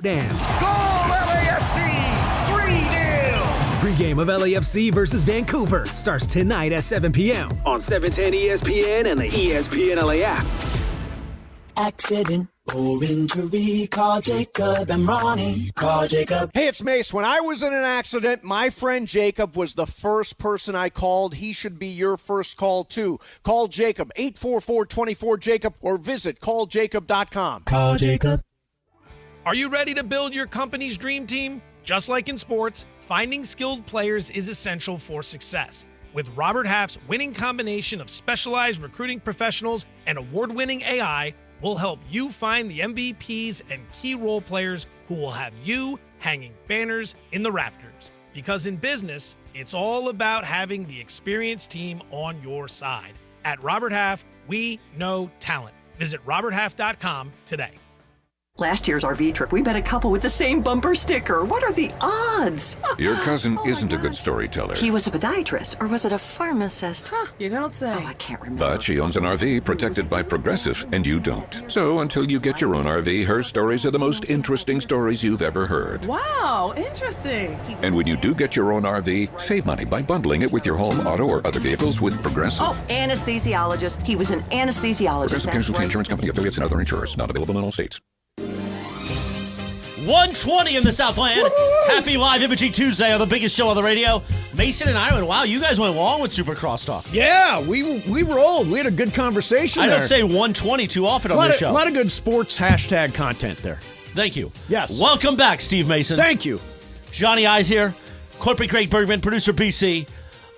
Damn. Goal LAFC 3-0. Pre-game of LAFC versus Vancouver starts tonight at 7 p.m. on 710 ESPN and the ESPN LA app. Accident or injury, call Jacob and Ronnie. Call Jacob. Hey, it's Mace. When I was in an accident, my friend Jacob was the first person I called. He should be your first call, too. Call Jacob, 844-24-JACOB, or visit calljacob.com. Call Jacob. Are you ready to build your company's dream team? Just like in sports, finding skilled players is essential for success. With Robert Half's winning combination of specialized recruiting professionals and award-winning AI, we'll help you find the MVPs and key role players who will have you hanging banners in the rafters. Because in business, it's all about having the experienced team on your side. At Robert Half, we know talent. Visit roberthalf.com today. Last year's RV trip, we met a couple with the same bumper sticker. What are the odds? Your cousin isn't a good storyteller. He was a podiatrist, or was it a pharmacist? You don't say. Oh, I can't remember. But she owns an RV protected by Progressive, and you don't. So until you get your own RV, her stories are the most interesting stories you've ever heard. Wow, interesting. And when you do get your own RV, save money by bundling it with your home, auto, or other vehicles with Progressive. Oh, anesthesiologist. He was an anesthesiologist. Progressive Casualty Insurance Company, affiliates, and other insurers. Not available in all states. 120 in the Southland. Woo-hoo! Happy Live Imaging Tuesday on the biggest show on the radio. Mason and I went, wow, you guys went long with Super Crosstalk. Yeah, we rolled. We had a good conversation I there. don't say 120 too often on this show. A lot of good sports hashtag content there. Thank you. Yes. Welcome back, Steve Mason. Thank you. Johnny Eyes here. Corporate Craig Bergman, producer BC.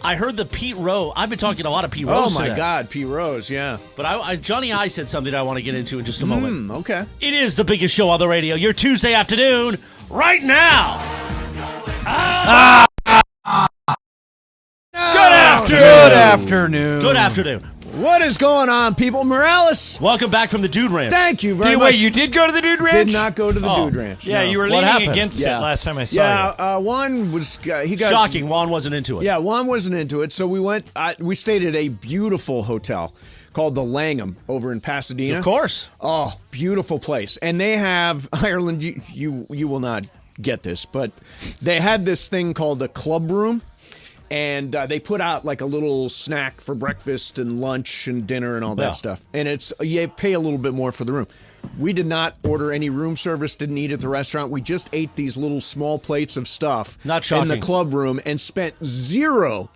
I heard the Pete Rowe. I've been talking a lot of Pete Rose Oh, my today. God, Pete Rose, yeah. But Johnny I said something I want to get into in just a moment. Okay. It is the biggest show on the radio. Your Tuesday afternoon, right now. Good afternoon. Good afternoon. Good afternoon. What is going on, people? Morales. Welcome back from the Dude Ranch. Thank you very much. Wait, you did go to the Dude Ranch? Did not go to the Dude Ranch. Yeah, no. you were What leaning happened? against it last time I saw you. Yeah, Juan was he got Shocking. Juan wasn't into it. Yeah, Juan wasn't into it. So we went. We stayed at a beautiful hotel called the Langham over in Pasadena. Of course. Oh, beautiful place. And they have Ireland. You will not get this, but they had this thing called a club room. And they put out like a little snack for breakfast and lunch and dinner and all that stuff. And you pay a little bit more for the room. We did not order any room service, didn't eat at the restaurant. We just ate these little small plates of stuff Not shocking. in the club room and spent zero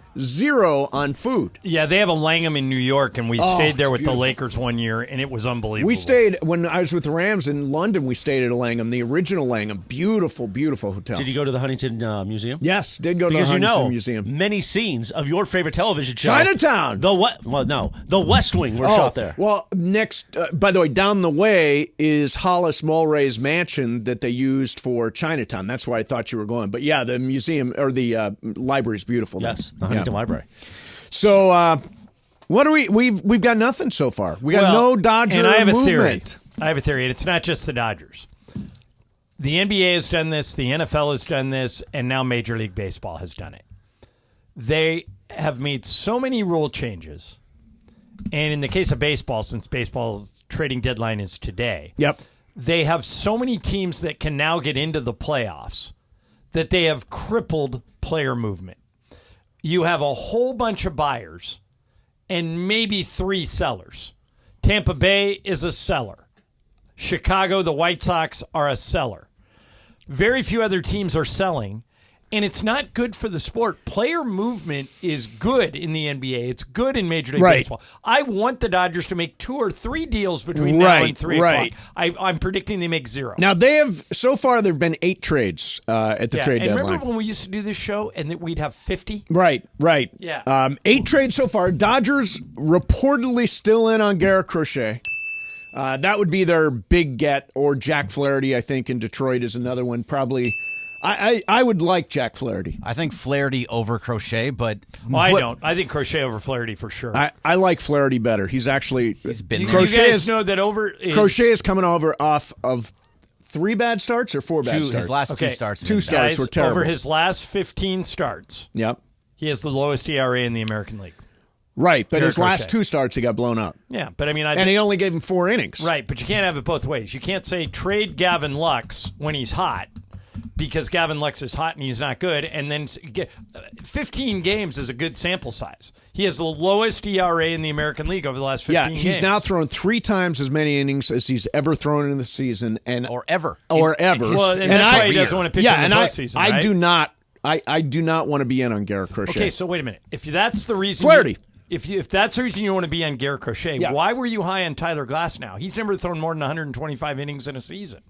on food. Yeah, they have a Langham in New York, and we stayed there it's with beautiful. the Lakers one year, and it was unbelievable. We stayed, when I was with the Rams in London, we stayed at a Langham, the original Langham. Beautiful, beautiful hotel. Did you go to the Huntington Museum? Yes, did go to Because the Huntington you know, Museum. many scenes of your favorite television show, Chinatown. The West Wing were shot there. Well, next, by the way, down the way is Hollis Mulray's mansion that they used for Chinatown. That's why I thought you were going. But yeah, the museum or the library is beautiful. Yes, the Huntington Library. So, what do we've got nothing so far. We got no Dodger and I have movement. I have a theory, and it's not just the Dodgers. The NBA has done this, the NFL has done this, and now Major League Baseball has done it. They have made so many rule changes, and in the case of baseball, since baseball's trading deadline is today, they have so many teams that can now get into the playoffs that they have crippled player movement. You have a whole bunch of buyers and maybe 3 sellers. Tampa Bay is a seller. Chicago, the White Sox, are a seller. Very few other teams are selling, and it's not good for the sport. Player movement is good in the NBA. It's good in Major League Baseball. I want the Dodgers to make 2 or 3 deals between now and 3 o'clock. I'm predicting they make 0. Now, so far, there have been 8 trades at the trade deadline. Remember when we used to do this show and that we'd have 50? Right. Yeah. 8 trades so far. Dodgers reportedly still in on Garrett Crochet. That would be their big get, or Jack Flaherty, I think, in Detroit is another one. Probably, I would like Jack Flaherty. I think Flaherty over Crochet, but I don't. I think Crochet over Flaherty for sure. I like Flaherty better. He's been Crochet. You guys know that Crochet is coming over off of 3 bad starts or 4 bad starts. His last 2 starts. 2 starts were terrible. Over his last 15 starts. Yep. He has the lowest ERA in the American League. Right, but Garrett his last Crochet. 2 starts, he got blown up. Yeah, but I mean, and he only gave him 4 innings. Right, but you can't have it both ways. You can't say trade Gavin Lux when he's hot because Gavin Lux is hot and he's not good, and then 15 games is a good sample size. He has the lowest ERA in the American League over the last 15 games. Yeah, he's now thrown 3 times as many innings as he's ever thrown in the season, or ever. Well, and that's why he doesn't want to pitch in the postseason. I right? do not. I do not want to be in on Garrett Crochet. Okay, so wait a minute. If that's the reason, Flaherty. If that's the reason you want to be on Garrett Crochet, why were you high on Tyler Glasnow? He's never thrown more than 125 innings in a season,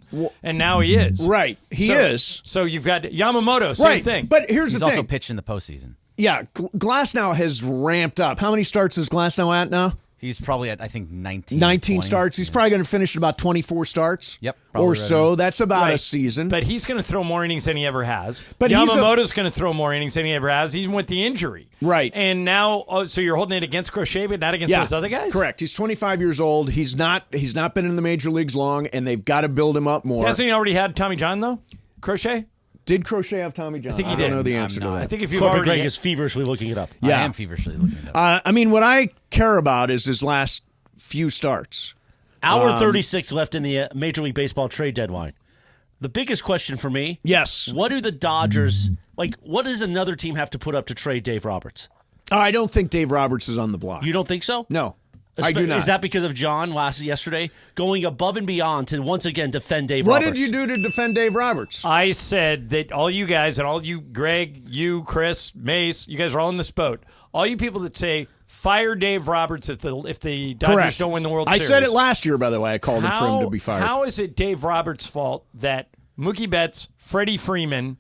and now he is. Right, he is. So you've got Yamamoto, same thing. But here's the thing. He's also pitched in the postseason. Yeah, Glasnow has ramped up. How many starts is Glasnow at now? He's probably at, I think, 19. 19 starts. He's probably going to finish at about 24 starts. Yep. Or so. That's about Right. a season. But he's going to throw more innings than he ever has. But Yamamoto's going to throw more innings than he ever has, even with the injury. Right. And now, so you're holding it against Crochet, but not against those other guys? Correct. He's 25 years old. He's not been in the major leagues long, and they've got to build him up more. Hasn't he already had Tommy John, though? Crochet? Did Crochet have Tommy John? I think he I did. don't know the answer to that. I think if you've Corporate already... Greg is feverishly looking it up. Yeah. I am feverishly looking it up. I mean, what I care about is his last few starts. Hour 36 left in the Major League Baseball trade deadline. The biggest question for me, yes, what do the Dodgers, what does another team have to put up to trade Dave Roberts? I don't think Dave Roberts is on the block. You don't think so? No, I do not. Is that because of John yesterday going above and beyond to once again defend Dave What Roberts? did you do to defend Dave Roberts? I said that all you guys and all you, Greg, you, Chris, Mace, you guys are all in this boat. All you people that say fire Dave Roberts if the Dodgers Correct. don't win the World I Series. said it last year, by the way. I called it for him to be fired. How is it Dave Roberts' fault that Mookie Betts, Freddie Freeman,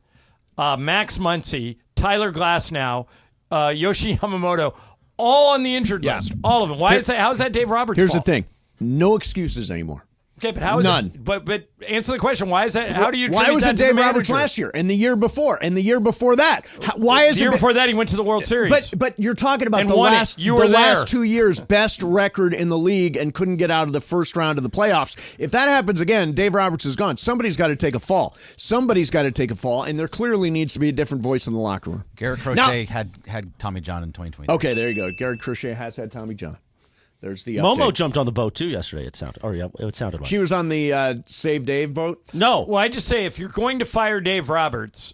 Max Muncy, Tyler Glasnow, Yoshi Yamamoto, all on the injured list? All of them. How is that Dave Roberts' Here's fault? the thing. No excuses anymore. Okay, but how is None. it? But answer the question. Why is that? How do you? Why attribute was that it to the Dave Roberts manager? last year and the year before and the year before that? Why is the year it before that he went to the World Series? But you're talking about And the won it. last You were last there. 2 years best record in the league and couldn't get out of the first round of the playoffs. If that happens again, Dave Roberts is gone. Somebody's got to take a fall. Somebody's got to take a fall, and there clearly needs to be a different voice in the locker room. Garrett Crochet had Tommy John in 2020. Okay, there you go. Garrett Crochet has had Tommy John. There's the Momo update. jumped on the boat too yesterday. It sounded like She was on the Save Dave boat? No. Well, I just say if you're going to fire Dave Roberts,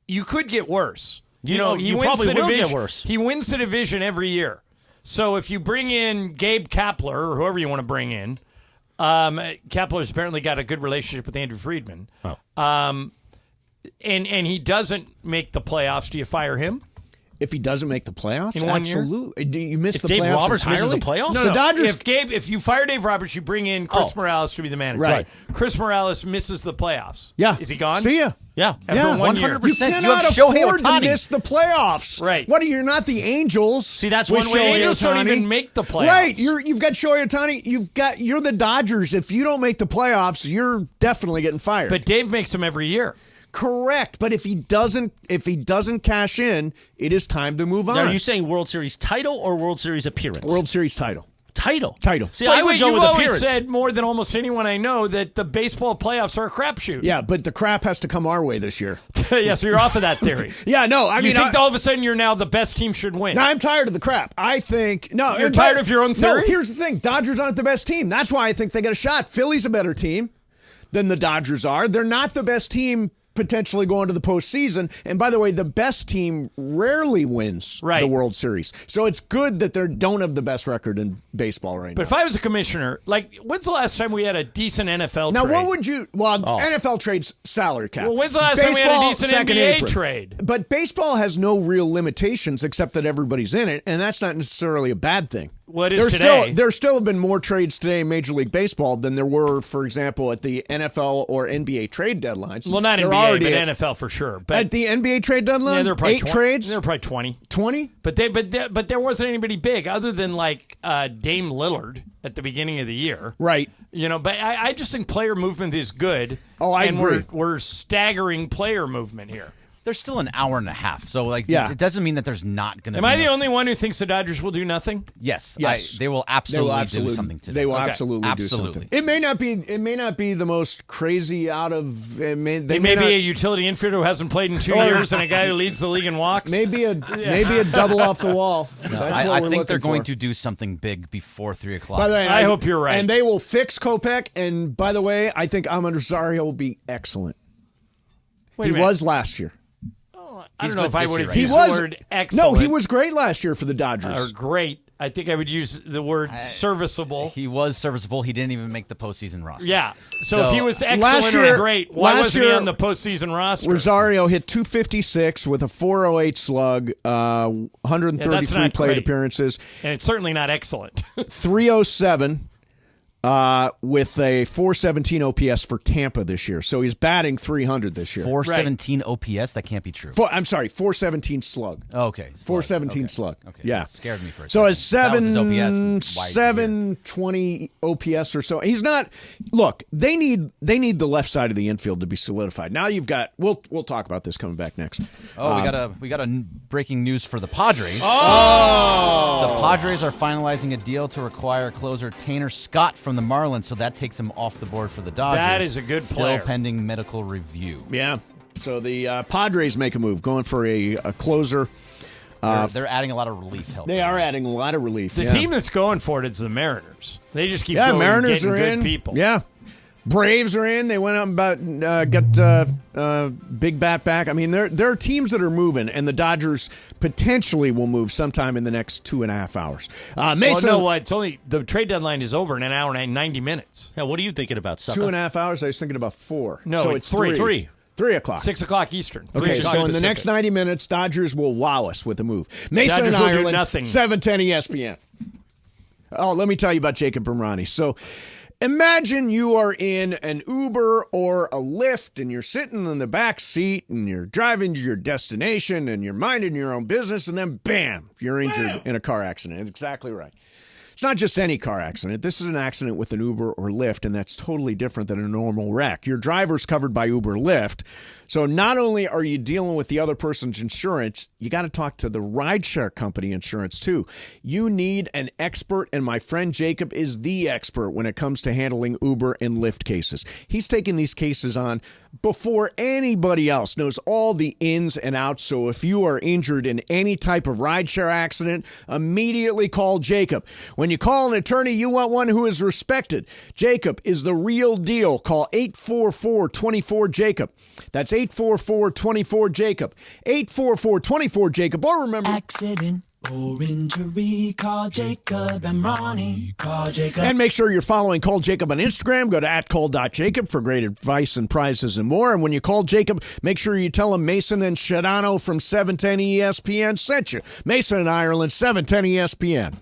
you could get worse. You know, he you wins probably the will division. get worse. He wins the division every year. So if you bring in Gabe Kapler or whoever you want to bring in, Kapler's apparently got a good relationship with Andrew Friedman. Oh. And he doesn't make the playoffs. Do you fire him? If he doesn't make the playoffs? In 1 year? Absolutely. Do you miss If the Dave playoffs Roberts misses entirely? the playoffs? No, The Dodgers. If you fire Dave Roberts, you bring in Chris Morales to be the manager. Right. Chris Morales misses the playoffs. Yeah. Is he gone? See ya. Yeah. After 1 year. 100%. You cannot have Shohei afford to Ohtani. miss the playoffs. Right. What? You're not the Angels. See, that's with one way. Shohei Angels don't Ohtani. even make the playoffs. Right. You've got Shohei Ohtani. You're the Dodgers. If you don't make the playoffs, you're definitely getting fired. But Dave makes them every year. Correct. But if he doesn't cash in, it is time to move on. Now, are you saying World Series title or World Series appearance? World Series title. Title. See, By I the would way, go you've with always appearance. said more than almost anyone I know that the baseball playoffs are a crapshoot. Yeah, but the crap has to come our way this year. Yeah, so you're off of that theory. Yeah, no, I You mean, think all of a sudden you're now the best team should win? No, I'm tired of the crap. I think You're tired of your own theory? No, here's the thing: Dodgers aren't the best team. That's why I think they got a shot. Philly's a better team than the Dodgers are. They're not the best team potentially going to the postseason. And by the way, the best team rarely wins the World Series. So it's good that they don't have the best record in baseball right But now. if I was a commissioner, when's the last time we had a decent NFL Now, trade? what would you... Well, NFL trades salary cap. Well, when's the last time we had a decent second NBA apron. trade? But baseball has no real limitations except that everybody's in it, and that's not necessarily a bad thing. Well, it is today. There still have been more trades today in Major League Baseball than there were, for example, at the NFL or NBA trade deadlines. Well, not They're NBA, already but NFL for sure. But at the NBA trade deadline, yeah, there were probably 8 trades? There were probably 20. 20? But there wasn't anybody big other than like Dame Lillard at the beginning of the year. Right. You know, but I just think player movement is good. Oh, I agree. We're staggering player movement here. There's still an hour and a half, so it doesn't mean that there's not going to. Am I the only one who thinks the Dodgers will do nothing? Yes. They will absolutely do something today. They will absolutely do something. It may not be the most crazy out of. They may be a utility infielder who hasn't played in 2 years and a guy who leads the league in walks. Maybe a double off the wall. No, I think they're going to do something big before 3 o'clock. By the way, I hope you're right. And they will fix Kopech. And by the way, I think Rosario will be excellent. He was last year. I don't know if I would have He used was the word excellent. No, he was great last year for the Dodgers. Or great. I think I would use the word serviceable. He was serviceable. He didn't even make the postseason roster. Yeah. So if he was excellent or great, why wasn't he on the postseason roster? Rosario hit .256 with a .408 slug, 133 plate appearances. And it's certainly not excellent. .307. With a .417 OPS for Tampa this year. So he's batting .300 this year. .417 OPS? That can't be true. I'm sorry, .417 slug. Okay. .417 slug. Okay. Yeah. That scared me for a second. So his 720 OPS or so. He's not. Look, they need the left side of the infield to be solidified. Now you've got. We'll talk about this coming back next. We got a breaking news for the Padres. Oh! The Padres are finalizing a deal to acquire closer Tanner Scott from the Marlins, so that takes him off the board for the Dodgers. That is a good player. Still pending medical review. Yeah. So the Padres make a move, going for a closer. They're adding a lot of relief help. They are adding a lot of relief. The team that's going for it is the Mariners. They just keep going Mariners and are getting good in. people. Yeah. Braves are in. They went out and got Big Bat back. I mean, there are teams that are moving, and the Dodgers potentially will move sometime in the next 2.5 hours. Mason, no, it's only the trade deadline is over in an hour and 90 minutes. Yeah, what are you thinking about, Sucker? 2.5 hours? I was thinking about 4. No, so it's 3. 3 o'clock. 6 o'clock Eastern. Okay, so in the next 90 minutes, Dodgers will wow us with a move. Mason Dodgers and will do Ireland, nothing. 710 ESPN. Oh, let me tell you about Jacob Bramani. So imagine you are in an Uber or a Lyft and you're sitting in the back seat and you're driving to your destination and you're minding your own business and then bam, you're injured in a car accident. That's exactly right. It's not just any car accident. This is an accident with an Uber or Lyft, and that's totally different than a normal wreck. Your driver's covered by Uber Lyft, so not only are you dealing with the other person's insurance, you got to talk to the rideshare company insurance too. You need an expert, and my friend Jacob is the expert when it comes to handling Uber and Lyft cases. He's taken these cases on before anybody else, knows all the ins and outs. So if you are injured in any type of rideshare accident, immediately call Jacob. When you call an attorney, you want one who is respected. Jacob is the real deal. Call 844-24-JACOB. That's 844-24-JACOB. 844-24-JACOB. Or remember... Accident or injury, call Jacob and Ronnie. Call Jacob. And make sure you're following Call Jacob on Instagram. Go to @call.jacob for great advice and prizes and more. And when you call Jacob, make sure you tell him Mason and Shadano from 710 ESPN sent you. Mason and Ireland, 710 ESPN.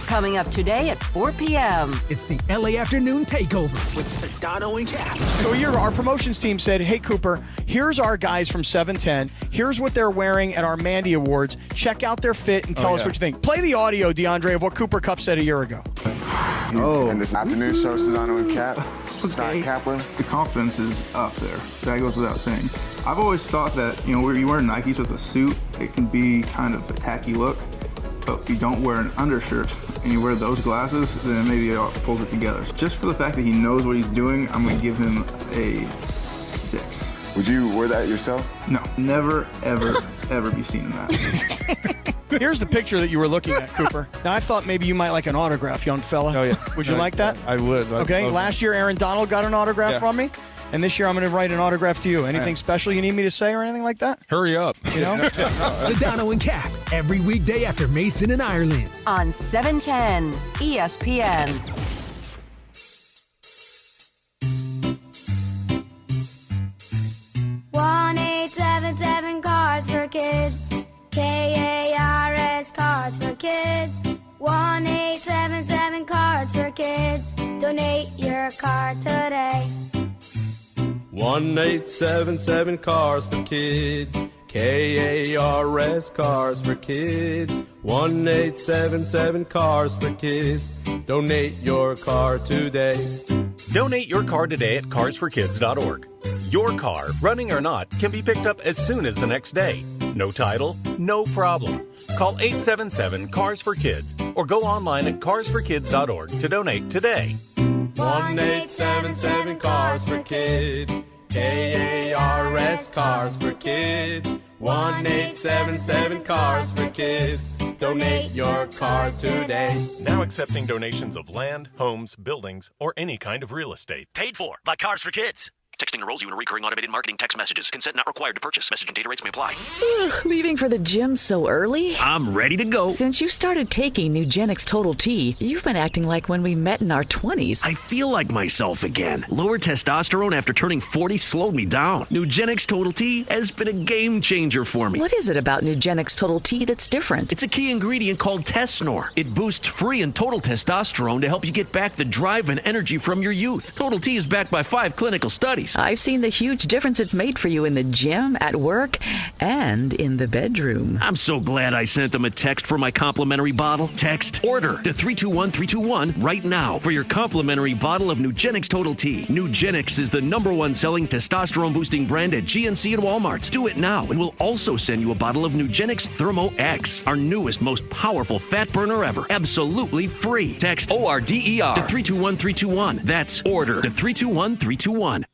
Coming up today at 4 p.m. It's the LA Afternoon Takeover with Sedano and Cap. So our promotions team said, hey, Cooper, here's our guys from 710. Here's what they're wearing at our Mandy Awards. Check out their fit and tell us what you think. Play the audio, DeAndre, of what Cooper Kupp said a year ago. And this afternoon show, Sedano and Cap. Scott Kaplan. The confidence is up there. That goes without saying. I've always thought that, where you wear Nikes with a suit, it can be kind of a tacky look. But if you don't wear an undershirt and you wear those glasses, then maybe it pulls it together. Just for the fact that he knows what he's doing, I'm going to give him a 6. Would you wear that yourself? No. Never, ever, ever be seen in that. Here's the picture that you were looking at, Cooper. Now, I thought maybe you might like an autograph, young fella. Oh, yeah. Would you like that? I would. Okay. Last year, Aaron Donald got an autograph from me. And this year, I'm going to write an autograph to you. Anything special you need me to say or anything like that? Hurry up. Sedano and Cap, every weekday after Mason and Ireland. On 710 ESPN. 1-877 Cards for Kids. KARS Cards for Kids. 1-877 Cards for Kids. Donate your card today. 1-877 Cars for Kids. KARS Cars for Kids. 1-877 Cars for Kids. Donate your car today. Donate your car today at carsforkids.org. Your car, running or not, can be picked up as soon as the next day. No title? No problem. Call 877-CARS-FOR-KIDS or go online at carsforkids.org to donate today. 1-877-CARS-FOR-KIDS. KARS Cars for Kids. 1-877-CARS-FOR-KIDS. Donate your car today. Now accepting donations of land, homes, buildings, or any kind of real estate. Paid for by Cars for Kids. Texting enrolls you in recurring automated marketing text messages. Consent not required to purchase. Message and data rates may apply. Leaving for the gym so early? I'm ready to go. Since you started taking Nugenix Total T, you've been acting like when we met in our 20s. I feel like myself again. Lower testosterone after turning 40 slowed me down. Nugenix Total T has been a game changer for me. What is it about Nugenix Total T that's different? It's a key ingredient called Tesnor. It boosts free and total testosterone to help you get back the drive and energy from your youth. Total T is backed by 5 clinical studies. I've seen the huge difference it's made for you in the gym, at work, and in the bedroom. I'm so glad I sent them a text for my complimentary bottle. Text ORDER to 321321 right now for your complimentary bottle of Nugenix Total T. Nugenix is the #1 selling testosterone boosting brand at GNC and Walmart. Do it now and we'll also send you a bottle of Nugenix Thermo X, our newest, most powerful fat burner ever. Absolutely free. Text ORDER to 321321. That's ORDER to 321321.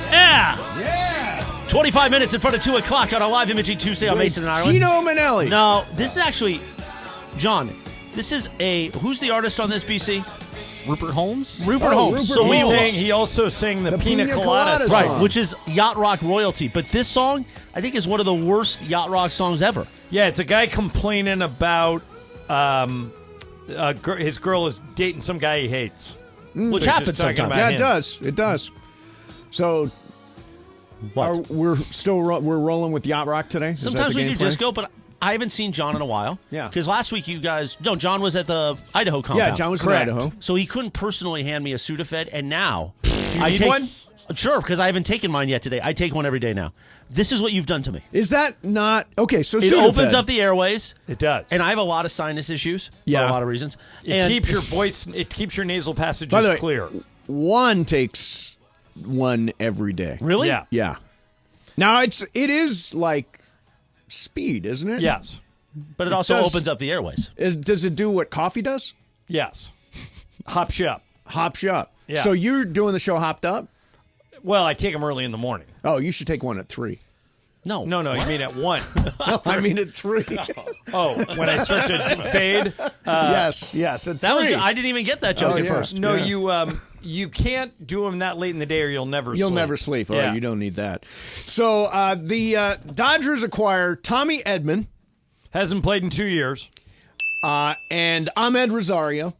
Yeah! 25 minutes in front of 2 o'clock on a live imaging Tuesday on Mason and Ireland. Gino Manelli. No, this is actually, John, this is who's the artist on this, BC? Rupert Holmes? Rupert Holmes. So he also sang the Pina Colada song. Right, which is yacht rock royalty. But this song, I think, is one of the worst yacht rock songs ever. Yeah, it's a guy complaining about his girl is dating some guy he hates. Which happens sometimes. Yeah, it does. It does. So, we're rolling with Yacht Rock today? Sometimes we do disco, but I haven't seen John in a while. Yeah. Because last week John was at the Idaho compound. Yeah, John was in Idaho. So he couldn't personally hand me a Sudafed, and now I take one? Sure, because I haven't taken mine yet today. I take one every day now. This is what you've done to me. Is that not okay? So it opens up the airways. It does, and I have a lot of sinus issues. Yeah, for a lot of reasons. It keeps your voice. It keeps your nasal passages by the way, clear. One takes one every day. Really? Yeah. Yeah. Now it is like speed, isn't it? Yes, but it also opens up the airways. Does it do what coffee does? Yes. Hops you up. Hops you up. Yeah. So you're doing the show hopped up? Well, I take them early in the morning. Oh, you should take one at 3. No. You mean at 1. No, I mean at 3. Oh, when I start to fade? Yes, at 3. I didn't even get that joke at first. No, you can't do them that late in the day or you'll never sleep. You'll never sleep. Yeah. Oh, you don't need that. So the Dodgers acquire Tommy Edman. Hasn't played in 2 years. And Ahmed Rosario.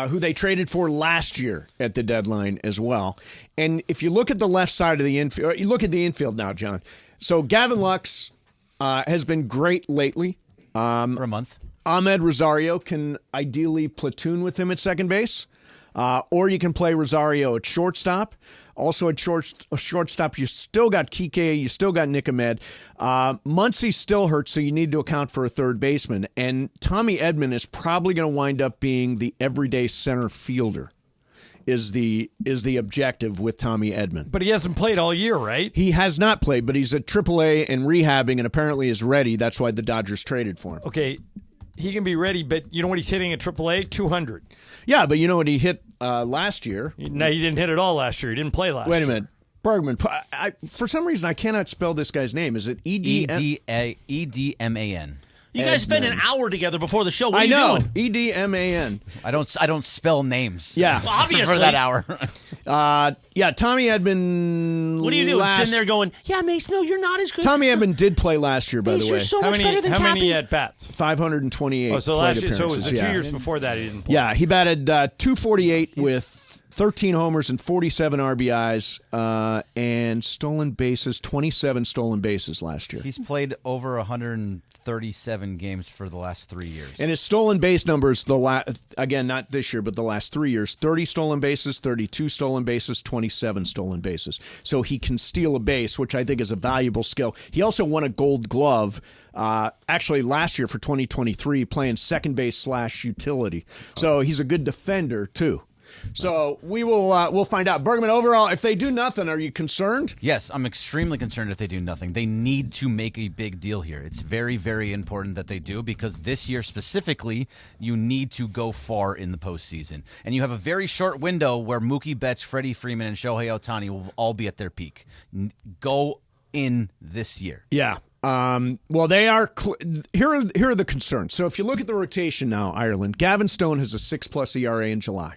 Who they traded for last year at the deadline as well. And if you look at the left side of the infield, you look at the infield now, John. So Gavin Lux has been great lately. For a month. Ahmed Rosario can ideally platoon with him at second base. Or you can play Rosario at shortstop. Also at shortstop, you still got Kike, you still got Nick Ahmed. Muncy still hurts, so you need to account for a third baseman. And Tommy Edman is probably going to wind up being the everyday center fielder. Is the objective with Tommy Edman. But he hasn't played all year, right? He has not played, but he's at AAA and rehabbing, and apparently is ready. That's why the Dodgers traded for him. Okay, he can be ready, but you know what he's hitting at AAA? 200. Yeah, but you know what he hit last year? No, he didn't hit it all last year. He didn't play last year. Wait a minute. Bergman. For some reason, I cannot spell this guy's name. Is it Edman? You guys spent an hour together before the show. What are you know. doing? Edman. I don't spell names. Yeah. Well, obviously. For that hour. Tommy Edman. What are you doing? Sitting there going, yeah, Mace, no, you're not as good. Tommy Edman did play last year, by Mace, the way. you're so much better than How Cappy. many at bats? 528. Oh, so last year, so it was the 2 years before that he didn't play. Yeah, he batted 248 with 13 homers and 47 RBIs and stolen bases, 27 stolen bases last year. He's played over 100 37 games for the last 3 years. And his stolen base numbers, again, not this year, but the last 3 years, 30 stolen bases, 32 stolen bases, 27 stolen bases. So he can steal a base, which I think is a valuable skill. He also won a Gold Glove, actually last year for 2023, playing second base / utility. So he's a good defender, too. So we'll find out. Bergman, overall, if they do nothing, are you concerned? Yes, I'm extremely concerned if they do nothing. They need to make a big deal here. It's very, very important that they do, because this year specifically, you need to go far in the postseason. And you have a very short window where Mookie Betts, Freddie Freeman, and Shohei Ohtani will all be at their peak. Go in this year. Yeah. Well, they are. Here are the concerns. So if you look at the rotation now, Ireland, Gavin Stone has a 6+ ERA in July.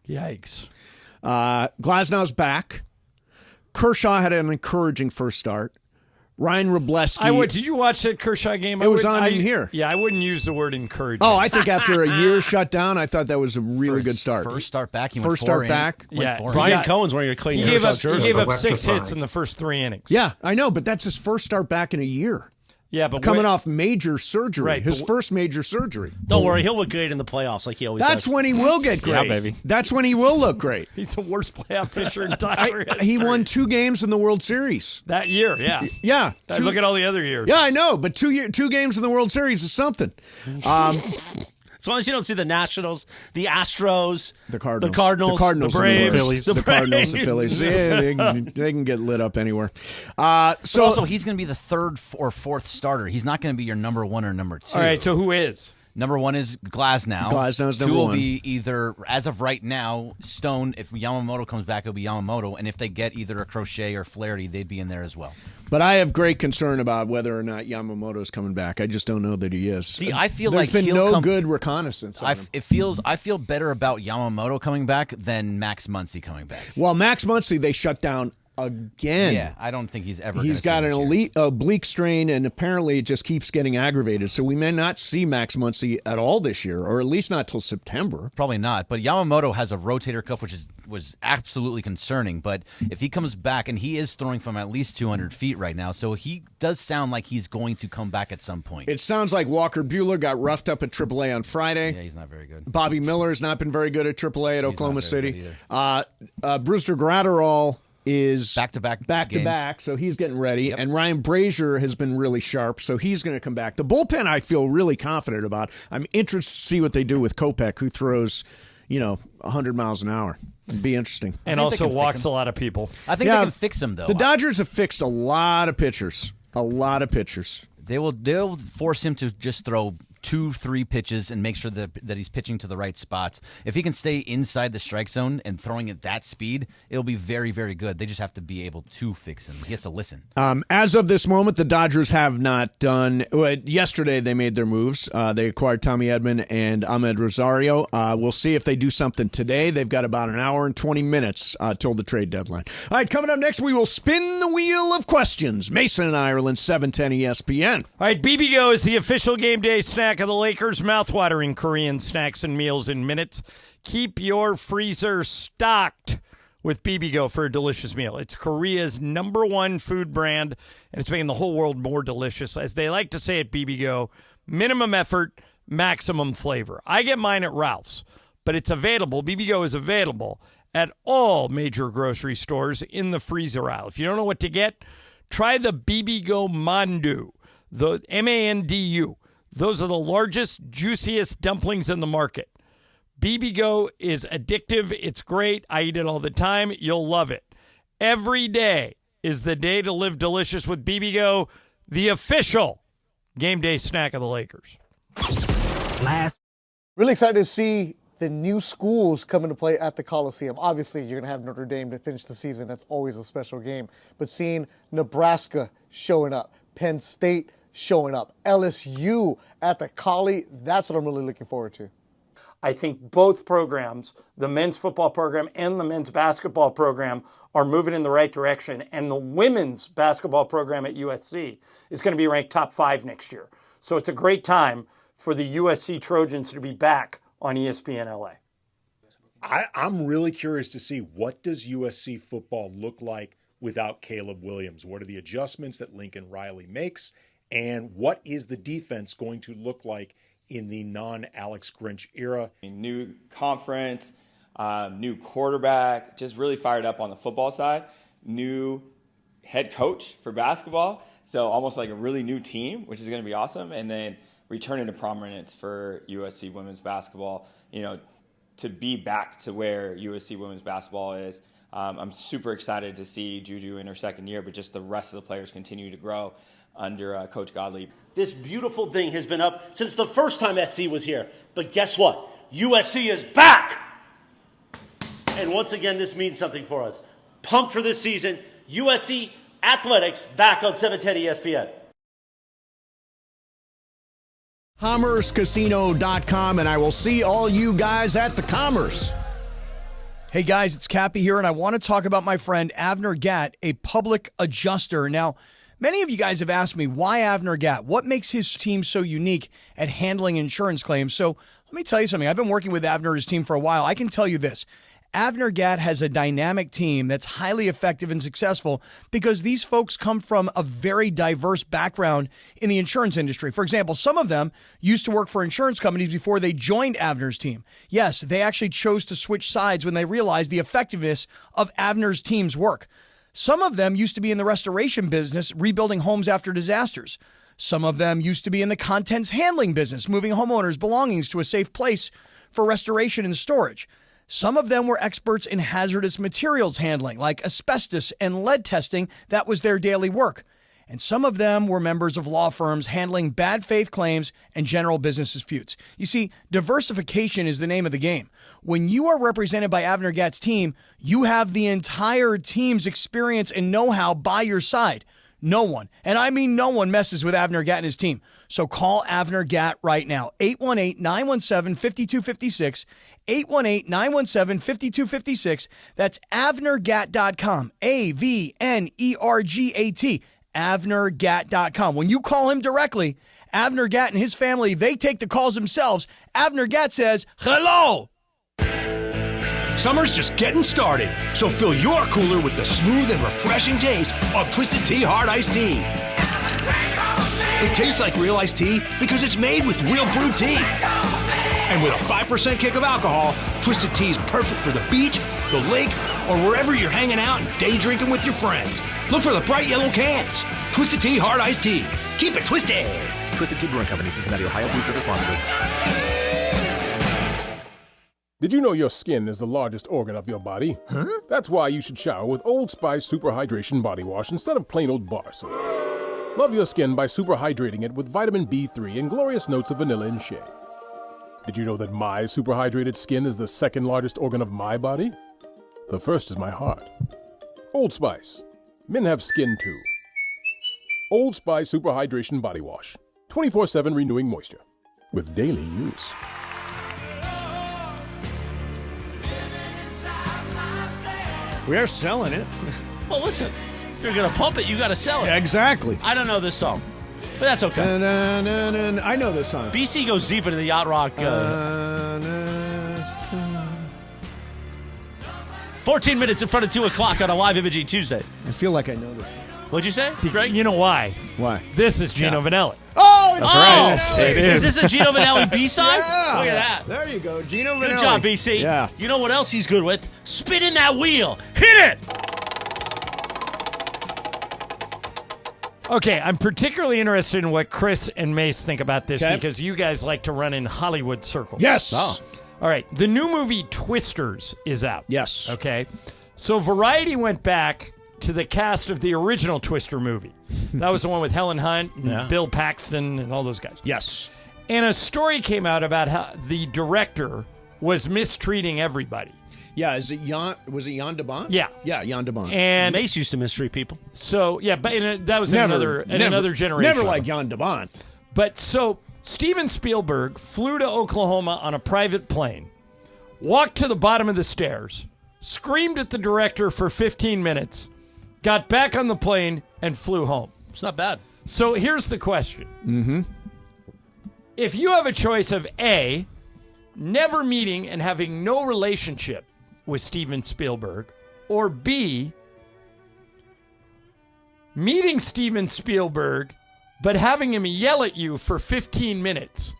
Yikes. Glasnow's back. Kershaw had an encouraging first start. Ryan Wrobleski. Did you watch that Kershaw game? It was on in here. Yeah, I wouldn't use the word encouraging. Oh, I think after a year shut down, I thought that was a really good start. First start back. First start back. Yeah, Brian Cohen's wearing a Clayton Kershaw jersey. He gave up 6 hits in the first 3 innings. Yeah, I know, but that's his first start back in a year. Yeah, but coming off major surgery, right, his first major surgery. Don't worry, he'll look great in the playoffs like he always does. That's when he will get great. Yeah, baby. That's when he will look great. He's the worst playoff pitcher in Tiger history. He won 2 games in the World Series. That year, yeah. Yeah. Look at all the other years. Yeah, I know, but 2 games in the World Series is something. As long as you don't see the Nationals, the Astros, the Cardinals, the Braves, the Phillies, the Cardinals, the Phillies. Yeah, they can get lit up anywhere. So also, he's going to be the third or fourth starter. He's not going to be your number 1 or number 2. All right, so who is? Number 1 is Glasnow. Glasnow's number 1. 2 will be either, as of right now, Stone. If Yamamoto comes back, it'll be Yamamoto. And if they get either a Crochet or Flaherty, they'd be in there as well. But I have great concern about whether or not Yamamoto's coming back. I just don't know that he is. See, I feel there's like been no good reconnaissance on him. I feel better about Yamamoto coming back than Max Muncy coming back. Well, Max Muncy, they shut down again. Yeah, I don't think he's ever. He's got an oblique strain, and apparently it just keeps getting aggravated. So we may not see Max Muncy at all this year, or at least not till September. Probably not. But Yamamoto has a rotator cuff, which was absolutely concerning. But if he comes back, and he is throwing from at least 200 feet right now, so he does sound like he's going to come back at some point. It sounds like Walker Buehler got roughed up at AAA on Friday. Yeah, he's not very good. Bobby Miller has not been very good at AAA at Oklahoma City. Brewster Gratterall is back-to-back, so he's getting ready. Yep. And Ryan Brazier has been really sharp, so he's going to come back. The bullpen I feel really confident about. I'm interested to see what they do with Kopech, who throws, 100 miles an hour. It'd be interesting. And also walks a lot of people. I think they can fix him, though. The Dodgers have fixed a lot of pitchers. They'll force him to just throw 2-3 pitches and make sure that he's pitching to the right spots. If he can stay inside the strike zone and throwing at that speed, it'll be very, very good. They just have to be able to fix him. He has to listen. As of this moment, the Dodgers have not done. Yesterday, they made their moves. They acquired Tommy Edman and Ahmed Rosario. We'll see if they do something today. They've got about an hour and 20 minutes till the trade deadline. All right, coming up next, we will spin the wheel of questions. Mason and Ireland, 710 ESPN. All right, BBGO is the official game day snack of the Lakers. Mouthwatering Korean snacks and meals in minutes. Keep your freezer stocked with BBGO for a delicious meal. It's Korea's #1 food brand, and it's making the whole world more delicious. As they like to say at BBGO, minimum effort, maximum flavor. I get mine at Ralph's, but it's available. BBGO is available at all major grocery stores in the freezer aisle. If you don't know what to get, try the BBGO Mandu, the MANDU. Those are the largest, juiciest dumplings in the market. BBGO is addictive. It's great. I eat it all the time. You'll love it. Every day is the day to live delicious with BBGO, the official game day snack of the Lakers. Really excited to see the new schools come into play at the Coliseum. Obviously, you're going to have Notre Dame to finish the season. That's always a special game. But seeing Nebraska showing up, Penn State showing up, LSU at the Collie, that's what I'm really looking forward to. I think both programs, the men's football program and the men's basketball program, are moving in the right direction. And the women's basketball program at USC is going to be ranked top 5 next year. So it's a great time for the USC Trojans to be back on ESPN LA. I'm really curious to see, what does USC football look like without Caleb Williams? What are the adjustments that Lincoln Riley makes? And what is the defense going to look like in the non-Alex Grinch era? New conference, new quarterback, just really fired up on the football side. New head coach for basketball, so almost like a really new team, which is going to be awesome. And then returning to prominence for USC women's basketball, to be back to where USC women's basketball is. I'm super excited to see Juju in her second year, but just the rest of the players continue to grow under Coach Gottlieb. This beautiful thing has been up since the first time SC was here. But guess what? USC is back! And once again, this means something for us. Pumped for this season. USC Athletics back on 710 ESPN. CommerceCasino.com, and I will see all you guys at the Commerce. Hey guys, it's Cappy here, and I want to talk about my friend Avner Gatt, a public adjuster. Now, many of you guys have asked me, why Avner Gatt? What makes his team so unique at handling insurance claims? So let me tell you something. I've been working with Avner and his team for a while. I can tell you this. Avner Gatt has a dynamic team that's highly effective and successful because these folks come from a very diverse background in the insurance industry. For example, some of them used to work for insurance companies before they joined Avner's team. Yes, they actually chose to switch sides when they realized the effectiveness of Avner's team's work. Some of them used to be in the restoration business, rebuilding homes after disasters. Some of them used to be in the contents handling business, moving homeowners' belongings to a safe place for restoration and storage. Some of them were experts in hazardous materials handling, like asbestos and lead testing. That was their daily work. And some of them were members of law firms handling bad faith claims and general business disputes. You see, diversification is the name of the game. When you are represented by Avner Gatt's team, you have the entire team's experience and know-how by your side. No one, and I mean no one, messes with Avner Gatt and his team. So call Avner Gatt right now, 818-917-5256, 818-917-5256. That's AvnerGatt.com, AVNERGAT, AvnerGatt.com. When you call him directly, Avner Gatt and his family, they take the calls themselves. Avner Gatt says, hello. Summer's just getting started, so fill your cooler with the smooth and refreshing taste of Twisted Tea Hard Iced Tea. It tastes like real iced tea because it's made with real brewed tea. And with a 5% kick of alcohol, Twisted Tea is perfect for the beach, the lake, or wherever you're hanging out and day drinking with your friends. Look for the bright yellow cans. Twisted Tea Hard Iced Tea. Keep it twisted. Twisted Tea Brewing Company, Cincinnati, Ohio. Please drink responsibly. Did you know your skin is the largest organ of your body? Huh? That's why you should shower with Old Spice Super Hydration Body Wash instead of plain old bar soap. Love your skin by super hydrating it with vitamin B3 and glorious notes of vanilla and shea. Did you know that my super hydrated skin is the second largest organ of my body? The first is my heart. Old Spice. Men have skin too. Old Spice Super Hydration Body Wash. 24/7 renewing moisture. With daily use. We are selling it. Well, listen, if you're going to pump it, you got to sell it. Yeah, exactly. I don't know this song, but that's okay. I know this song. BC goes deep into the yacht rock. 14 minutes in front of 2 o'clock on a live imaging Tuesday. I feel like I know this. What'd you say, Greg? You know why? Why? This is Gino Vanelli. Oh, that's right. It Is this a Gino Vanelli B-side? Yeah. Look at that. There you go. Gino Vanelli. Good job, BC. Yeah. You know what else he's good with? Spinning that wheel. Hit it! Okay, I'm particularly interested in what Chris and Mace think about this because you guys like to run in Hollywood circles. Yes. Oh. All right, the new movie Twisters is out. Yes. Okay, so Variety went back to the cast of the original Twister movie. That was the one with Helen Hunt and Bill Paxton and all those guys. Yes. And a story came out about how the director was mistreating everybody. Yeah, is it Jan? Was it Jan de Bont? Yeah. Yeah, Jan de Bont. And Mace used to mistreat people. So, yeah, but that was another generation. Never like Jan de Bont. But so Steven Spielberg flew to Oklahoma on a private plane, walked to the bottom of the stairs, screamed at the director for 15 minutes, got back on the plane, and flew home. It's not bad. So here's the question. Mm-hmm. If you have a choice of A, never meeting and having no relationship with Steven Spielberg, or B, meeting Steven Spielberg but having him yell at you for 15 minutes,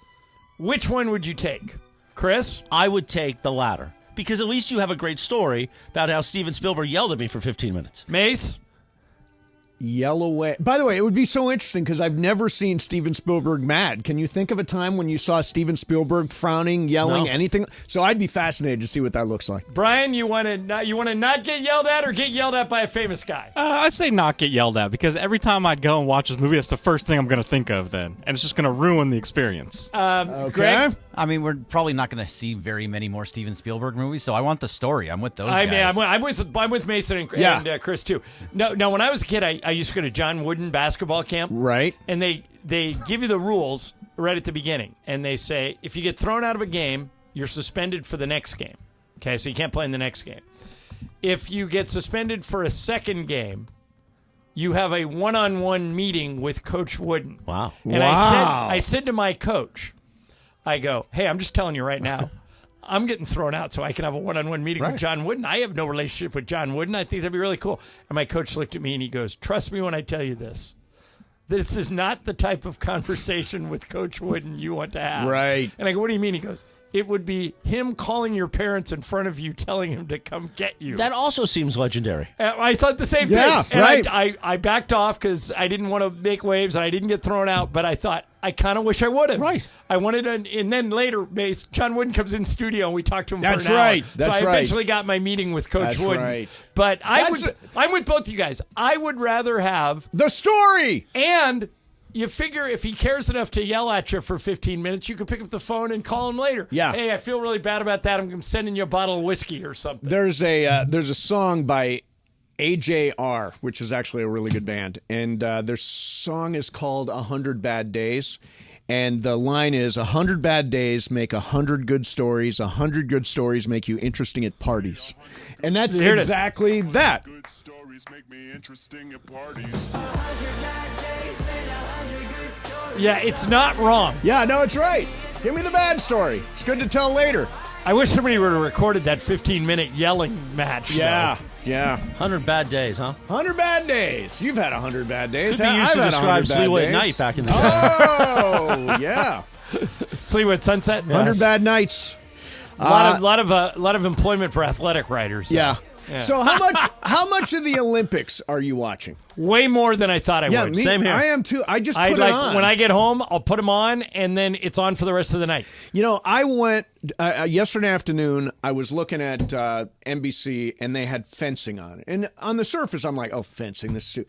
which one would you take? Chris? I would take the latter, because at least you have a great story about how Steven Spielberg yelled at me for 15 minutes. Mace? Yell away. By the way, it would be so interesting because I've never seen Steven Spielberg mad. Can you think of a time when you saw Steven Spielberg frowning, yelling, No. anything? So I'd be fascinated to see what that looks like. Brian, you want to not get yelled at or get yelled at by a famous guy? I'd say not get yelled at, because every time I'd go and watch this movie, that's the first thing I'm going to think of then. And it's just going to ruin the experience. Greg? I mean, we're probably not going to see very many more Steven Spielberg movies, so I want the story. I'm with those guys. I'm with Mason and Chris too. No, when I was a kid, I used to go to John Wooden basketball camp. Right. And they give you the rules right at the beginning, and they say if you get thrown out of a game, you're suspended for the next game. Okay, so you can't play in the next game. If you get suspended for a second game, you have a one-on-one meeting with Coach Wooden. Wow. And I said to my coach, I go, hey, I'm just telling you right now, I'm getting thrown out so I can have a one-on-one meeting with John Wooden. I have no relationship with John Wooden. I think that'd be really cool. And my coach looked at me and he goes, trust me when I tell you this. This is not the type of conversation with Coach Wooden you want to have. Right. And I go, what do you mean? He goes, it would be him calling your parents in front of you, telling him to come get you. That also seems legendary. I thought the same thing. Yeah, And right. I backed off because I didn't want to make waves and I didn't get thrown out, but I thought, I kind of wish I would have. Right. I wanted and then later, John Wooden comes in studio and we talked to him That's for an right. hour. That's so I right. eventually got my meeting with Coach That's Wooden. right. But I'm with both you guys. I would rather have the story. And you figure if he cares enough to yell at you for 15 minutes, you can pick up the phone and call him later. Yeah. Hey, I feel really bad about that. I'm sending you a bottle of whiskey or something. There's a song by AJR, which is actually a really good band, and their song is called 100 Bad Days, and the line is 100 bad days make 100 good stories, 100 good stories make you interesting at parties, and that's exactly that. Good stories make me interesting at parties. Yeah, it's not wrong. Yeah, no, it's right. Give me the bad story. It's good to tell later. I wish somebody would have recorded that 15-minute yelling match. Yeah, though. yeah. 100 bad days, huh? 100 bad days. You've had 100 bad days. Could be used to describe Sleeway at night back in the day. Oh, yeah. Sleeway at Sunset. 100 bad nights. A lot of employment for athletic writers. Yeah. Yeah. So how much of the Olympics are you watching? Way more than I thought I would. Same here. I am too. I just put it on. When I get home, I'll put them on, and then it's on for the rest of the night. You know, I went yesterday afternoon. I was looking at NBC, and they had fencing on. And on the surface, I'm like, oh, fencing. This is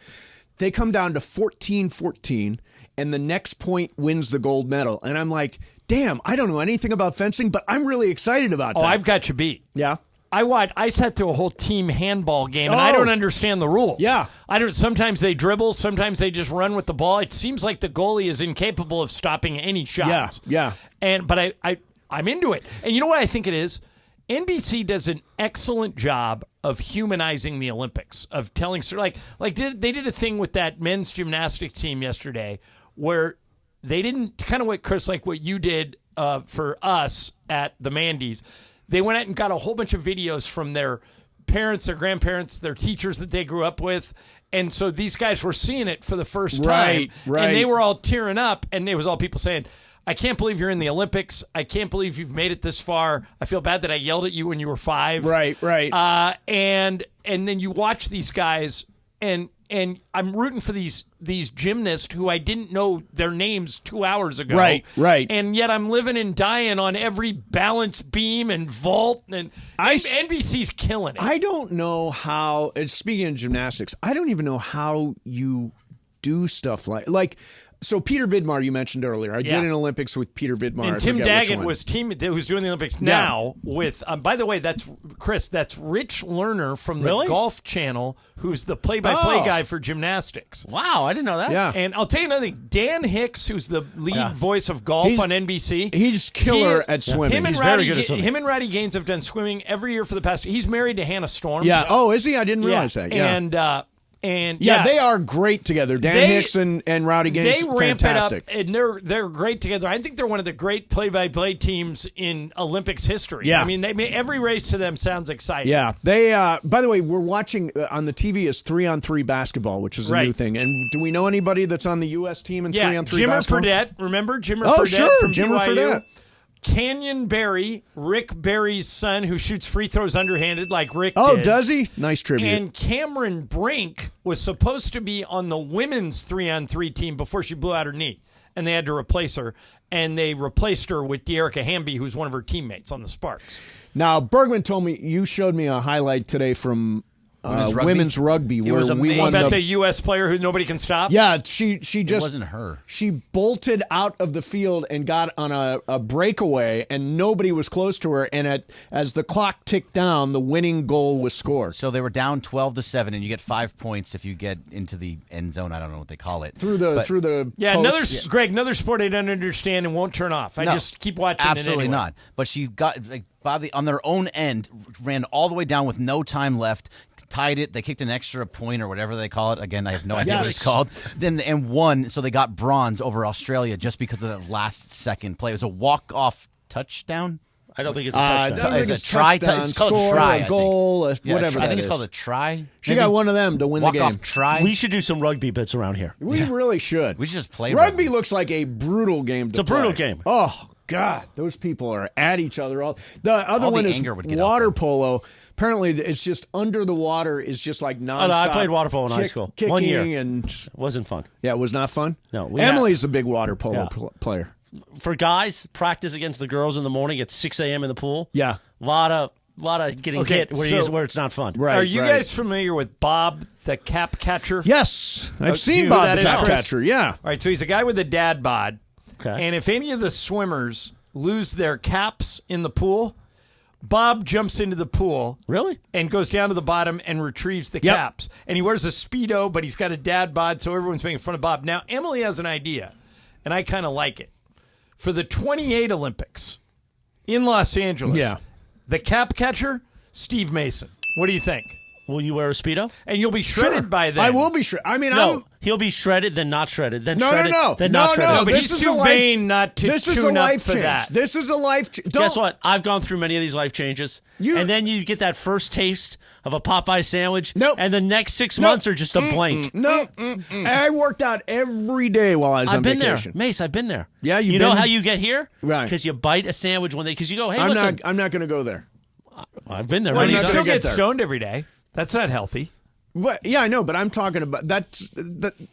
they come down to 14-14, and the next point wins the gold medal. And I'm like, damn, I don't know anything about fencing, but I'm really excited about that. Oh, I've got you beat. Yeah. I sat through a whole team handball game, and I don't understand the rules. Yeah. Sometimes they dribble, sometimes they just run with the ball. It seems like the goalie is incapable of stopping any shots. Yeah. But I'm into it. And you know what I think it is? NBC does an excellent job of humanizing the Olympics, of telling they did a thing with that men's gymnastics team yesterday where they didn't kind of what Chris, like what you did for us at the Mandy's. They went out and got a whole bunch of videos from their parents, their grandparents, their teachers that they grew up with. And so these guys were seeing it for the first time. Right. And they were all tearing up. And it was all people saying, I can't believe you're in the Olympics. I can't believe you've made it this far. I feel bad that I yelled at you when you were 5. Right. And then you watch these guys, and I'm rooting for these gymnasts who I didn't know their names 2 hours ago. Right. And yet I'm living and dying on every balance beam and vault, and NBC's killing it. I don't know how, speaking of gymnastics, I don't even know how you do stuff like so Peter Vidmar, you mentioned earlier. I did an Olympics with Peter Vidmar. And Tim Daggett was who's doing the Olympics now with, by the way, that's Chris, that's Rich Lerner from the Golf Channel, who's the play-by-play guy for gymnastics. Wow, I didn't know that. Yeah. And I'll tell you another thing. Dan Hicks, who's the lead voice of golf on NBC. He's killer at swimming. He's very good at swimming. Him and Roddy Gaines have done swimming every year for the past. He's married to Hannah Storm. Yeah. Oh, is he? I didn't realize that. Yeah. And And Yeah, they are great together. Dan Hicks and Rowdy Gaines, they ramp fantastic. it up, and they're great together. I think they're one of the great play-by-play teams in Olympics history. Yeah. I mean, every race to them sounds exciting. Yeah, they. By the way, we're watching on the TV is 3-on-3 basketball, which is a new thing. And do we know anybody that's on the U.S. team in 3-on-3 Jimmer basketball? Fredette, remember Jimmer Oh, Fredette sure, from Jimmer BYU? Fredette. Canyon Berry, Rick Berry's son, who shoots free throws underhanded like Rick Oh, did. does he? Nice tribute. And Cameron Brink was supposed to be on the women's 3-on-3 team before she blew out her knee, and they had to replace her. And they replaced her with De'Erica Hamby, who's one of her teammates on the Sparks. Now, Bergman told me, you showed me a highlight today from women's rugby where we won about the U.S. player who nobody can stop? Yeah, she just... It wasn't her. She bolted out of the field and got on a breakaway, and nobody was close to her. And as the clock ticked down, the winning goal was scored. So they were down 12-7, and you get 5 points if you get into the end zone. I don't know what they call it. Through the Yeah, post. Greg, another sport I don't understand and won't turn off. I just keep watching Absolutely it anyway. not. But she got on their own end, ran all the way down with no time left, tied it. They kicked an extra point or whatever they call it. Again, I have no idea what it's called. And won, so they got bronze over Australia just because of that last second play. It was a walk-off touchdown. I don't think it's a touchdown. I don't think it's a try. touchdown, It's called score, a try. a goal, whatever I think that it's is. called a try. She got one of them to win the game. Walk-off try. We should do some rugby bits around here. We really should. We should just play Rugby looks like a brutal game to It's a brutal play. game. Oh, God. Those people are at each other. The other All the one is anger would get water polo. Apparently, it's just under the water is just like nonstop. Oh, no, I played water polo in high school. Kicking 1 year. And It wasn't fun. yeah, it was not fun? No. Emily's a big water polo Yeah. player. For guys, practice against the girls in the morning at 6 a.m. in the pool. Yeah. A lot of getting hit where it's not fun. Right, Are you guys familiar with Bob, the cap catcher? Yes. I've Do seen you know Bob who the that is, cap Chris? catcher. Yeah. All right, so he's a guy with a dad bod. Okay. And if any of the swimmers lose their caps in the pool, Bob jumps into the pool. Really? And goes down to the bottom and retrieves the caps. And he wears a Speedo, but he's got a dad bod, so everyone's making fun of Bob. Now, Emily has an idea, and I kind of like it. For the 28 Olympics in Los Angeles, the cap catcher, Steve Mason. What do you think? Will you wear a Speedo? And you'll be shredded by then. I will be shredded. I mean, No, he'll be shredded, then not shredded, then No, shredded, no, no. then No, not shredded. no, but this he's is too a life- vain not to This is a tune up life for change. that. This is a life change. Guess what? I've gone through many of these life changes. And then you get that first taste of a Popeye sandwich. Nope. And the next 6 months are just a blank. No. I worked out every day while I was on I've been vacation. there. Mace, I've been there. Yeah, you you've know been- how you get here? Right. Because you bite a sandwich because you go, hey, I'm listen. not going to go there. I've been there. Well, many you times. still get there. stoned every day. That's not healthy. But, yeah, I know, but I'm talking about that.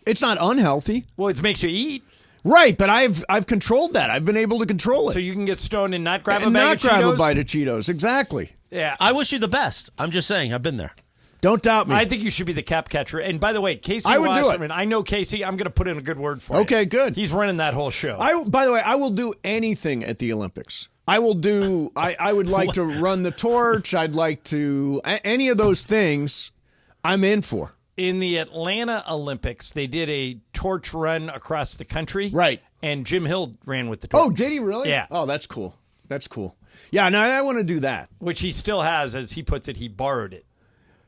It's not unhealthy. Well, it makes you eat. Right, but I've controlled that. I've been able to control it. So you can get stoned and not grab a and bag not of grab Cheetos? a bite of Cheetos. Exactly. Yeah. I wish you the best. I'm just saying, I've been there. Don't doubt me. I think you should be the cap catcher. And by the way, Casey I would do it. Wasserman, I know Casey. I'm going to put in a good word for you. Okay, good. He's running that whole show. By the way, I will do anything at the Olympics. I will do. I would like to run the torch. I'd like to any of those things. I'm in for. In the Atlanta Olympics, they did a torch run across the country. Right. And Jim Hill ran with the torch. Oh, did he really? Yeah. Oh, that's cool. That's cool. Yeah, no, I want to do that. Which he still has, as he puts it, he borrowed it.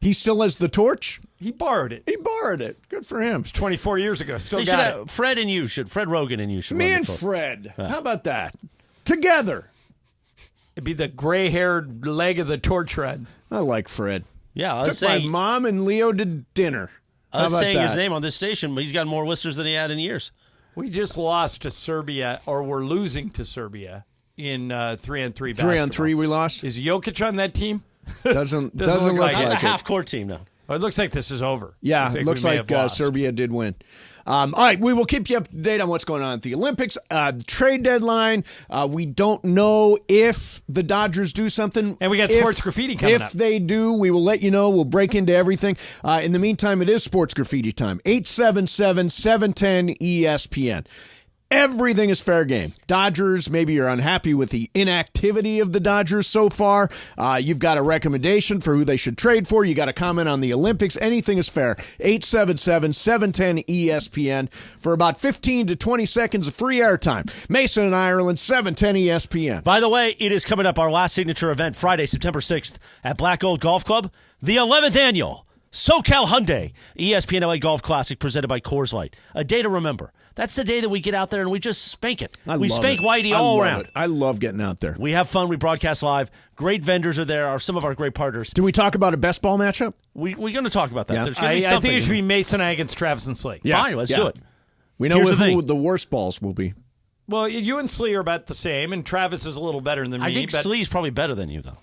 He still has the torch? He borrowed it. He borrowed it. Good for him. 24 years ago. Still They got should it. have, Fred Rogan and you should Me run the and torch. Fred. How about that? Together. It'd be the gray-haired leg of the torch run. I like Fred. Yeah, I Took was saying, my mom and Leo to dinner. I was How about saying his that? name on this station, but he's got more listeners than he had in years. We just lost to Serbia, or we're losing to Serbia in 3-on-3 basketball. 3-on-3 we lost. Is Jokic on that team? Doesn't look look like, like A it. half-court team now. Well, it looks like this is over. Yeah, it looks we may like have lost. Serbia did win. All right, we will keep you up to date on what's going on at the Olympics. Trade deadline. We don't know if the Dodgers do something. And we got sports graffiti coming up. If they do, we will let you know. We'll break into everything. In the meantime, it is sports graffiti time. 877-710-ESPN. Everything is fair game. Dodgers, maybe you're unhappy with the inactivity of the Dodgers so far. You've got a recommendation for who they should trade for. You got a comment on the Olympics. Anything is fair. 877-710-ESPN for about 15 to 20 seconds of free airtime. Mason and Ireland, 710 ESPN. By the way, it is coming up, our last signature event, Friday, September 6th at Black Gold Golf Club, the 11th annual SoCal Hyundai, ESPN LA Golf Classic presented by Coors Light. A day to remember. That's the day that we get out there and we just spank it. We spank Whitey all around. I love getting out there. We have fun. We broadcast live. Great vendors are there. Some of our great partners. Do we talk about a best ball matchup? We're going to talk about that. Yeah. There's going to be something. I think it should be Mason against Travis and Slee. Yeah. Fine, let's do it. We know Here's who the worst balls will be. Well, you and Slee are about the same, and Travis is a little better than me. I think Slee's probably better than you, though.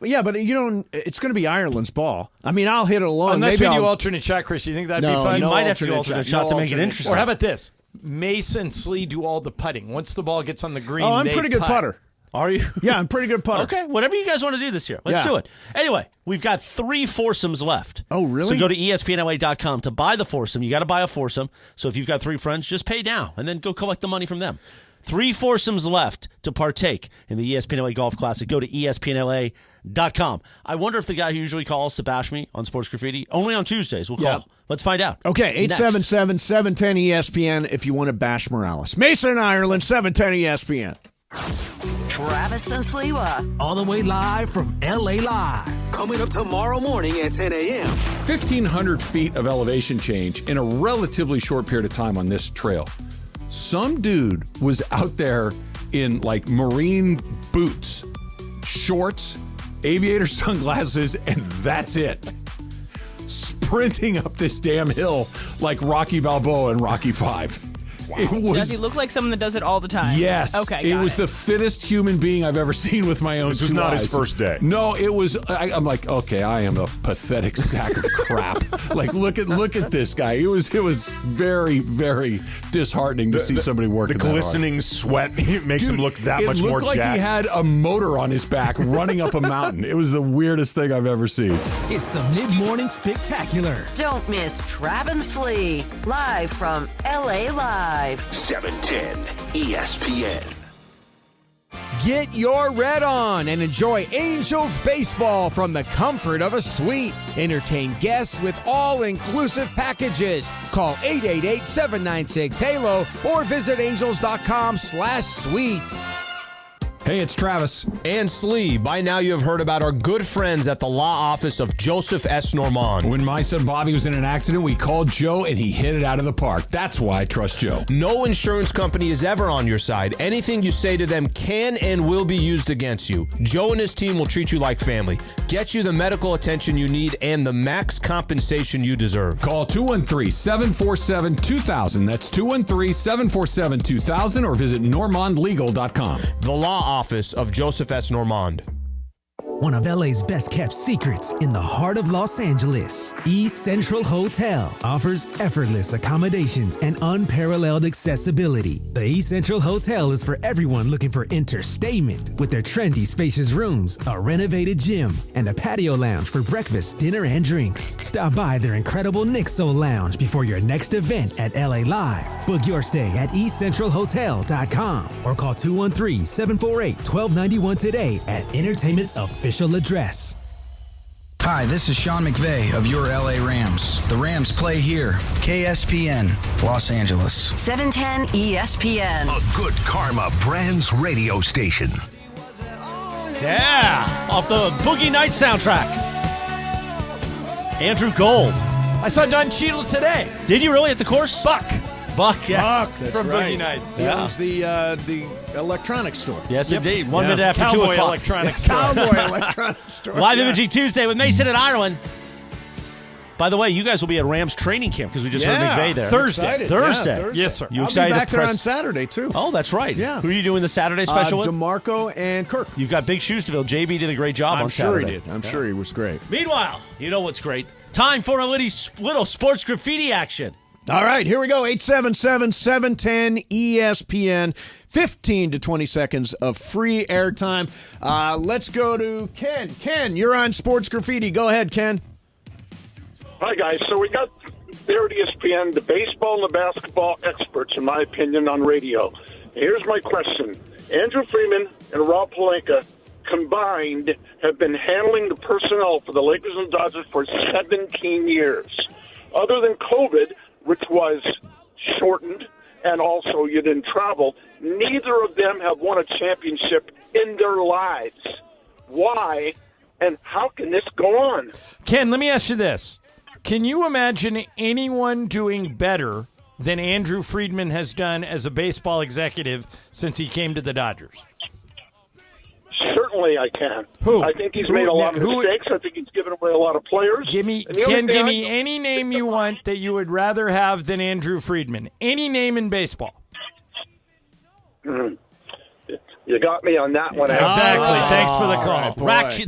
Yeah, but it's going to be Ireland's ball. I mean, I'll hit it alone. Unless Maybe we do alternate shot, Chris. You think that'd be fun? You might have to do alternate shot to make it interesting. Or how about this? Mace and Slee do all the putting. Once the ball gets on the green, I'm they pretty good putt. putter. Are you? Yeah, I'm pretty good putter. Okay, whatever you guys want to do this year. Let's do it. Anyway, we've got 3 foursomes left. Oh, really? So go to ESPNLA.com to buy the foursome. You got to buy a foursome. So if you've got 3 friends, just pay now and then go collect the money from them. 3 foursomes left to partake in the ESPN LA Golf Classic. Go to ESPNLA.com. I wonder if the guy who usually calls to bash me on Sports Graffiti, only on Tuesdays, will call. Let's find out. Okay, 877-710-ESPN if you want to bash Morales. Mason, Ireland, 710 ESPN. Travis and Sliwa. All the way live from LA Live. Coming up tomorrow morning at 10 a.m. 1,500 feet of elevation change in a relatively short period of time on this trail. Some dude was out there in like marine boots, shorts, aviator sunglasses, and that's it. Sprinting up this damn hill like Rocky Balboa in Rocky V. Wow. Does he look like someone that does it all the time? Yes. Okay. It was the fittest human being I've ever seen with my own. This was not his first day. No, it was. I'm like, okay, I am a pathetic sack of crap. Like, look at this guy. It was very, very disheartening to see somebody working. The glistening sweat makes him look that much more jacked. It looked like he had a motor on his back running up a mountain. It was the weirdest thing I've ever seen. It's the Mid-Morning Spectacular. Don't miss Travis Slee, live from LA Live. 710 ESPN. Get your red on and enjoy Angels baseball from the comfort of a suite. Entertain guests with all-inclusive packages. Call 888-796-HALO or visit angels.com/suites. Hey, it's Travis. And Slee. By now you have heard about our good friends at the law office of Joseph S. Normand. When my son Bobby was in an accident, we called Joe and he hit it out of the park. That's why I trust Joe. No insurance company is ever on your side. Anything you say to them can and will be used against you. Joe and his team will treat you like family, get you the medical attention you need, and the max compensation you deserve. Call 213-747-2000. That's 213-747-2000 or visit normandlegal.com. The law office of Joseph S. Normand. One of LA's best kept secrets in the heart of Los Angeles, East Central Hotel offers effortless accommodations and unparalleled accessibility. The East Central Hotel is for everyone looking for entertainment with their trendy, spacious rooms, a renovated gym, and a patio lounge for breakfast, dinner, and drinks. Stop by their incredible Nixo Lounge before your next event at LA Live. Book your stay at eastcentralhotel.com or call 213-748-1291 today at Entertainment's official address. Hi, this is Sean McVay of your LA Rams. The Rams play here. KSPN, Los Angeles. 710 ESPN. A good karma brands radio station. Yeah, off the Boogie Nights soundtrack. Andrew Gold. I saw Don Cheadle today. Did you really at the course? Buck, yes. Buck, that's from right. Boogie Nights. He owns the electronics store. Yes, indeed. 1 minute after Cowboy 2 o'clock. Electronics store. Cowboy electronics store. Live Imaging Tuesday with Mason in Ireland. By the way, you guys will be at Rams training camp because we just heard McVay there. Thursday. Thursday. Yes, sir. You I'll excited be back to there press on Saturday, too. Oh, that's right. Yeah. Who are you doing the Saturday special with? DeMarco and Kirk. You've got big shoes to fill. JB did a great job on Saturday. I'm sure he was great. Meanwhile, you know what's great? Time for a little sports graffiti action. All right, here we go. 877-710-ESPN. 15 to 20 seconds of free airtime. Let's go to Ken. Ken, you're on Sports Graffiti. Go ahead, Ken. Hi, guys. So we got there at ESPN, the baseball and the basketball experts, in my opinion, on radio. Here's my question. Andrew Freeman and Rob Pelinka combined have been handling the personnel for the Lakers and Dodgers for 17 years. Other than COVID, which was shortened, and also you didn't travel, neither of them have won a championship in their lives. Why And how can this go on? Ken, let me ask you this. Can you imagine anyone doing better than Andrew Friedman has done as a baseball executive since he came to the Dodgers? Certainly I can. Who? I think he's made a lot of mistakes. I think he's given away a lot of players. Give me any name you want that you would rather have than Andrew Friedman. Any name in baseball. Mm. You got me on that one. Exactly. Thanks for the call.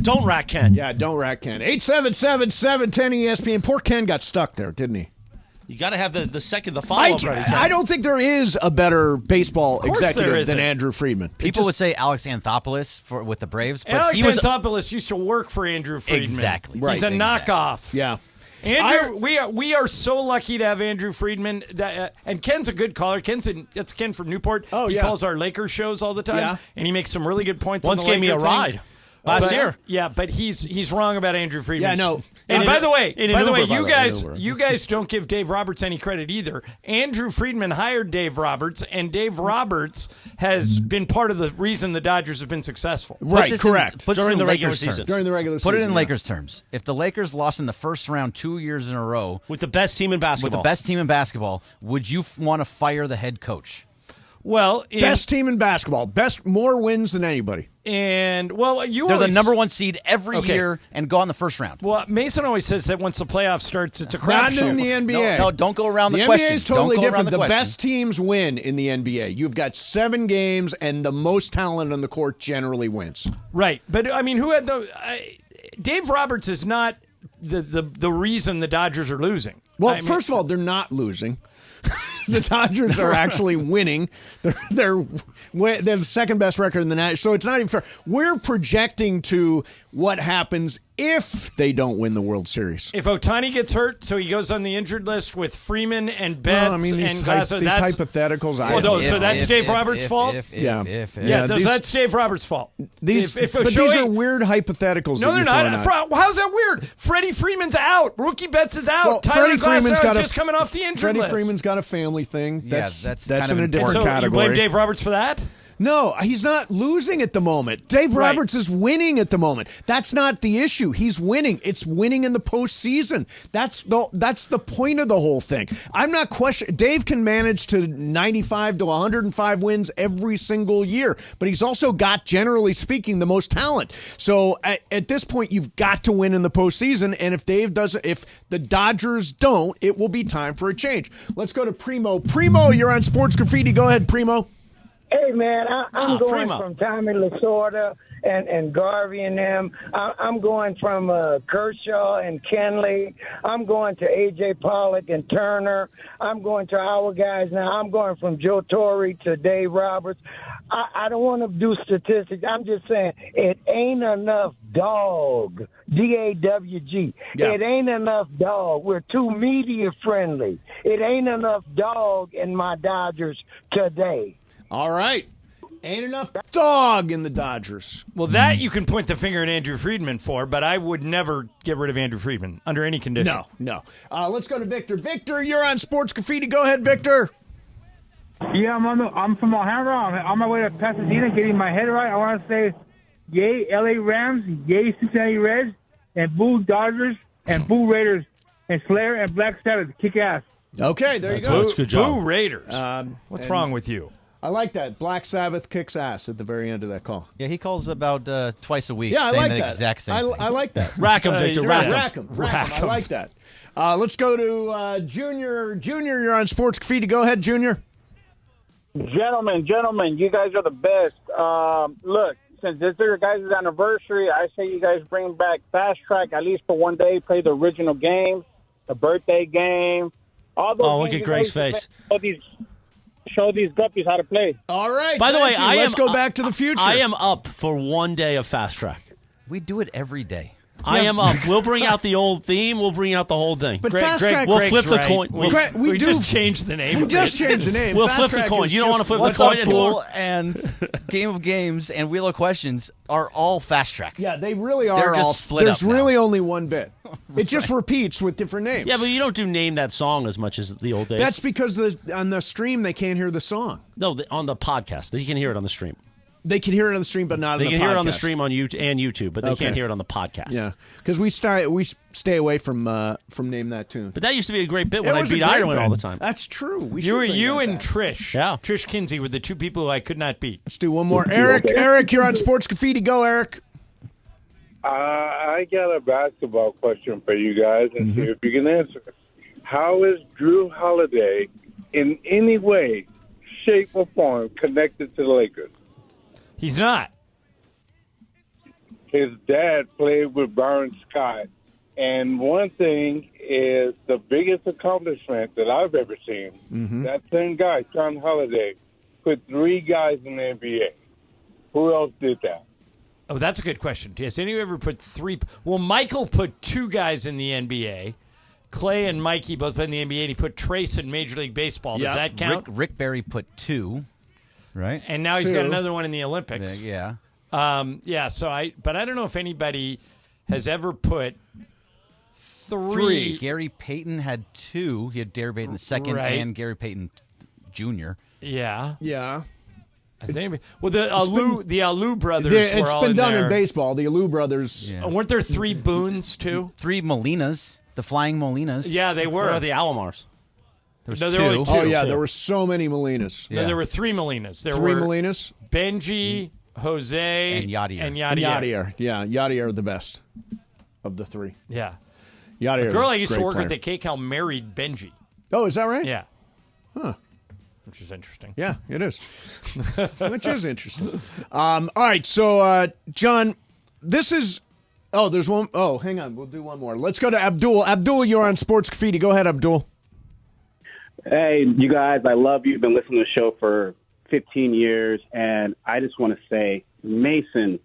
Don't rack Ken. Yeah, don't rack Ken. 877-710-ESPN. Poor Ken got stuck there, didn't he? You got to have the follow-up ready, Ken. I don't think there is a better baseball executive than Andrew Friedman. People would say Alex Anthopoulos with the Braves, but Alex he was Anthopoulos used to work for Andrew Friedman. Exactly. He's a knockoff. Yeah. Andrew, we are so lucky to have Andrew Friedman. And Ken's a good caller. That's Ken from Newport. Oh, he yeah. calls our Lakers shows all the time, Yeah. and he makes some really good points. Once on the gave me a Laker thing. ride last year. Yeah, but he's wrong about Andrew Friedman. Yeah, no. And by the way, Uber. you guys don't give Dave Roberts any credit either. Andrew Friedman hired Dave Roberts, and Dave Roberts has been part of the reason the Dodgers have been successful. Right, correct. During the regular season. During the regular season. Put it in yeah. Lakers terms. If the Lakers lost in the first round 2 years in a row With the best team in basketball. would you want to fire the head coach? Well, Best team in basketball. More wins than anybody. They're They're the number one seed every year and go on the first round. Well, Mason always says that once the playoff starts, it's a Not crapshoot. in the NBA. No, don't go around the NBA question. is totally Don't go around different. the The question. best teams win in the NBA. You've got 7 games, and the most talent on the court generally wins. Right, but I mean, who had the? Dave Roberts is not the reason the Dodgers are losing. Well, first of all, they're not losing. The Dodgers are actually winning. They have the second best record in the National, so it's not even fair. We're projecting to what happens if they don't win the World Series. If Ohtani gets hurt, so he goes on the injured list with Freeman and Betts No, I mean, these and Glaser, these hypotheticals. so that's Dave Roberts' fault. That's Dave Roberts' fault. But these are weird hypotheticals. No, they're that not. How's that weird? Freddie Freeman's out. Rookie Betts is out. Well, Tyler Glasnow is just coming off the injured Freddie list. Freeman's got a family thing. That's kind of in a different so category. You blame Dave Roberts for that? No, he's not losing at the moment. Dave Roberts is winning at the moment. That's not the issue. He's winning. It's winning in the postseason. That's the point of the whole thing. I'm not questioning. Dave can manage to 95 to 105 wins every single year, but he's also got, generally speaking, the most talent. So at this point, you've got to win in the postseason. And if if the Dodgers don't, it will be time for a change. Let's go to Primo. Primo, you're on Sports Graffiti. Go ahead, Primo. Hey, man, I'm going Primo. from Tommy Lasorda and Garvey and them. I'm going from Kershaw and Kenley. I'm going to A.J. Pollock and Turner. I'm going to our guys now. I'm going from Joe Torre to Dave Roberts. I don't want to do statistics. I'm just saying it ain't enough dog, D-A-W-G. Yeah. It ain't enough dog. We're too media friendly. It ain't enough dog in my Dodgers today. All right. Ain't enough dog in the Dodgers. Well, that you can point the finger at Andrew Friedman for, but I would never get rid of Andrew Friedman under any condition. No. Let's go to Victor. Victor, you're on Sports Graffiti. Go ahead, Victor. Yeah, I'm from Alhambra. I'm on my way to Pasadena, getting my head right. I want to say, yay, L.A. Rams, yay, Cincinnati Reds, and boo Dodgers, and boo Raiders, and Slayer and Black Sabbath, kick ass. Okay, there you go. That's good job. Boo Raiders. What's and wrong with you? I like that. Black Sabbath kicks ass at the very end of that call. Yeah, he calls about twice a week. Yeah, I saying like the that. exact same thing. I like that. Rack 'em, Victor. Rack 'em. I like that. Let's go to Junior. Junior, you're on Sports Graffiti. Go ahead, Junior. Gentlemen, you guys are the best. Look, since this is your guys' anniversary, I say you guys bring back Fast Track at least for one day. Play the original game, the birthday game. All those look at Greg's face. Show these guppies how to play. All right. By the way, let's go back to the future. I am up for one day of Fast Track. We do it every day. I am up. We'll bring out the old theme. We'll bring out the whole thing. But Fast Track, we'll flip the coin. We just changed the name. We just changed the name. We'll Fast flip the Track coin. is You don't want to flip the What's coin Up, anymore. Fool and Game of Games and Wheel of Questions are all Fast Track. Yeah, they really are. They're all just split There's up now. really only one bit. It just repeats with different names. Yeah, but you don't do name that song as much as the old days. That's because on the stream they can't hear the song. No, on the podcast. You can hear it on the stream. They can hear it on the stream, but not on the podcast. They can hear it on the stream on YouTube, but they Okay. can't hear it on the podcast. Yeah, because we stay away from Name That Tune. But that used to be a great bit when It I was a beat great Ireland bit. all the time. That's true. You and Trish. Yeah. Trish Kinsey were the two people who I could not beat. Let's do one more. Eric, you're on Sports Graffiti. Go, Eric. I got a basketball question for you guys, and see if you can answer it. How is Drew Holiday in any way, shape, or form connected to the Lakers? He's not. His dad played with Byron Scott, and one thing is the biggest accomplishment that I've ever seen. Mm-hmm. That same guy, John Holiday, put 3 guys in the NBA. Who else did that? Oh, that's a good question. Has anyone ever put 3? Well, Michael put 2 guys in the NBA. Clay and Mikey both played in the NBA, and he put Trace in Major League Baseball. Does that count? Rick Barry put 2, right? And now he's got another one in the Olympics. Yeah. So I don't know if anybody has ever put 3. Gary Payton had 2. He had Gary Payton II and Gary Payton Jr. Yeah. Yeah. Has anybody? Well, the Alou brothers. It's were all been done there. in baseball. The Alou brothers. Yeah. Weren't there 3 Boones too? 3 Molinas, the Flying Molinas. Yeah, they were. Or the Alomars. There was No, 2. there were only 2. Oh yeah, there were so many Molinas. No, there were 3 Molinas. There 3 were Molinas. Benji, Jose, and Yadier. And Yadier. Yeah, Yadier are the best of the 3. Yeah. Yadier. A girl I used to work player. with at KCAL married Benji. Oh, is that right? Yeah. Huh. Which is interesting. Yeah, it is. Which is interesting. All right, so John, this is. Oh, there's one. Oh, hang on. We'll do one more. Let's go to Abdul. Abdul, you're on Sports Graffiti. Go ahead, Abdul. Hey, you guys, I love you. Been listening to the show for 15 years, and I just want to say, Mason,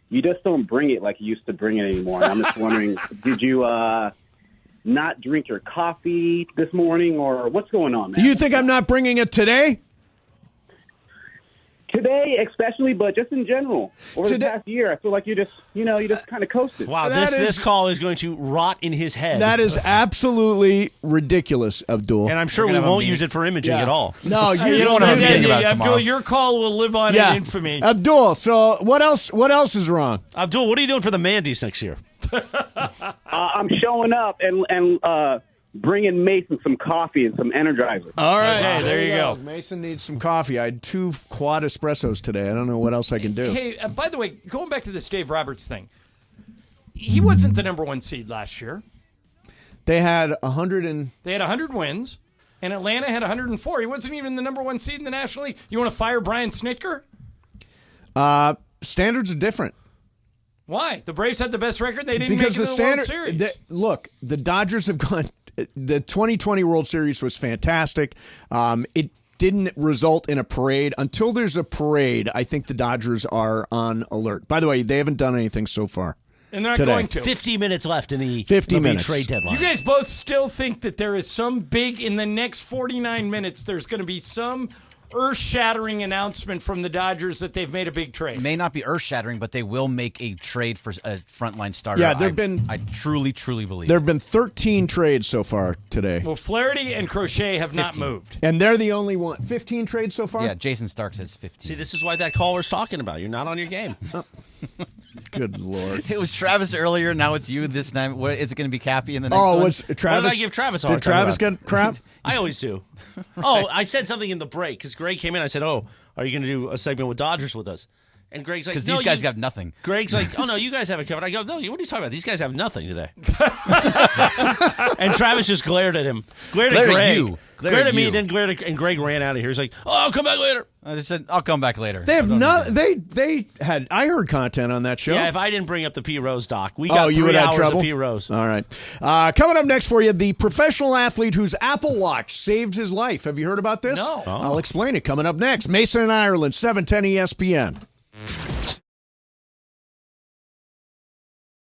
you just don't bring it like you used to bring it anymore. And I'm just wondering, did you not drink your coffee this morning, or what's going on, man? Do you think I'm not bringing it today? Today, especially, but just in general. Over the past year, I feel like you just kind of coasted. Wow, this call is going to rot in his head. That is absolutely ridiculous, Abdul. And I'm sure we won't use it for imaging at all. No, You don't want to think about it tomorrow. Abdul, your call will live on in infamy. Abdul, so what else is wrong? Abdul, what are you doing for the Mandy's next year? I'm showing up and bringing Mason some coffee and some Energizer. All right. Okay, there you go. Mason needs some coffee. I had 2 quad espressos today. I don't know what else I can do. Hey, by the way, going back to this Dave Roberts thing, he wasn't the number 1 seed last year. They had 100 They had 100 wins, and Atlanta had 104. He wasn't even the number 1 seed in the National League. You want to fire Brian Snitker? Standards are different. Why? The Braves had the best record. They didn't Because make it the to the World standard. Series. Look, the Dodgers have gone. The 2020 World Series was fantastic. It didn't result in a parade. Until there's a parade, I think the Dodgers are on alert. By the way, they haven't done anything so far. And they're not today. going to. 50 minutes left in the 50 MLB minutes. trade deadline. You guys both still think that there is some big, in the next 49 minutes, there's going to be some earth-shattering announcement from the Dodgers that they've made a big trade. It may not be earth-shattering, but they will make a trade for a frontline starter. Yeah, I truly believe. There have been 13 trades so far today. Well, Flaherty and Crochet have not moved. And they're the only one. 15 trades so far? Yeah, Jason Stark says 15. See, this is why that caller's talking about. You're not on your game. Good Lord. It was Travis earlier. Now it's you this time. What, is it going to be Cappy in the next Oh, one? what's Travis? What did I give Travis a Did hard time Travis about? get crap? I always do. Oh, I said something in the break because Greg came in. I said, "Oh, are you going to do a segment with Dodgers with us?" And Greg's like, Because "No, these guys you-" got nothing. Greg's like, "Oh no, you guys have it covered." I go, "No, what are you talking about? These guys have nothing today." And Travis just glared at him, glared at Greg, you. glared at me, then glared at, and Greg ran out of here. He's like, "Oh, I'll come back later." I just said, I'll come back later. They have not. They had. I heard content on that show. Yeah, if I didn't bring up the P Rose doc, we got you 3 would have hours trouble. of P Rose. All right. Coming up next for you, the professional athlete whose Apple Watch saved his life. Have you heard about this? No. Oh. I'll explain it coming up next. Mason and Ireland, 710 ESPN.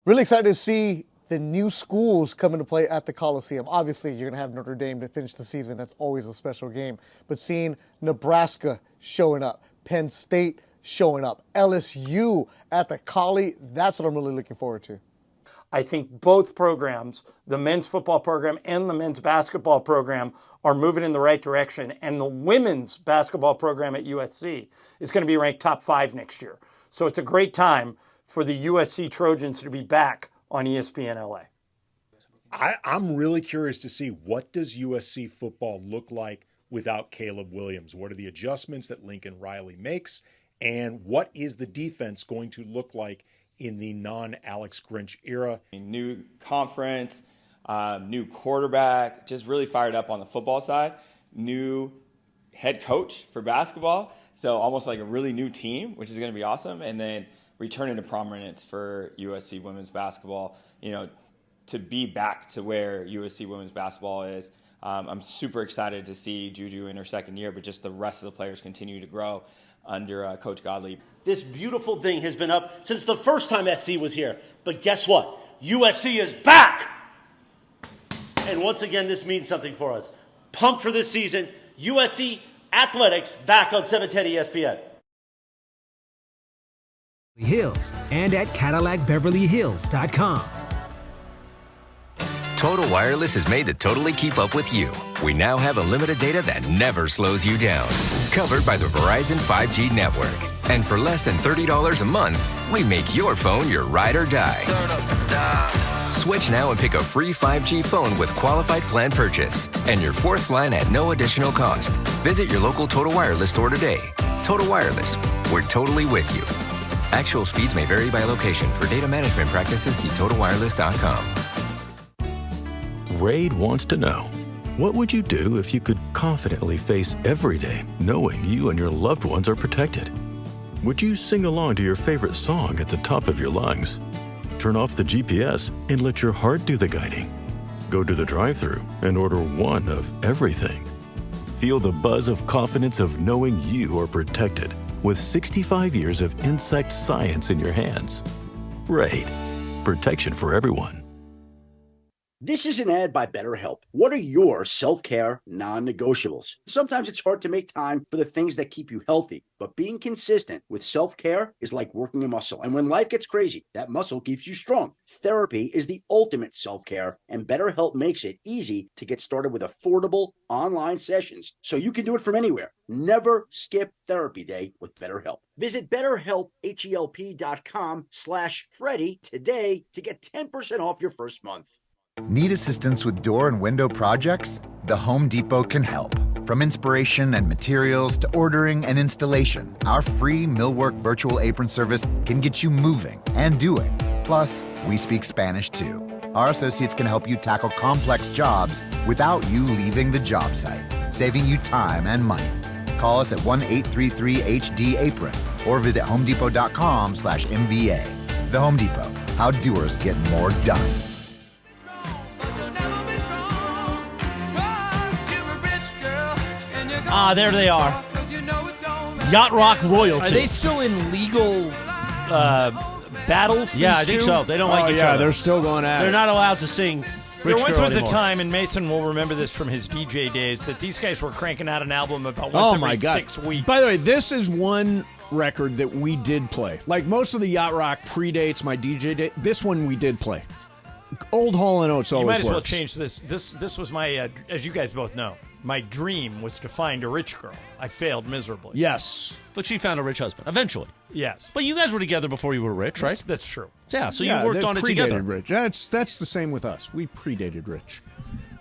Really excited to see the new schools come into play at the Coliseum. Obviously, you're going to have Notre Dame to finish the season. That's always a special game. But seeing Nebraska showing up, Penn State showing up, LSU at the Collie, that's what I'm really looking forward to. I think both programs, the men's football program and the men's basketball program, are moving in the right direction. And the women's basketball program at USC is going to be ranked top 5 next year. So it's a great time for the USC Trojans to be back on ESPN LA. I'm really curious to see, what does USC football look like without Caleb Williams? What are the adjustments that Lincoln Riley makes? And what is the defense going to look like in the non-Alex Grinch era? New conference, new quarterback, just really fired up on the football side. New head coach for basketball, so almost like a really new team, which is going to be awesome. And then returning to prominence for USC women's basketball, to be back to where USC women's basketball is. I'm super excited to see Juju in her second year, but just the rest of the players continue to grow under Coach Godley. This beautiful thing has been up since the first time SC was here. But guess what? USC is back! And once again, this means something for us. Pumped for this season. USC Athletics back on 710 ESPN. Hills and at CadillacBeverlyHills.com. Total Wireless is made to totally keep up with you. We now have unlimited data that never slows you down. Covered by the Verizon 5G network. And for less than $30 a month, we make your phone your ride or die. Switch now and pick a free 5G phone with qualified plan purchase. And your 4th line at no additional cost. Visit your local Total Wireless store today. Total Wireless, we're totally with you. Actual speeds may vary by location. For data management practices, see TotalWireless.com. Raid wants to know, what would you do if you could confidently face every day knowing you and your loved ones are protected? Would you sing along to your favorite song at the top of your lungs? Turn off the GPS and let your heart do the guiding. Go to the drive-thru and order one of everything. Feel the buzz of confidence of knowing you are protected with 65 years of insect science in your hands. Raid. Protection for everyone. This is an ad by BetterHelp. What are your self-care non-negotiables? Sometimes it's hard to make time for the things that keep you healthy, but being consistent with self-care is like working a muscle. And when life gets crazy, that muscle keeps you strong. Therapy is the ultimate self-care, and BetterHelp makes it easy to get started with affordable online sessions so you can do it from anywhere. Never skip therapy day with BetterHelp. Visit BetterHelp.com/Freddie today to get 10% off your first month. Need assistance with door and window projects? The Home Depot can help. From inspiration and materials to ordering and installation, our free Millwork virtual apron service can get you moving and doing. Plus, we speak Spanish too. Our associates can help you tackle complex jobs without you leaving the job site, saving you time and money. Call us at 1-833-HD-APRON or visit homedepot.com/MVA. The Home Depot, how doers get more done. There they are. Yacht Rock royalty. Are they still in legal battles? Yeah, I think so. They don't like each other. They're still going at it. They're not allowed to sing Rich There once Girl was anymore. a time, and Mason will remember this from his DJ days, that these guys were cranking out an album about once every 6 weeks. By the way, this is one record that we did play. Like most of the Yacht Rock predates my DJ day. This one we did play. Old Hall & Oates always You might as well works. change this. This was my, as you guys both know, my dream was to find a rich girl. I failed miserably. Yes. But she found a rich husband, eventually. Yes. But you guys were together before you were rich, right? That's true. Yeah, so you worked on it together. Rich. That's the same with us. We predated Rich.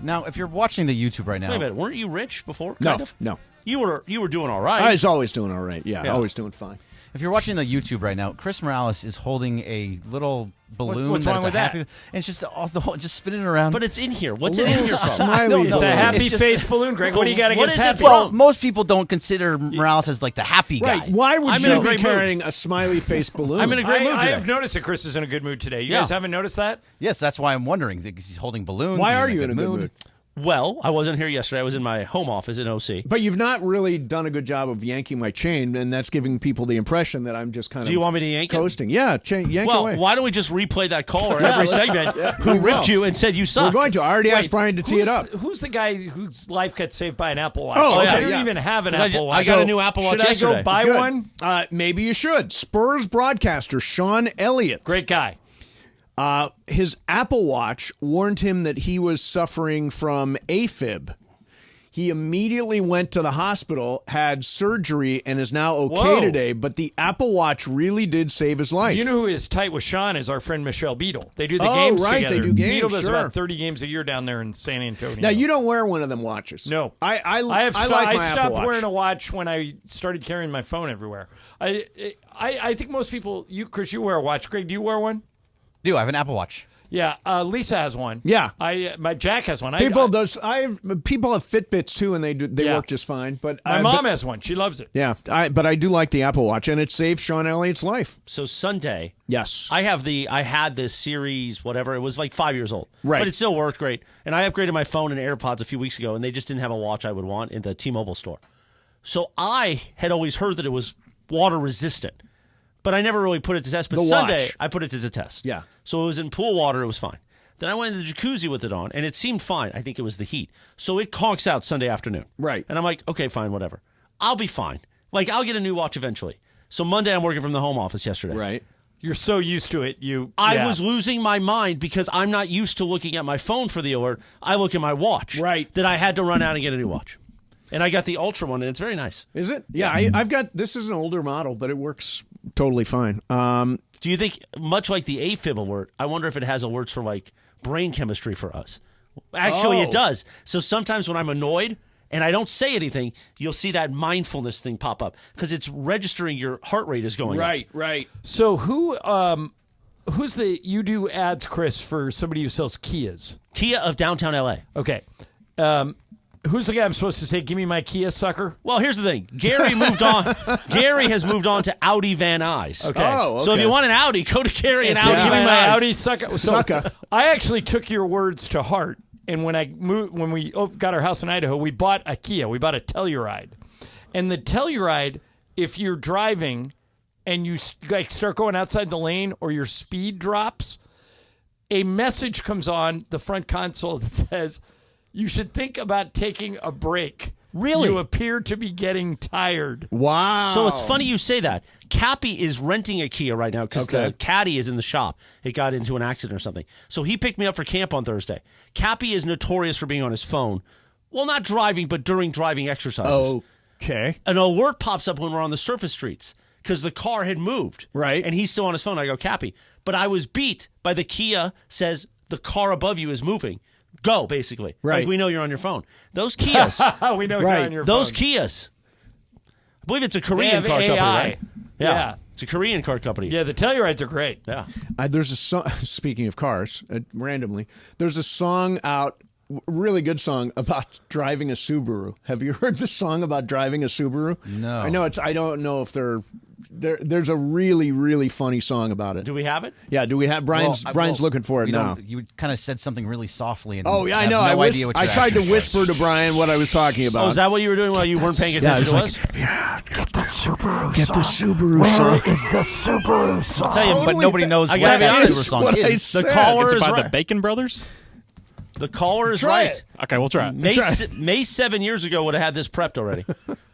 Now, if you're watching the YouTube right now... Wait a minute, weren't you rich before, No, kind of? no. You were doing all right. I was always doing all right. Yeah, always doing fine. If you're watching the YouTube right now, Chris Morales is holding a little balloon. What's wrong with that? And it's just off the whole, just spinning around. But it's in here. What's it in here from? Smiley It's a happy face balloon, Greg. What do you got against happy? Well, most people don't consider Morales as like the happy guy. Right. Why would I'm in you a be great carrying a smiley face balloon? I'm in a great mood I today. have noticed that Chris is in a good mood today. You Yeah. guys haven't noticed that? Yes, that's why I'm wondering. Because he's holding balloons. Why he's are you in a good mood? Well, I wasn't here yesterday. I was in my home office in OC. But you've not really done a good job of yanking my chain, and that's giving people the impression that I'm just kind of Do you want me to yank it? coasting. Yeah, yank Well, away. why don't we just replay that caller Yeah, every let's- segment yeah, who we ripped will. you and said you suck? We're going to. I already asked Brian to tee it up. Who's the guy whose life got saved by an Apple Watch? Oh, okay, I don't yeah. even have an 'Cause Apple Watch. I got a new Apple Watch Should yesterday. I go buy Good. one? Maybe you should. Spurs broadcaster Sean Elliott. Great guy. His Apple Watch warned him that he was suffering from AFib. He immediately went to the hospital, had surgery, and is now okay today. But the Apple Watch really did save his life. You know who is tight with Sean is our friend Michelle Beadle. They do the games right, together. They do games. Beadle does sure. about 30 games a year down there in San Antonio. Now you don't wear one of them watches. No, I like my I Apple stopped Watch. wearing a watch when I started carrying my phone everywhere. I think most people. Chris, you wear a watch. Greg, do you wear one? I have an Apple Watch. Yeah, Lisa has one. Yeah, my Jack has one. People have Fitbits too, and they work just fine. But my mom has one. She loves it. Yeah, but I do like the Apple Watch, and it saved Sean Elliott's life. So Sunday, yes, I had this series, whatever. It was like 5 years old, right? But it still worked great. And I upgraded my phone and AirPods a few weeks ago, and they just didn't have a watch I would want in the T-Mobile store. So I had always heard that it was water resistant, but I never really put it to test. But Sunday, I put it to the test. Yeah. So it was in pool water. It was fine. Then I went in the jacuzzi with it on, and it seemed fine. I think it was the heat. So it conks out Sunday afternoon. Right. And I'm like, okay, fine, whatever. I'll be fine. Like, I'll get a new watch eventually. So Monday, I'm working from the home office yesterday. Right. You're so used to it. I was losing my mind because I'm not used to looking at my phone for the alert. I look at my watch. Right. That I had to run out and get a new watch. And I got the Ultra one, and it's very nice. Is it? Yeah, I've got, this is an older model, but it works totally fine. Do you think, much like the AFib alert, I wonder if it has alerts for, like, brain chemistry for us? Actually, it does. So sometimes when I'm annoyed and I don't say anything, you'll see that mindfulness thing pop up because it's registering your heart rate is going up. Right. So who's you do ads, Chris, for somebody who sells Kias? Kia of downtown LA. Okay. Who's the guy I'm supposed to say, give me my Kia, sucker? Well, here's the thing. Gary moved on. Gary has moved on to Audi Van Nuys. Okay. So if you want an Audi, go to Gary and Audi Give me Van my Nuys. Audi, sucker. So I actually took your words to heart. And when we got our house in Idaho, we bought a Kia. We bought a Telluride. And the Telluride, if you're driving and you start going outside the lane or your speed drops, a message comes on the front console that says, you should think about taking a break. Really? You appear to be getting tired. Wow. So it's funny you say that. Cappy is renting a Kia right now because the caddy is in the shop. It got into an accident or something. So he picked me up for camp on Thursday. Cappy is notorious for being on his phone. Well, not driving, but during driving exercises. Okay. An alert pops up when we're on the surface streets because the car had moved. Right. And he's still on his phone. I go, Cappy. But I was beat by the Kia says the car above you is moving. Go, basically. Right. Like we know you're on your phone. Those Kias. We know you're on your Those phone. Kias. I believe it's a Korean They car have company, AI. right? Yeah. It's a Korean car company. Yeah, the Tellurides are great. Yeah. There's a song, speaking of cars, randomly, there's a song out, really good song about driving a Subaru. Have you heard the song about driving a Subaru? No. I know I don't know if there's a really, really funny song about it. Do we have it? Yeah, do we have Brian's looking for it now. You kind of said something really softly. And Oh, yeah, I have know. No idea what I you're tried to asking for. whisper to Brian what I was talking about. Oh, is that what you were doing while you weren't paying attention to us? Get the Subaru song. Where is the Subaru song? I'll tell you, But nobody knows I what gotta be that honest. Subaru song what I is. said. The caller Is is it by right. the Bacon Brothers? The caller is Try right. it. Okay, we'll try it. May 7 years ago would have had this prepped already.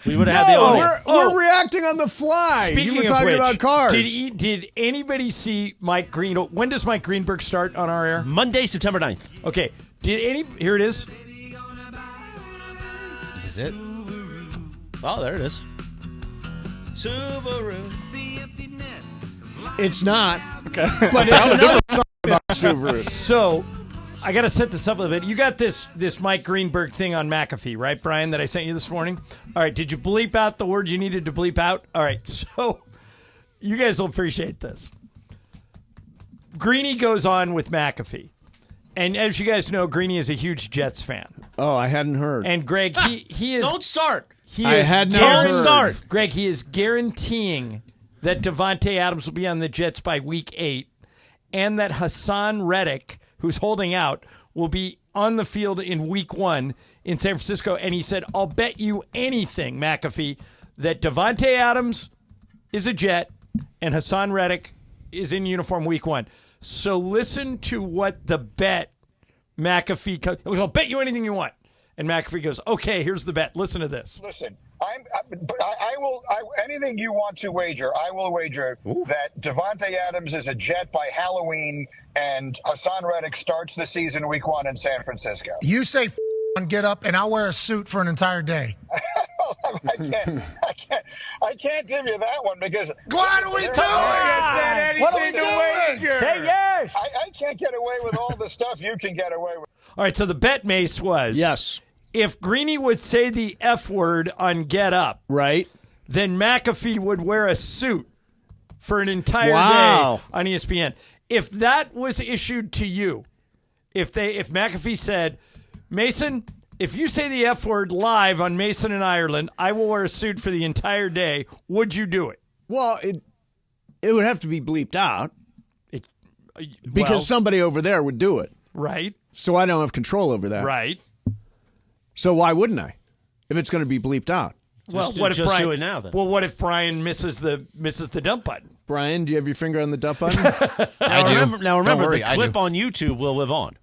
We would have had the No, audio. we're reacting on the fly. Speaking You were of talking which, about cars. Did anybody see Mike Green? When does Mike Greenberg start on our air? Monday, September 9th. Okay. Here it is. Is it? Oh, there it is. Subaru. It's not. Okay. But it's another song about Subaru. So, I got to set this up a little bit. You got this Mike Greenberg thing on McAfee, right, Brian, that I sent you this morning? All right, did you bleep out the word you needed to bleep out? All right, so you guys will appreciate this. Greeny goes on with McAfee. And as you guys know, Greeny is a huge Jets fan. Oh, I hadn't heard. And Greg, he is... Don't start. Don't start. Greg, he is guaranteeing that Davante Adams will be on the Jets by week 8 and that Hassan Reddick, who's holding out, will be on the field in week 1 in San Francisco. And he said, I'll bet you anything, McAfee, that Davante Adams is a Jet and Hassan Reddick is in uniform week 1. So listen to what the bet McAfee goes, I'll bet you anything you want. And McAfee goes, okay, here's the bet. Listen to this. Listen, I will. Anything you want to wager, I will wager that Devontae Adams is a Jet by Halloween, and Hassan Reddick starts the season week 1 in San Francisco. You say get up, and I'll wear a suit for an entire day. I can't give you that one because. What are we doing? What are we doing? Say yes. I can't get away with all the stuff you can get away with. All right, so the bet, Mace, was if Greeny would say the F word on Get Up, right, then McAfee would wear a suit for an entire day on ESPN. If that was issued to you, if McAfee said, Mason, if you say the F word live on Mason in Ireland, I will wear a suit for the entire day, would you do it? Well, it would have to be bleeped out because somebody over there would do it. Right. So I don't have control over that. Right. So why wouldn't I? If it's going to be bleeped out. Well, what if Brian, do it now then? Well, what if Brian misses the dump button? Brian, do you have your finger on the dump button? Now remember, the clip on YouTube will live on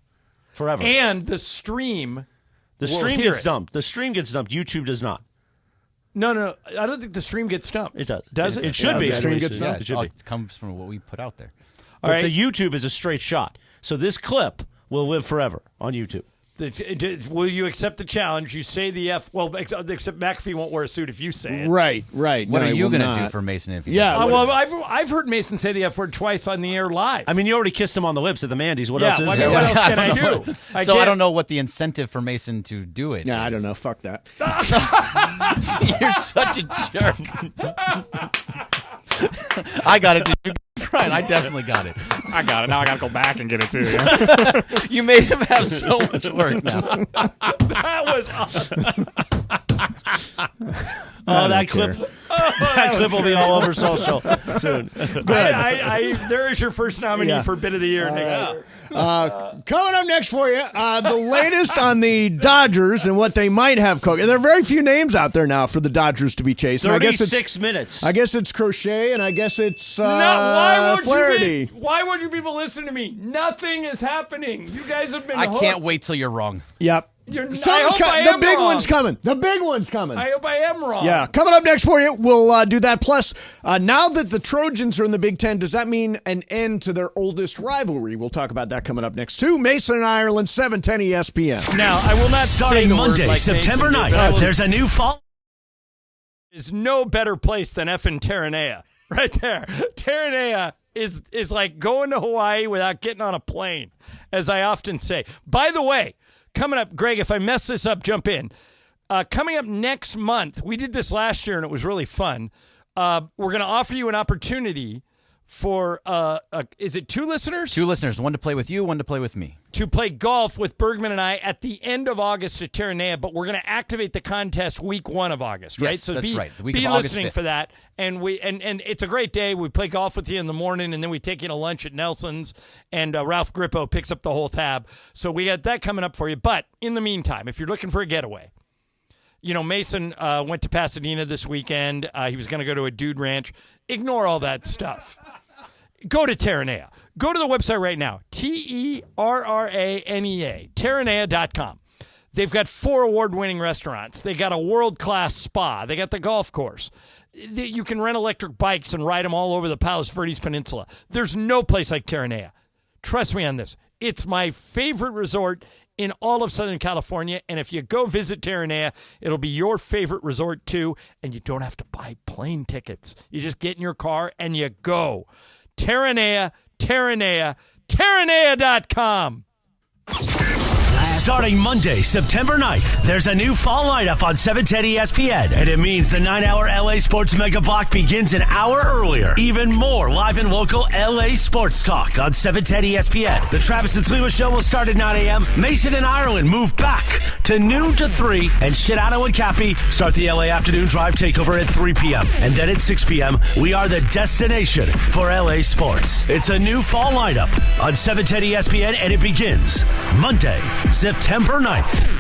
forever. And the stream gets dumped. The stream gets dumped. YouTube does not. No. I don't think the stream gets dumped. It does. Does it? It should be. The stream gets dumped. It should be. It comes from what we put out there. But the YouTube is a straight shot. So this clip will live forever on YouTube. Will you accept the challenge? You say the F. Well, except McAfee won't wear a suit if you say it. Right. What are you going to do for Mason? If well, I've heard Mason say the F word twice on the air live. I mean, you already kissed him on the lips at the Mandy's. What else is there? What else can I do? I don't know what the incentive for Mason to do it. Yeah, I don't know. Fuck that. You're such a jerk. I got it. Brian, I definitely got it. I got it. Now I got to go back and get it too. You made him have so much work now. That was awesome. That clip. That clip will be all over social soon. There is your first nominee for Bit of the Year. Coming up next for you, the latest on the Dodgers and what they might have cooking. There are very few names out there now for the Dodgers to be chasing. 36 minutes. I guess it's Crochet, and I guess it's Flaherty. Why would you people listen to me? Nothing is happening. You guys have been hooked. Can't wait till you're wrong. Yep. The big one's coming. The big one's coming. I hope I am wrong. Yeah. Coming up next for you, we'll do that. Plus, now that the Trojans are in the Big Ten, does that mean an end to their oldest rivalry? We'll talk about that coming up next, too. Mason and Ireland, 710 ESPN. Now, I will not Starting say Monday, like September 9th, there's a new fall. There's no better place than effing Terranea. Right there. Terranea is like going to Hawaii without getting on a plane, as I often say. By the way, coming up, Greg, if I mess this up, jump in. Coming up next month, we did this last year and it was really fun. We're going to offer you an opportunity for, is it 2 listeners? 2 listeners, one to play with you, one to play with me. To play golf with Bergman and I at the end of August at Terranea, but we're going to activate the contest week 1 of August, right? Yes, So that's right. The week be of August listening 5th. for that. And and it's a great day. We play golf with you in the morning, and then we take you to lunch at Nelson's, and Ralph Grippo picks up the whole tab. So we got that coming up for you. But in the meantime, if you're looking for a getaway, Mason went to Pasadena this weekend. He was going to go to a dude ranch. Ignore all that stuff. Go to Terranea. Go to the website right now, Terranea, Terranea.com. They've got 4 award-winning restaurants. They got a world-class spa. They got the golf course. You can rent electric bikes and ride them all over the Palos Verdes Peninsula. There's no place like Terranea. Trust me on this. It's my favorite resort in all of Southern California, and if you go visit Terranea, it'll be your favorite resort too, and you don't have to buy plane tickets. You just get in your car and you go. Terranea, Terranea.com. Starting Monday, September 9th, there's a new fall lineup on 710 ESPN, and it means the 9-hour LA Sports Mega Block begins an hour earlier. Even more live and local LA sports talk on 710 ESPN. The Travis and Sliwa Show will start at 9 a.m. Mason and Ireland move back to noon to 3, and Shitano and Cappy start the LA Afternoon Drive Takeover at 3 p.m. And then at 6 p.m., we are the destination for LA sports. It's a new fall lineup on 710 ESPN, and it begins Monday, September 9th.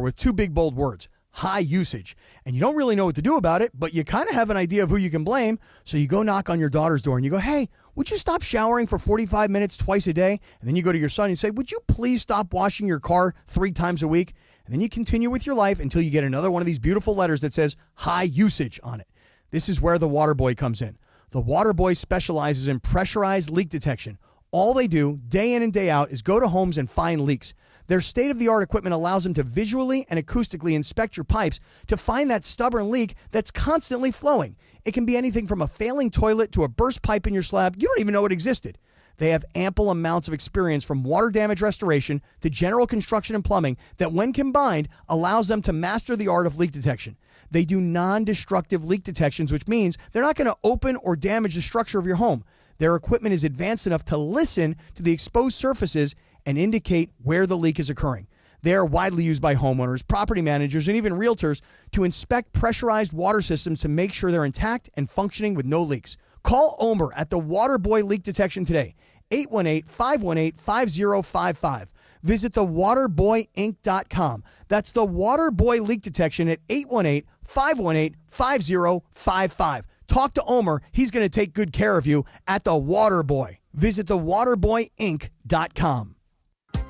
With 2 big, bold words. high usage. And you don't really know what to do about it, but you kind of have an idea of who you can blame. So you go knock on your daughter's door and you go, hey, would you stop showering for 45 minutes twice a day? And then you go to your son and say, would you please stop washing your car 3 times a week? And then you continue with your life until you get another one of these beautiful letters that says high usage on it. This is where the Water Boy comes in. The Water Boy specializes in pressurized leak detection. All they do, day in and day out, is go to homes and find leaks. Their state-of-the-art equipment allows them to visually and acoustically inspect your pipes to find that stubborn leak that's constantly flowing. It can be anything from a failing toilet to a burst pipe in your slab. You don't even know it existed. They have ample amounts of experience from water damage restoration to general construction and plumbing that, when combined, allows them to master the art of leak detection. They do non-destructive leak detections, which means they're not going to open or damage the structure of your home. Their equipment is advanced enough to listen to the exposed surfaces and indicate where the leak is occurring. They are widely used by homeowners, property managers, and even realtors to inspect pressurized water systems to make sure they're intact and functioning with no leaks. Call Omer at the Waterboy Leak Detection today, 818-518-5055. Visit thewaterboyinc.com. That's the Waterboy Leak Detection at 818-518-5055. Talk to Omer. He's going to take good care of you at the Waterboy. Visit thewaterboyinc.com.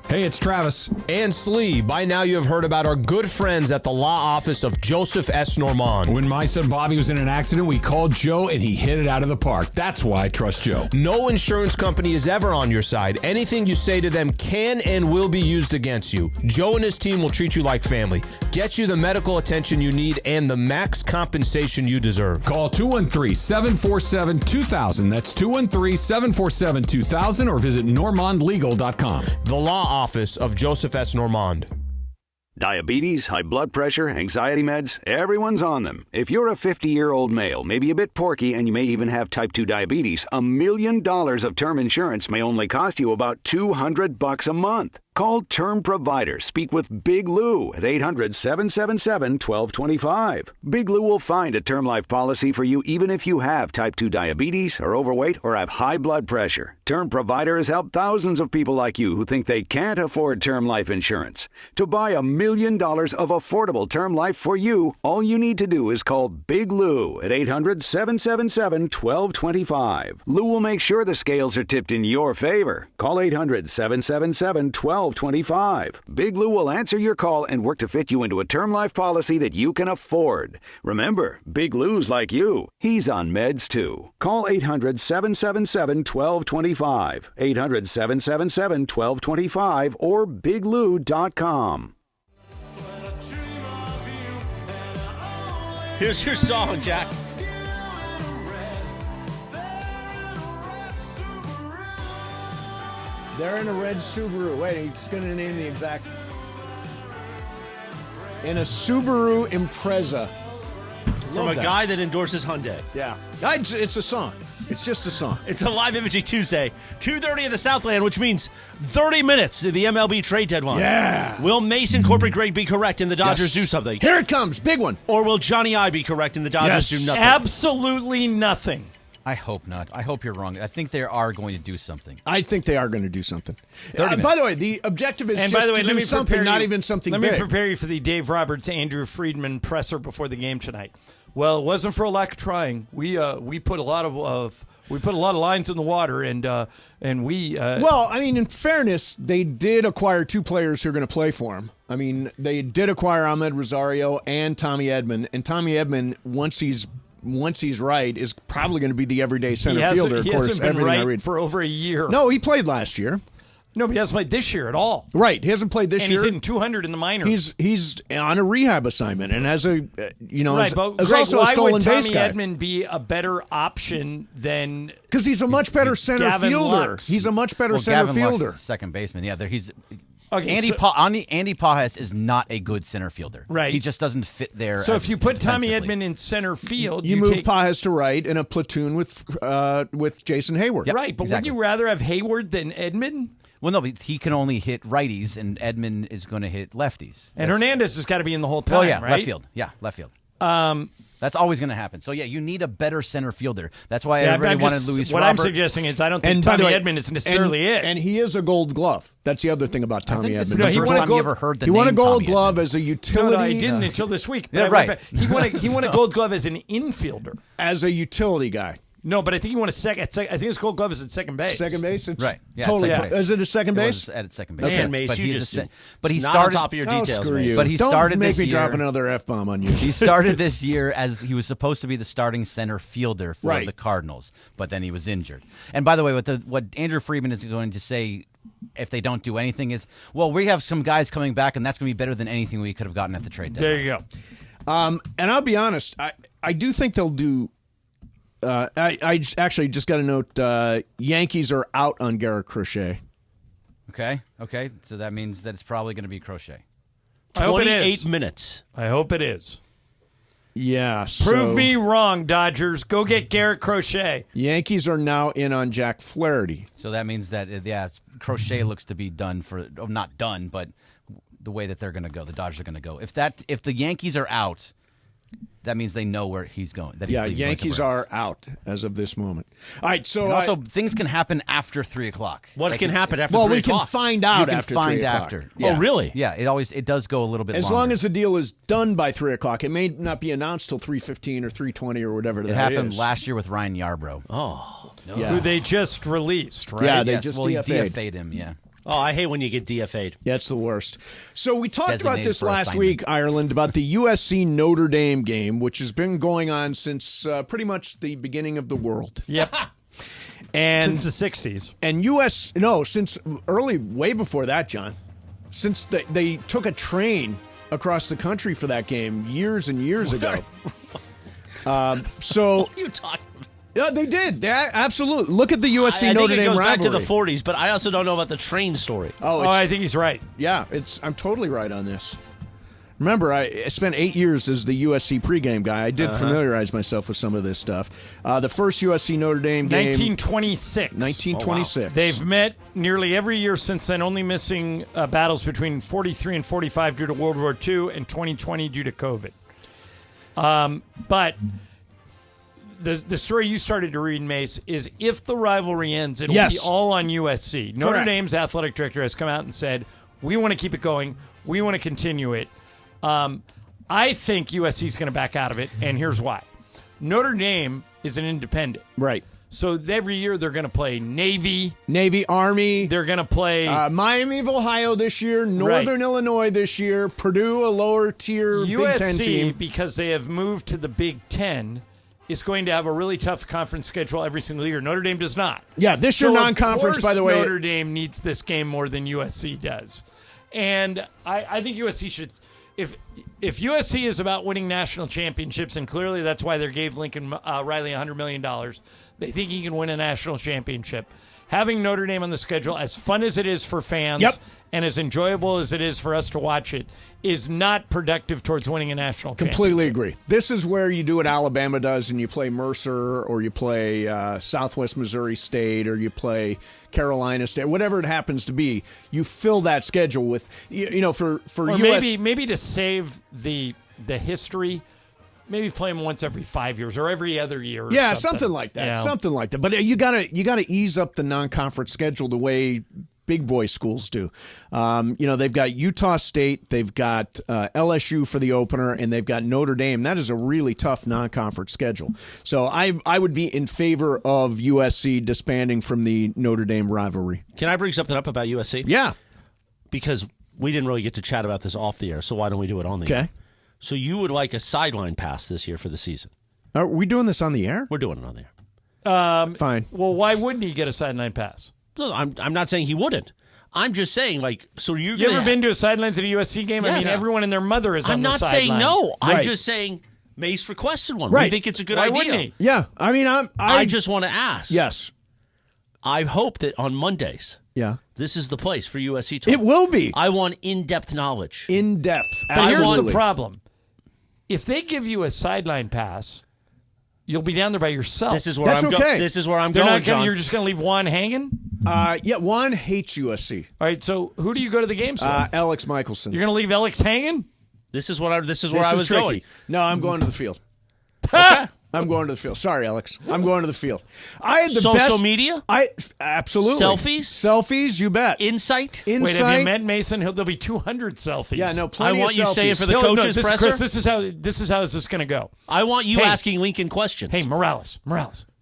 Hey, it's Travis. And Slee. By now you have heard about our good friends at the law office of Joseph S. Normand. When my son Bobby was in an accident, we called Joe and he hit it out of the park. That's why I trust Joe. No insurance company is ever on your side. Anything you say to them can and will be used against you. Joe and his team will treat you like family, get you the medical attention you need, and the max compensation you deserve. Call 213-747-2000. That's 213-747-2000 or visit normandlegal.com. The law office of Joseph S. Normand. Diabetes, high blood pressure, anxiety meds, everyone's on them. If you're a 50-year-old male, maybe a bit porky, and you may even have type 2 diabetes, $1 million of term insurance may only cost you about $200 a month. Call Term Provider. Speak with Big Lou at 800-777-1225. Big Lou will find a term life policy for you even if you have type 2 diabetes, are overweight, or have high blood pressure. Term Provider has helped thousands of people like you who think they can't afford term life insurance. To buy $1 million of affordable term life for you, all you need to do is call Big Lou at 800-777-1225. Lou will make sure the scales are tipped in your favor. Call 800-777-1225. Big Lou will answer your call and work to fit you into a term life policy that you can afford. Remember, Big Lou's like you. He's on meds too. Call 800-777-1225. 800-777-1225 or biglou.com. Here's your song, Jack. They're in a red Subaru. Wait, he's going to name the exact. In a Subaru Impreza. From a guy that endorses Hyundai. Yeah. It's a song. It's just a song. It's a live imaging Tuesday, 2:30 in the Southland, which means 30 minutes to the MLB trade deadline. Yeah. Will Mason Corporate Greg be correct and the Dodgers do something? Here it comes. Big one. Or will Johnny I be correct and the Dodgers do nothing? Absolutely nothing. I hope not. I hope you're wrong. I think they are going to do something. I think they are going to do something. By the way, the objective is just to do something, not even something big. Let me prepare you for the Dave Roberts, Andrew Friedman presser before the game tonight. Well, it wasn't for a lack of trying. We put a lot of lines in the water, and we. Well, I mean, in fairness, they did acquire 2 players who are going to play for him. I mean, they did acquire Ahmed Rosario and Tommy Edman, and Tommy Edman, once he's right, is probably going to be the everyday center fielder. He hasn't been right for over a year. No, he played last year. No, but he hasn't played this year at all. Right, he hasn't played this year. And he's hitting 200 in the minors. He's on a rehab assignment, and as a right, but as Greg, also a stolen base guy. Why would Tommy Edman be a better option than? Because he's a much better center Gavin fielder. Lux. He's a much better center Gavin fielder. Lux, second baseman. Yeah, he's. Okay, Andy Pajas is not a good center fielder. Right. He just doesn't fit there. So if you put Tommy Edman in center field, you move Pajas to right in a platoon with Jason Hayward. Yep, right, but exactly. wouldn't you rather have Hayward than Edman? Well, no, but he can only hit righties, and Edman is going to hit lefties. And Hernandez has got to be in the whole time, oh, yeah, right? left field. Yeah, left field. That's always going to happen. So, yeah, you need a better center fielder. That's why everybody wanted Luis What Robert. I'm suggesting is I don't think And by the Tommy way, Edman is necessarily it. And he is a Gold Glove. That's the other thing about Tommy this Edman. is the first time you ever heard the He won a name Gold Tommy Glove Edman. as a utility. No, I didn't until this week. But Yeah, I went right. back. He won a Gold Glove as an infielder. As a utility guy. No, but I think he won a second. I think his Gold Glove is at second base. Second base? It's Right. Yeah, totally. second base. Is it a second It base? was at second base. Man, Yes, Mace, but you he's just but he not started on top of your details, screw Mace. you. But he Don't started make this me year. drop another F-bomb on you. He started this year as he was supposed to be the starting center fielder for Right. the Cardinals, but then he was injured. And by the way, what Andrew Friedman is going to say if they don't do anything is, well, we have some guys coming back, and that's going to be better than anything we could have gotten at the trade deadline. There you go. And I'll be honest, I do think they'll do. I actually just got a note. Yankees are out on Garrett Crochet. Okay. So that means that it's probably going to be Crochet. I hope it 28 is. minutes. I hope it is. Yeah. Prove me wrong, Dodgers. Go get Garrett Crochet. Yankees are now in on Jack Flaherty. So that means that, Crochet looks to be done not done, but the way that they're going to go, the Dodgers are going to go. If the Yankees are out, that means they know where he's going. That he's leaving, Yankees going somewhere are out as of this moment. All right, so else. And also, things can happen after 3 o'clock. What can happen after 3 well, we o'clock? can find out You can after find 3 o'clock. after. Oh, really? Yeah, it does go a little bit As longer. long as the deal is done by 3 o'clock, it may not be announced till 3:15 or 3:20 or whatever. It that happened is. last year with Ryan Yarbrough. Oh. Yeah. Who they just released, right? Yeah, they Yes, just well, he DFA'd. DFA'd him, yeah. Oh, I hate when you get DFA'd. Yeah, it's the worst. So we talked about Designated this for last assignment. week, Ireland, about the USC Notre Dame game, which has been going on since pretty much the beginning of the world. Yep. And Since the 60s. And since way before that, John. Since they took a train across the country for that game years and years ago. So What are you talking about? yeah, they did. Absolutely. Look at the USC I Notre think it Dame goes rivalry. back to the 40s, but I also don't know about the train story. I think he's right. Yeah, I'm totally right on this. Remember, I spent 8 years as the USC pregame guy. I did familiarize myself with some of this stuff. The first USC Notre Dame game, 1926. 1926. Oh, wow. They've met nearly every year since then, only missing battles between 43 and 45 due to World War II and 2020 due to COVID. But the story you started to read, Mace, is if the rivalry ends, it'll be all on USC. Notre Correct. Dame's athletic director has come out and said, we want to keep it going. We want to continue it. I think USC is going to back out of it, and here's why. Notre Dame is an independent. Right. So every year they're going to play Navy, Army. They're going to play Miami of Ohio this year, Northern Illinois this year, Purdue, a lower tier Big Ten USC, team. because they have moved to the Big Ten, is going to have a really tough conference schedule every single year. Notre Dame does not. Yeah, this year So, non-conference, of by the way. Notre Dame needs this game more than USC does. And I think USC should... If USC is about winning national championships, and clearly that's why they gave Lincoln Riley $100 million, they think he can win a national championship. Having Notre Dame on the schedule, as fun as it is for fans and as enjoyable as it is for us to watch it, is not productive towards winning a national championship. Completely agree. This is where you do what Alabama does, and you play Mercer, or you play Southwest Missouri State, or you play Carolina State, whatever it happens to be. You fill that schedule with, for or US. maybe to save the history, maybe play them once every 5 years or every other year. Or Yeah, something like that. You know? Something like that. But you gotta ease up the non-conference schedule the way big boy schools do. They've got Utah State, they've got LSU for the opener, and they've got Notre Dame. That is a really tough non-conference schedule. So I would be in favor of USC disbanding from the Notre Dame rivalry. Can I bring something up about USC? Yeah. Because we didn't really get to chat about this off the air, so why don't we do it on the air? Okay. So you would like a sideline pass this year for the season? Are we doing this on the air? We're doing it on the air. Fine. Well, why wouldn't he get a sideline pass? No, I'm not saying he wouldn't. I'm just saying, so you're You ever been to a sidelines at a USC game? Yes. I mean, everyone and their mother is on the sideline. I'm not saying no. Right. I'm just saying Mace requested one. Right. We think it's a good Why idea. wouldn't he? Yeah. I mean, I just want to ask. Yes. I hope that on Mondays, Yeah. this is the place for USC talk. It will be. I want in-depth knowledge. In depth. But here's Absolutely. the problem. If they give you a sideline pass, you'll be down there by yourself. This is where That's I'm okay. This is where I'm They're going, not gonna, John. You're just going to leave Juan hanging? Juan hates USC. All right, so who do you go to the games with? Alex Michelson. You're going to leave Alex hanging? This is where I was tricky. going. No, I'm going to the field. Okay. I'm going to the field. Sorry, Alex. I'm going to the field. I had the Social media? Absolutely. Selfies? You bet. Insight? Wait, have you met Mason? There'll be 200 selfies. Yeah, no, plenty I want of you selfies. saying for the coaches presser? Chris, this is how this is going to go. I want you asking Lincoln questions. Hey, Morales,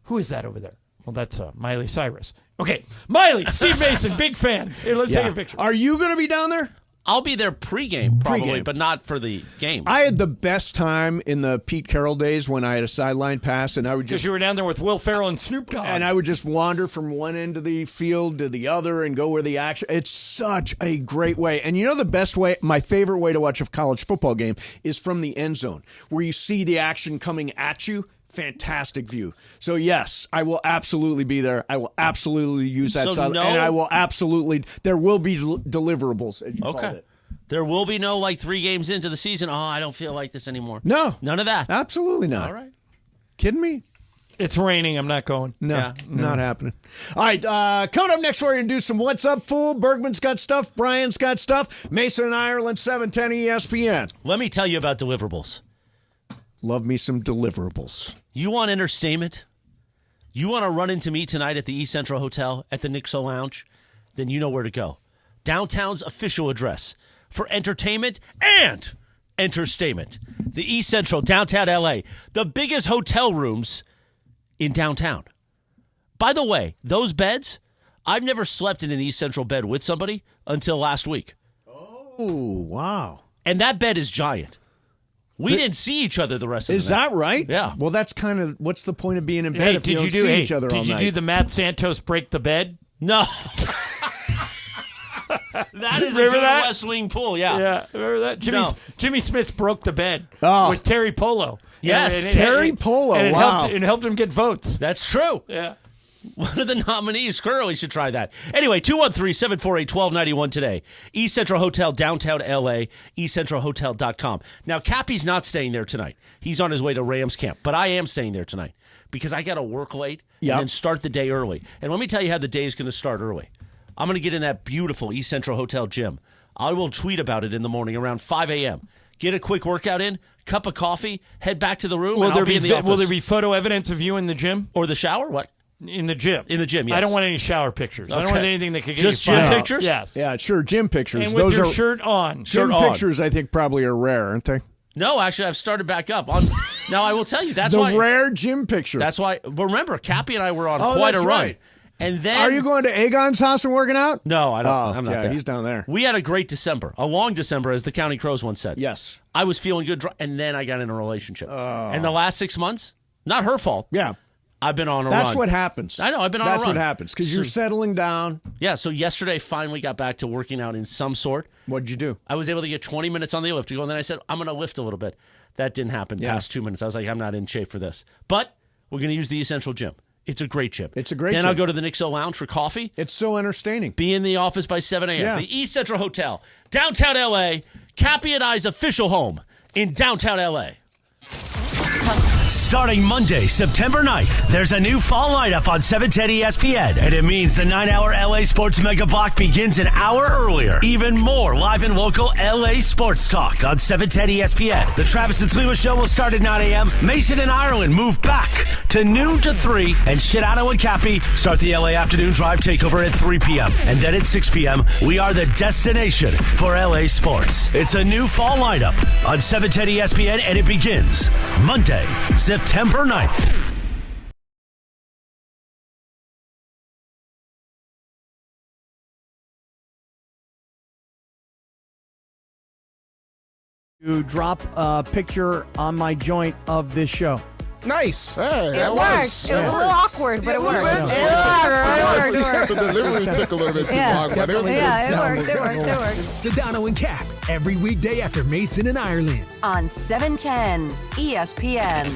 who is that over there? Well, that's Miley Cyrus. Okay, Miley, Steve Mason, big fan. Hey, let's take a picture. Are you going to be down there? I'll be there pregame, probably, but not for the game. I had the best time in the Pete Carroll days when I had a sideline pass, and I would Because you were down there with Will Ferrell and Snoop Dogg. And I would just wander from one end of the field to the other and go where the action. It's such a great way. And you know the best way, my favorite way to watch a college football game is from the end zone, where you see the action coming at you. Fantastic view. So yes, I will absolutely be there. I will absolutely use that side, and I will absolutely. There will be deliverables, as you called it. There will be no 3 games into the season. Oh, I don't feel like this anymore. No, none of that. Absolutely not. All right. Kidding me? It's raining. I'm not going. No, not happening. All right, coming up next, we're going to do some What's Up, Fool. Bergman's got stuff. Brian's got stuff. Mason and Ireland, 710 ESPN. Let me tell you about deliverables. Love me some deliverables. You want entertainment? You want to run into me tonight at the East Central Hotel at the Nixo Lounge? Then you know where to go. Downtown's official address for entertainment and entertainment. The East Central, downtown LA. The biggest hotel rooms in downtown. By the way, those beds, I've never slept in an East Central bed with somebody until last week. Oh, wow. And that bed is giant. We didn't see each other the rest of the night. Is that right? Yeah. Well, that's kind of, what's the point of being in bed if you don't see each other all night? Did you do the Matt Santos break the bed? No. That is a good West Wing pool, yeah. Yeah, remember that? Jimmy Smith broke the bed with Terry Polo. Yes, Terry Polo, and wow. It helped him get votes. That's true. Yeah. One of the nominees, Curly, should try that. Anyway, 213-748-1291 today. East Central Hotel, downtown L.A., eastcentralhotel.com. Now, Cappy's not staying there tonight. He's on his way to Rams camp, but I am staying there tonight because I got to work late and then start the day early. And let me tell you how the day is going to start early. I'm going to get in that beautiful East Central Hotel gym. I will tweet about it in the morning around 5 a.m. Get a quick workout in, cup of coffee, head back to the room, and I'll be in the office. Will there be photo evidence of you in the gym? Or the shower? What? In the gym. In the gym, yes. I don't want any shower pictures. I don't want anything that could get just you gym fired. pictures? Yes. Yeah, sure, gym pictures. And with Those your are, shirt on. Gym pictures, I think, probably are rare, aren't they? No, actually, I've started back up. Now, I will tell you, that's the why. The rare gym picture. That's why. Remember, Cappy and I were on quite a run. Right. And then, are you going to Aegon's house and working out? No, I don't. I'm not there. He's down there. We had a great December, a long December, as the County Crows once said. Yes. I was feeling good, and then I got in a relationship. And the last 6 months, not her fault. Yeah. I've been on a run. That's what happens. I know, I've been on a run. That's what happens, because you're settling down. Yeah, so yesterday, finally got back to working out in some sort. What'd you do? I was able to get 20 minutes on the elliptical, and then I said, I'm going to lift a little bit. That didn't happen past 2 minutes. I was like, I'm not in shape for this. But we're going to use the East Central gym. It's a great gym. It's a great Then gym. I'll go to the Nixo Lounge for coffee. It's so entertaining. Be in the office by 7 a.m. Yeah. The East Central Hotel, downtown L.A., Cappy and I's official home in downtown L.A. Starting Monday, September 9th, there's a new fall lineup on 710 ESPN, and it means the 9-hour LA Sports Mega Block begins an hour earlier. Even more live and local LA sports talk on 710 ESPN. The Travis and Sliwa Show will start at 9 a.m. Mason and Ireland move back to noon to 3, and Shidano and Cappy start the LA Afternoon Drive Takeover at 3 p.m. And then at 6 p.m., we are the destination for LA sports. It's a new fall lineup on 710 ESPN, and it begins Monday, September 9th. To drop a picture on my joint of this show. Nice. Hey, it worked. It was a little awkward, but it worked. It worked. The delivery took a little bit too long, but it was it worked. Sedano and Cap, every weekday after Mason and Ireland. On 710 ESPN.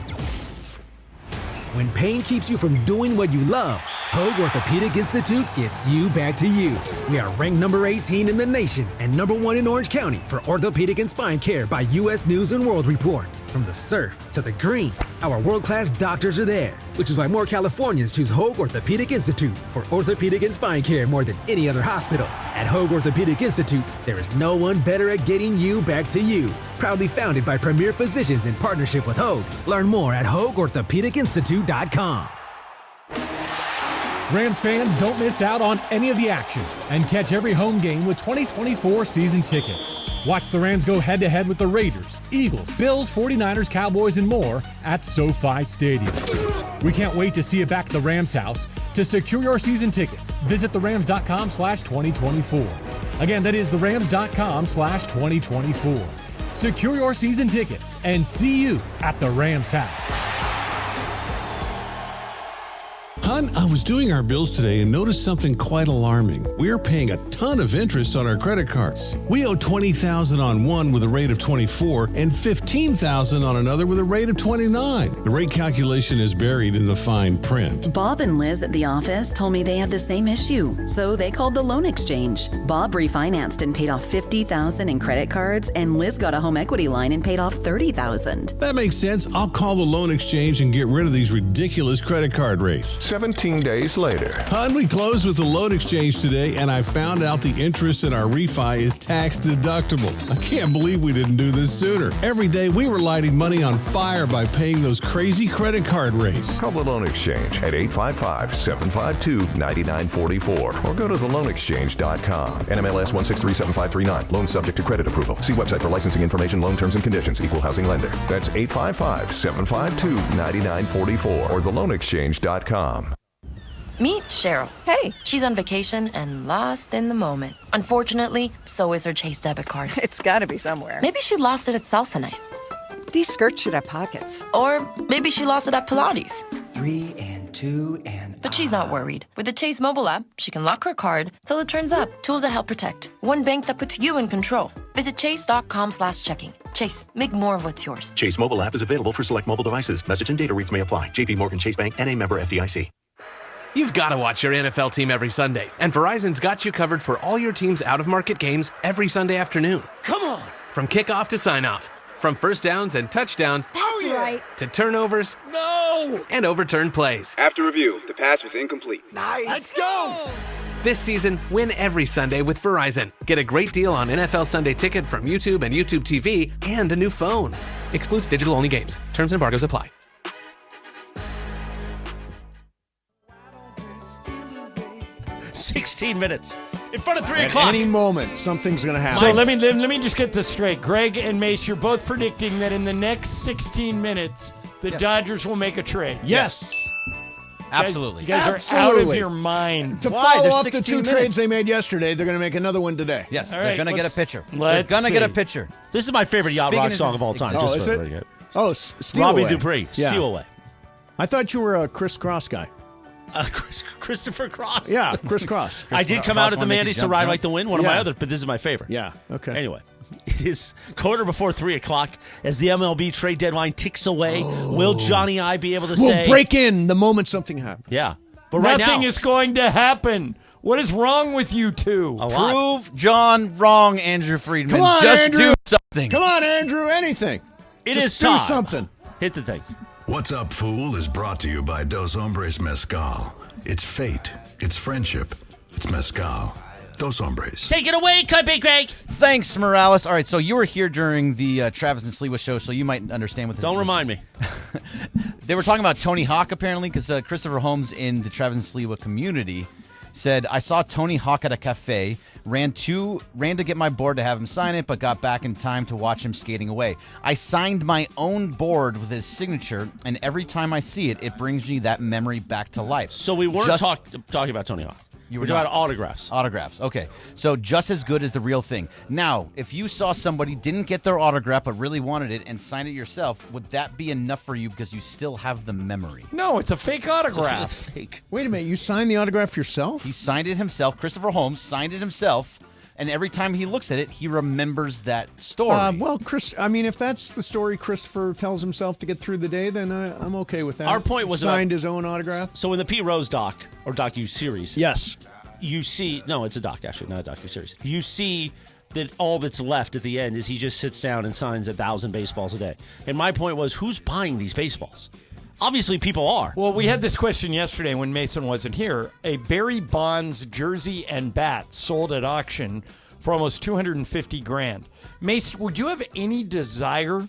When pain keeps you from doing what you love, Hoag Orthopedic Institute gets you back to you. We are ranked number 18 in the nation and number 1 in Orange County for orthopedic and spine care by U.S. News & World Report. From the surf to the green, Our world-class doctors are there, which is why more Californians choose Hoag Orthopedic Institute for orthopedic and spine care more than any other hospital. At Hoag Orthopedic Institute, there is no one better at getting you back to you. Proudly founded by premier physicians in partnership with Hoag. Learn more at HoagOrthopedicInstitute.com. Rams fans, don't miss out on any of the action and catch every home game with 2024 season tickets. Watch the Rams go head-to-head with the Raiders, Eagles, Bills, 49ers, Cowboys, and more at SoFi Stadium. We can't wait to see you back at the Rams house. To secure your season tickets, visit therams.com/2024. Again, that is therams.com/2024. Secure your season tickets and see you at the Rams house. Hon, I was doing our bills today and noticed something quite alarming. We're paying a ton of interest on our credit cards. We owe $20,000 on one with a rate of 24 and $15,000 on another with a rate of 29. The rate calculation is buried in the fine print. Bob and Liz at the office told me they had the same issue, so they called the loan exchange. Bob refinanced and paid off $50,000 in credit cards, and Liz got a home equity line and paid off $30,000. That makes sense. I'll call the loan exchange and get rid of these ridiculous credit card rates. 17 days later. Hon, we closed with the loan exchange today, and I found out the interest in our refi is tax deductible. I can't believe we didn't do this sooner. Every day we were lighting money on fire by paying those crazy credit card rates. Call the Loan Exchange at 855-752-9944 or go to theloanexchange.com. NMLS 1637539. Loan subject to credit approval. See website for licensing information, loan terms and conditions. Equal housing lender. That's 855-752-9944 or theloanexchange.com. Meet Cheryl. Hey. She's on vacation and lost in the moment. Unfortunately, so is her Chase debit card. It's gotta be somewhere. Maybe she lost it at salsa night. These skirts should have pockets. Or maybe she lost it at Pilates. 3 and 2 and... But she's not worried. With the Chase mobile app, she can lock her card till it turns up. Tools that help protect. One bank that puts you in control. Visit chase.com/checking. Chase, make more of what's yours. Chase mobile app is available for select mobile devices. Message and data rates may apply. JP Morgan Chase Bank, N.A. member FDIC. You've got to watch your NFL team every Sunday, and Verizon's got you covered for all your team's out-of-market games every Sunday afternoon. Come on! From kickoff to sign-off, from first downs and touchdowns Right. to turnovers, and overturned plays. After review, the pass was incomplete. Nice! Let's go! This season, win every Sunday with Verizon. Get a great deal on NFL Sunday Ticket from YouTube and YouTube TV and a new phone. Excludes digital-only games. Terms and embargoes apply. $16 minutes in front of 3 At o'clock. any moment, something's going to happen. So let me just get this straight. Greg and Mace, you're both predicting that in the next 16 minutes, the Dodgers will make a trade. Yes. Absolutely. You guys are out of your mind. To Why? follow There's up the 16 two minutes. trades they made yesterday, they're going to make another one today. Yes, All they're right, going to get a let's- pitcher. They're let's going to get a see. pitcher. This is my favorite yacht Speaking rock of- song of all time. Oh, Just is so it? everybody gets- Oh, Steal Robbie Away. Dupree, Yeah. Steal Away. I thought you were a Chris Cross guy. Christopher Cross. Yeah, Chris Cross. I did come out at the Mandy's to ride like the wind, one of my Yeah. others, but this is my favorite. Yeah, okay. Anyway, it is quarter before 3 o'clock as the MLB trade deadline ticks away. Will Johnny I be able to We'll say... break in the moment something happens. Yeah. But right Nothing now... is going to happen. What is wrong with you two? A lot. Prove John wrong, Andrew Friedman. Come on, Just Andrew. do something. Come on, Andrew, anything. It Just is do time. something. Hit the thing. What's Up, Fool is brought to you by Dos Hombres Mezcal. It's fate. It's friendship. It's mezcal. Dos Hombres. Take it away, Big Greg. Thanks, Morales. All right, so you were here during the Travis and Sliwa show, so you might understand what this Don't is. remind me. They were talking about Tony Hawk, apparently, because Christopher Holmes in the Travis and Sliwa community said, I saw Tony Hawk at a cafe, ran to get my board to have him sign it, but got back in time to watch him skating away. I signed my own board with his signature, and every time I see it, it brings me that memory back to life. So we weren't talking about Tony Hawk. You We're were talking not. about autographs. Autographs. Okay. So just as good as the real thing. Now, if you saw somebody didn't get their autograph but really wanted it and signed it yourself, would that be enough for you because you still have the memory? No, it's a fake autograph. Fake. Wait a minute, you signed the autograph yourself? He signed it himself. Christopher Holmes signed it himself. And every time he looks at it, he remembers that story. Well, Chris, I mean, if that's the story Christopher tells himself to get through the day, then I'm okay with that. Our point was signed his own autograph. So in the P. Rose doc, or docu-series. Yes. You see... No, it's a doc, actually, not a docu-series. You see that all that's left at the end is he just sits down and signs 1,000 baseballs a day. And my point was, who's buying these baseballs? Obviously, people are. Well, we had this question yesterday when Mason wasn't here. A Barry Bonds jersey and bat sold at auction for almost $250,000. Mason, would you have any desire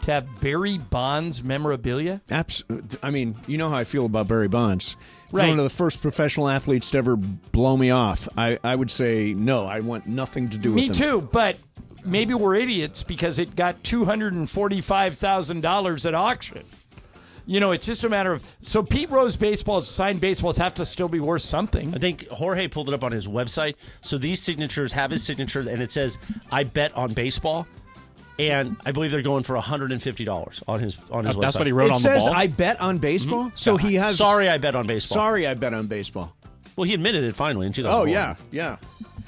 to have Barry Bonds memorabilia? Absolutely. I mean, you know how I feel about Barry Bonds. He's Right. one of the first professional athletes to ever blow me off. I would say no. I want nothing to do with him. Me too, but maybe we're idiots because it got $245,000 at auction. You know, it's just a matter of... So Pete Rose baseballs, signed baseballs, have to still be worth something. I think Jorge pulled it up on his website. So these signatures have his signature, and it says, I bet on baseball. And I believe they're going for $150 on his website. That's what he wrote It on the says, ball? I bet on baseball? Mm-hmm. So he has... Sorry, I bet on baseball. Sorry, I bet on baseball. Well, he admitted it finally in 2001. Oh, yeah.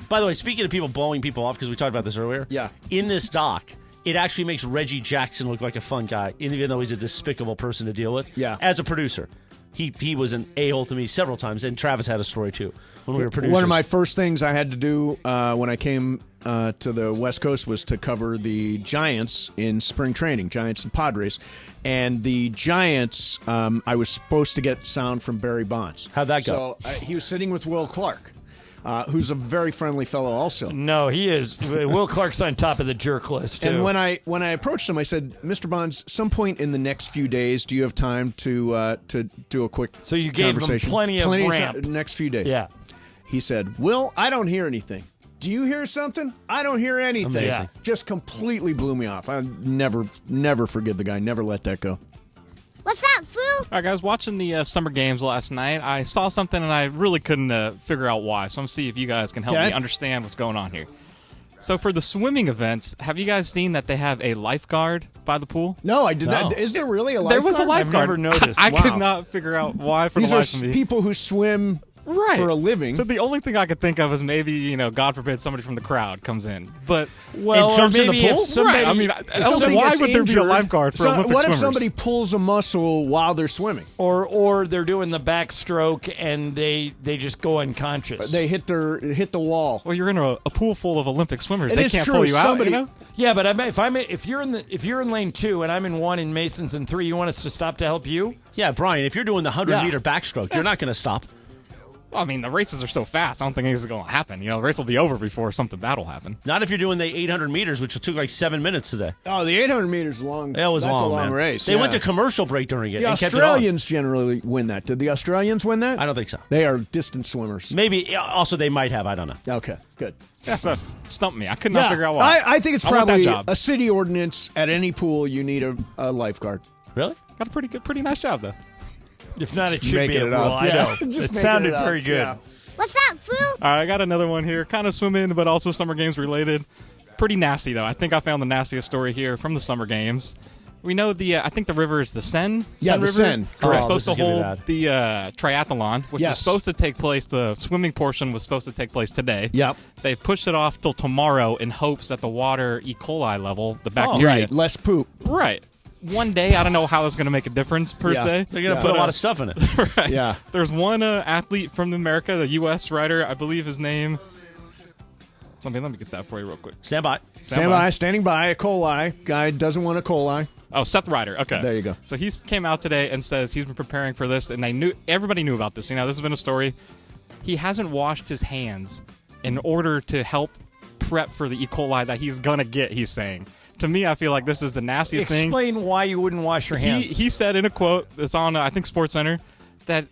By the way, speaking of people blowing people off, because we talked about this earlier. Yeah. In this doc, it actually makes Reggie Jackson look like a fun guy, even though he's a despicable person to deal with. Yeah. As a producer. He was an a-hole to me several times, and Travis had a story, too, when we were producers. One of my first things I had to do when I came to the West Coast was to cover the Giants in spring training, Giants and Padres. And the Giants, I was supposed to get sound from Barry Bonds. How'd that go? So he was sitting with Will Clark, who's a very friendly fellow also. No, he is. Will Clark's on top of the jerk list, too. And when I approached him, I said, Mr. Bonds, some point in the next few days, do you have time to do a quick So you gave him conversation? plenty of ramp. Next few days. Yeah. He said, Will, I don't hear anything. Do you hear something? I don't hear anything. Amazing. Just completely blew me off. I never forgive the guy. Never let that go. What's up, Foo? All right, guys, watching the summer games last night, I saw something and I really couldn't figure out why. So I'm going to see if you guys can help me understand what's going on here. So for the swimming events, have you guys seen that they have a lifeguard by the pool? No, I did not. Is there really a lifeguard? There was a lifeguard. I've never noticed. I Wow. could not figure out why for These the are life of me. people who swim for a living. So the only thing I could think of is maybe, God forbid, somebody from the crowd comes in. But Well, jumps in the maybe if pool? somebody, right. I mean, else somebody why gets would there be a injured, lifeguard for Olympic what swimmers? if somebody pulls a muscle while they're swimming? or they're doing the backstroke and they just go unconscious. They hit the wall. Well, you're in a pool full of Olympic swimmers. It They is can't true. pull you Somebody- out. Yeah, but if you're in lane 2 and I'm in 1 and Mason's in 3, you want us to stop to help you? Yeah, Brian, if you're doing the 100-meter backstroke, you're not going to stop. Well, I mean, the races are so fast. I don't think anything's going to happen. The race will be over before something bad will happen. Not if you're doing the 800 meters, which took like 7 minutes today. Oh, the 800 meters long. That was that's long, a long man. race. They went to commercial break during it. The and kept it on. Australians generally win that. Did the Australians win that? I don't think so. They are distance swimmers. Maybe. Also, they might have. I don't know. Okay, good. Yeah, so stumped me. I could not figure out why. I think it's I want that probably job. a city ordinance. At any pool, you need a lifeguard. Really? Got a pretty nice job though. If not, it Just should be making a it rule. up. I Yeah. know. Just It making sounded it up. very good. Yeah. What's up, Foo? All right, I got another one here. Kind of swimming, but also Summer Games related. Pretty nasty, though. I think I found the nastiest story here from the Summer Games. We know I think the river is the Seine. Yeah, Seine the River. Seine. We're Correct. supposed to This is gonna be hold bad. the triathlon, which Yes. was supposed to take place. The swimming portion was supposed to take place today. Yep. They pushed it off till tomorrow in hopes that the water E. coli level, the Oh, bacteria. right. Less poop. Right. One day, I don't know how it's going to make a difference per Yeah. se. They're going to put a lot of stuff in it. Right. Yeah. There's one athlete from America, the U.S. rider, I believe his name. Let me get that for you real quick. Stand by. Standing by. A coli. Guy doesn't want a coli. Oh, Seth Ryder. Okay. There you go. So he came out today and says he's been preparing for this, and everybody knew about this. This has been a story. He hasn't washed his hands in order to help prep for the E. coli that he's going to get, he's saying. To me, I feel like this is the nastiest thing. Explain why you wouldn't wash your hands. He said in a quote that's on, I think, SportsCenter, that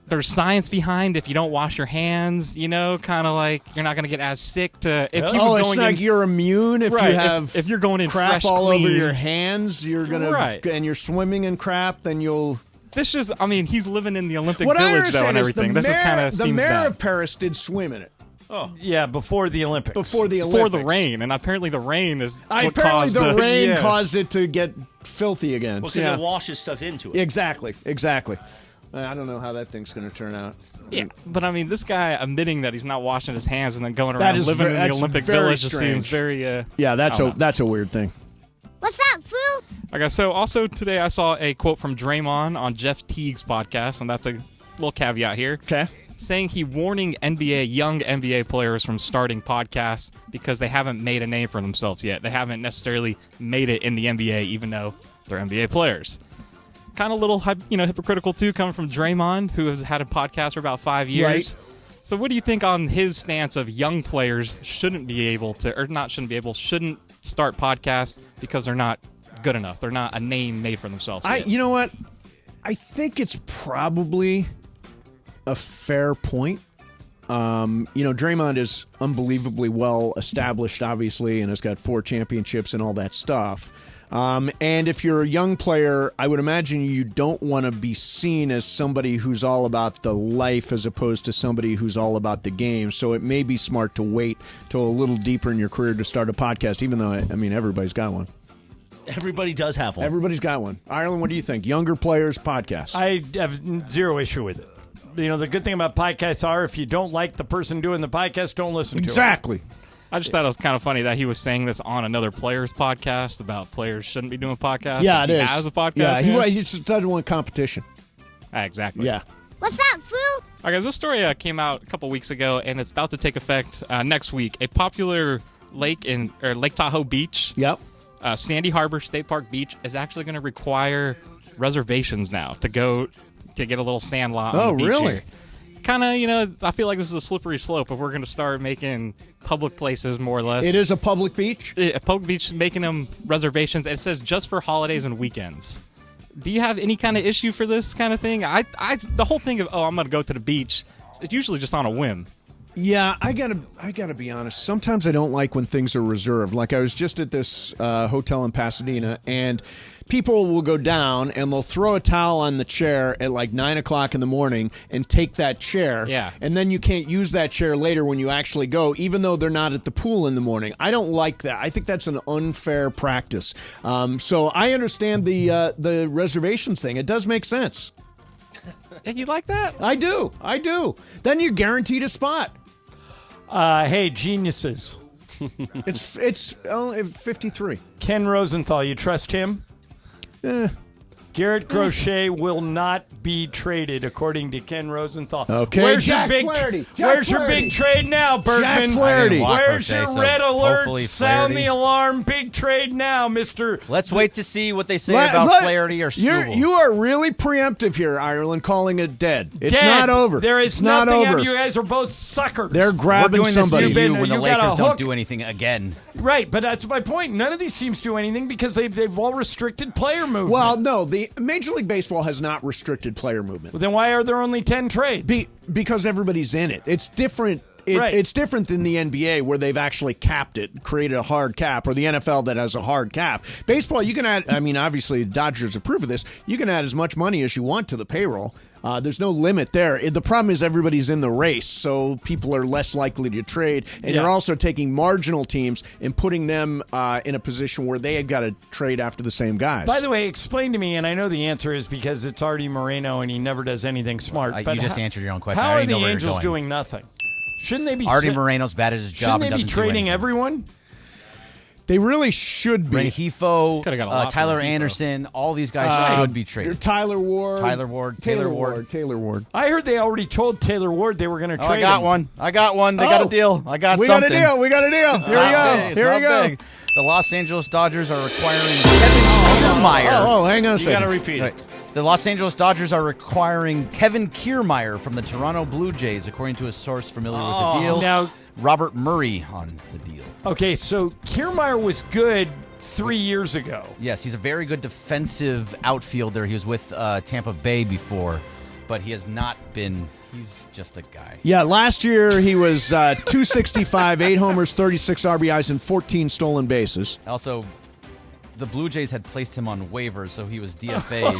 there's science behind if you don't wash your hands, kind of like you're not going to get as sick to if he was it's going like in, you're immune if right, you have if you're going in crap fresh, all clean, over your hands. You're gonna Right. and you're swimming in crap. Then you'll. This is, he's living in the Olympic What I Village though understand and is everything. This is kind of the seems mayor bad. of Paris did swim in it. Oh, yeah, before the Olympics. Before the rain, and apparently the rain is what apparently caused the rain yeah. caused it to get filthy again. Well, because it washes stuff into it. Exactly. I don't know how that thing's going to turn out. Yeah, but this guy admitting that he's not washing his hands and then going around living in the that's Olympic very Village just strange. seems very. Yeah, that's I don't know. that's a weird thing. What's up, Foo? Okay, so also today I saw a quote from Draymond on Jeff Teague's podcast, and that's a little caveat here. Okay. saying he warning young NBA players from starting podcasts because they haven't made a name for themselves yet. They haven't necessarily made it in the NBA, even though they're NBA players. Kind of a little, hypocritical too, coming from Draymond, who has had a podcast for about 5 years. Right. So what do you think on his stance of young players shouldn't start podcasts because they're not good enough? They're not a name made for themselves yet. You know what? I think it's probably a fair point. Draymond is unbelievably well established, obviously, and has got 4 championships and all that stuff. And if you're a young player, I would imagine you don't want to be seen as somebody who's all about the life as opposed to somebody who's all about the game. So it may be smart to wait till a little deeper in your career to start a podcast, even though, everybody's got one. Everybody does have one. Everybody's got one. Ireland, what do you think? Younger players, podcasts. I have zero issue with it. The good thing about podcasts are if you don't like the person doing the podcast, don't listen to it. Exactly. I just thought it was kind of funny that he was saying this on another player's podcast about players shouldn't be doing podcasts. Yeah, it is. He has a podcast. Yeah, he just doesn't want competition. Exactly. Yeah. What's up, Fu? All right, guys, this story came out a couple weeks ago, and it's about to take effect next week. A popular lake Lake Tahoe Beach, Sandy Harbor State Park Beach, is actually going to require reservations now to go to get a little sand lot on the beach. Really? Here. Kind of, I feel like this is a slippery slope if we're going to start making public places more or less. It is a public beach? A public beach, making them reservations. And it says just for holidays and weekends. Do you have any kind of issue for this kind of thing? The whole thing of, I'm going to go to the beach, it's usually just on a whim. Yeah, I gotta be honest. Sometimes I don't like when things are reserved. Like I was just at this hotel in Pasadena, and people will go down and they'll throw a towel on the chair at like 9 o'clock in the morning and take that chair. Yeah. And then you can't use that chair later when you actually go, even though they're not at the pool in the morning. I don't like that. I think that's an unfair practice. So I understand the reservations thing. It does make sense. And you like that? I do. Then you're guaranteed a spot. Hey, geniuses. It's only 53. Ken Rosenthal, you trust him? Garrett Crochet will not be traded, according to Ken Rosenthal. Okay. Where's Jack your big Flaherty. Your big trade now, Bergman? Jack Flaherty. Where's Crochet, your so red hopefully alert? Sound Flaherty. the alarm. Big trade now, Mr. Let's wait to see what they say about Flaherty or Struble. You are really preemptive here, Ireland, calling it dead. It's Dead. not over. There is it's not nothing. over. You guys are both suckers. They're grabbing We're doing somebody. this to you when the you got a Lakers don't hook. do anything again. Right, but that's my point. None of these teams do anything because they've all restricted player movement. Well, no, the Major League Baseball has not restricted player movement. Then why are there only 10 trades? Because everybody's in it. It's different. Right. It's different than the NBA where they've actually capped it, created a hard cap, or the NFL that has a hard cap. Baseball, you can add, obviously the Dodgers approve of this, you can add as much money as you want to the payroll. There's no limit there. The problem is everybody's in the race, so people are less likely to trade, and you're also taking marginal teams and putting them in a position where they have got to trade after the same guys. By the way, explain to me, and I know the answer is because it's Artie Moreno and he never does anything smart. But you just answered your own question. How I are already the know where you're Angels going. doing nothing? Shouldn't they be? Artie Moreno's bad at his job. Shouldn't they be trading everyone? They really should be. Rengifo, Could've got a lot Tyler for Rengifo. Anderson, all these guys should be traded. Taylor Ward. Taylor Ward. I heard they already told Taylor Ward they were going to trade I got him. one. They got a deal. I got we something. got a deal. Here we go. Big. The Los Angeles Dodgers are requiring Kevin Kiermaier. Oh, hang on a You second. got to repeat it. The Los Angeles Dodgers are requiring Kevin Kiermaier from the Toronto Blue Jays, according to a source familiar with the deal. Now, Robert Murray on the deal. okay, so Kiermaier was good 3 years ago. Yes, he's a very good defensive outfielder. He was with Tampa Bay before, but he has not been. He's just a guy. Yeah, last year he was 265, 8 homers, 36 RBIs, and 14 stolen bases. Also, the Blue Jays had placed him on waivers, so he was DFA.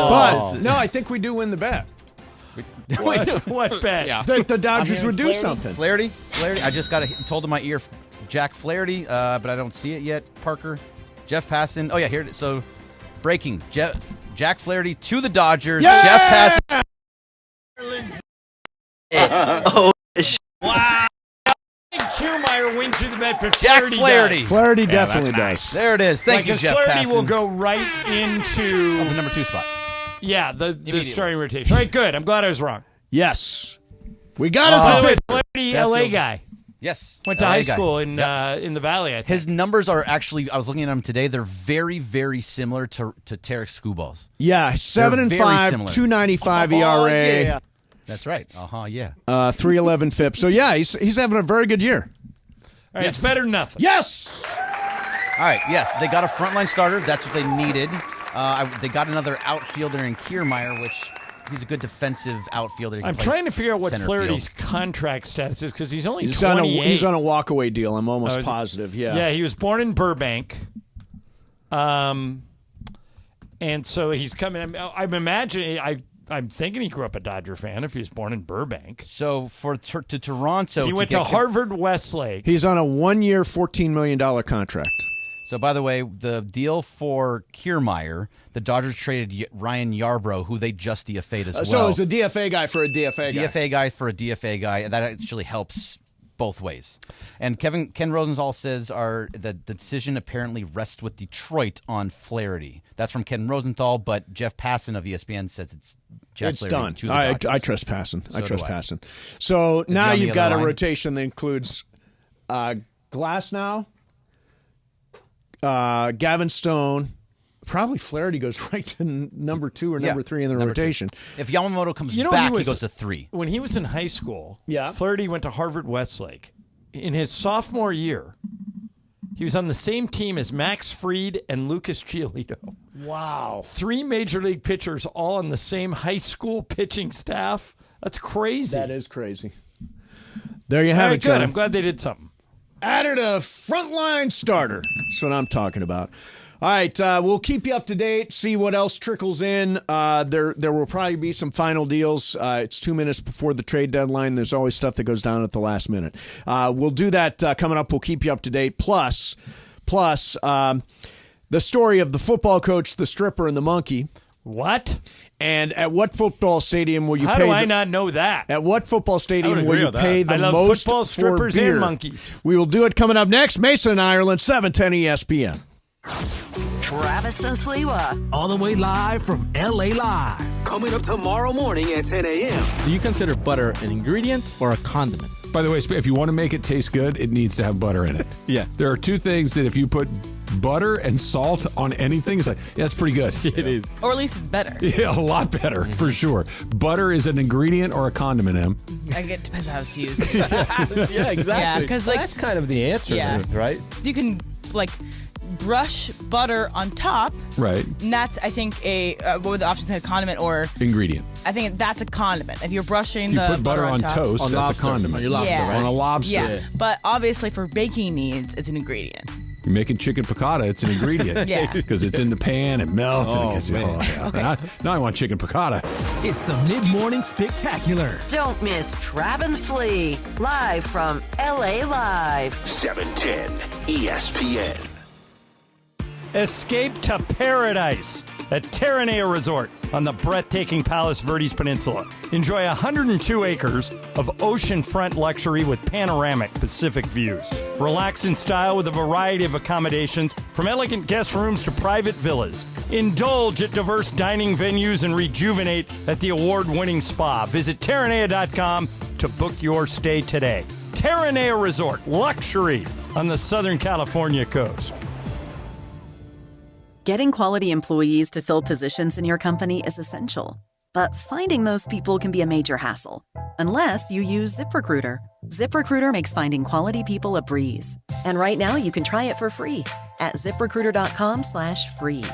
But no, I think we do win the bet. What bet? Yeah. The Dodgers would do something. Flaherty. I just got told in my ear, Jack Flaherty, but I don't see it yet. Parker, Jeff Passan. Oh yeah, here it is. So, breaking: Jack Flaherty to the Dodgers. Yeah! Jeff Passan. Wow. Kiermaier wins you the bet, but Jack Flaherty. Flaherty Yeah, definitely that's does. There it is. Thank you, Because Jeff Flaherty Passan. will go right into the number 2 spot. the starting rotation. All right, good. I'm glad I was wrong. Yes. We got us a pitcher. Flaherty, LA guy. Yes. Went to LA high guy. school in the Valley, I think. His numbers are actually, I was looking at them today, they're very, very similar to Tarek Skubals. Yeah, 7-5, 2.95 ERA. Yeah. That's right. Yeah. 3.11 FIP. So, yeah, he's having a very good year. All right, It's better than nothing. Yes! All right, yes, they got a frontline starter. That's what they needed. They got another outfielder in Kiermaier, which he's a good defensive outfielder. I'm trying to figure out what Flaherty's contract status is because he's only 28. He's on a walkaway deal. I'm almost positive. Yeah. Yeah, he was born in Burbank. And so he's coming. I'm imagining. I'm thinking he grew up a Dodger fan if he was born in Burbank. So to Toronto, he went to Harvard Westlake. He's on a 1-year, $14 million contract. So, by the way, the deal for Kiermaier, the Dodgers traded Ryan Yarbrough, who they just DFA'd as well. So it's a DFA guy for a DFA guy. DFA guy for a DFA guy. That actually helps both ways. And Ken Rosenthal says the decision apparently rests with Detroit on Flaherty. That's from Ken Rosenthal, but Jeff Passan of ESPN says it's Flaherty done. To the Dodgers. I trust Passan. So now you've got a rotation that includes Glasnow, Gavin Stone. Probably Flaherty goes right to number 2 or number 3 in the rotation. 2. If Yamamoto comes back, he goes to 3. When he was in high school, Flaherty went to Harvard Westlake. In his sophomore year, he was on the same team as Max Fried and Lucas Giolito. Wow. 3 major league pitchers all on the same high school pitching staff. That's crazy. That is crazy. There you have it, good. John. I'm glad they did something. Added a frontline starter. That's what I'm talking about. All right, we'll keep you up to date, see what else trickles in. There will probably be some final deals. It's 2 minutes before the trade deadline. There's always stuff that goes down at the last minute. We'll do that coming up. We'll keep you up to date. Plus, the story of the football coach, the stripper, and the monkey. What? And at what football stadium will you How pay? do I not know that? At what football stadium will you pay the I love most football, strippers, for beer? and monkeys. We will do it coming up next. Mason, Ireland, 710 ESPN. Travis and Sliwa. All the way live from LA Live. Coming up tomorrow morning at 10 a.m. Do you consider butter an ingredient or a condiment? By the way, if you want to make it taste good, it needs to have butter in it. Yeah. There are 2 things that if you put butter and salt on anything, it's like, yeah, that's pretty good. It is. Or at least it's better. Yeah, a lot better, for sure. Butter is an ingredient or a condiment, Em? I guess it depends how it's used. Yeah, exactly. Yeah, because that's kind of the answer, right? You can, brush butter on top. Right. And that's, I think, what were the options? A condiment or ingredient. I think that's a condiment. If you're brushing you the put butter on top, toast, that's lobster, a condiment. on your lobster, Yeah. right? On a lobster. Yeah. But obviously for baking needs, it's an ingredient. You're making chicken piccata, it's an ingredient. Yeah. Because it's in the pan, it melts. And it gets, Okay. Now I want chicken piccata. It's the Mid-Morning Spectacular. Don't miss Travis Slee, live from LA Live. 710 ESPN. Escape to paradise at Terranea Resort on the breathtaking Palos Verdes Peninsula. Enjoy 102 acres of oceanfront luxury with panoramic Pacific views. Relax in style with a variety of accommodations, from elegant guest rooms to private villas. Indulge at diverse dining venues and rejuvenate at the award-winning spa. Visit Terranea.com to book your stay today. Terranea Resort, luxury on the Southern California coast. Getting quality employees to fill positions in your company is essential. But finding those people can be a major hassle, unless you use ZipRecruiter. ZipRecruiter makes finding quality people a breeze. And right now you can try it for free at ZipRecruiter.com/free.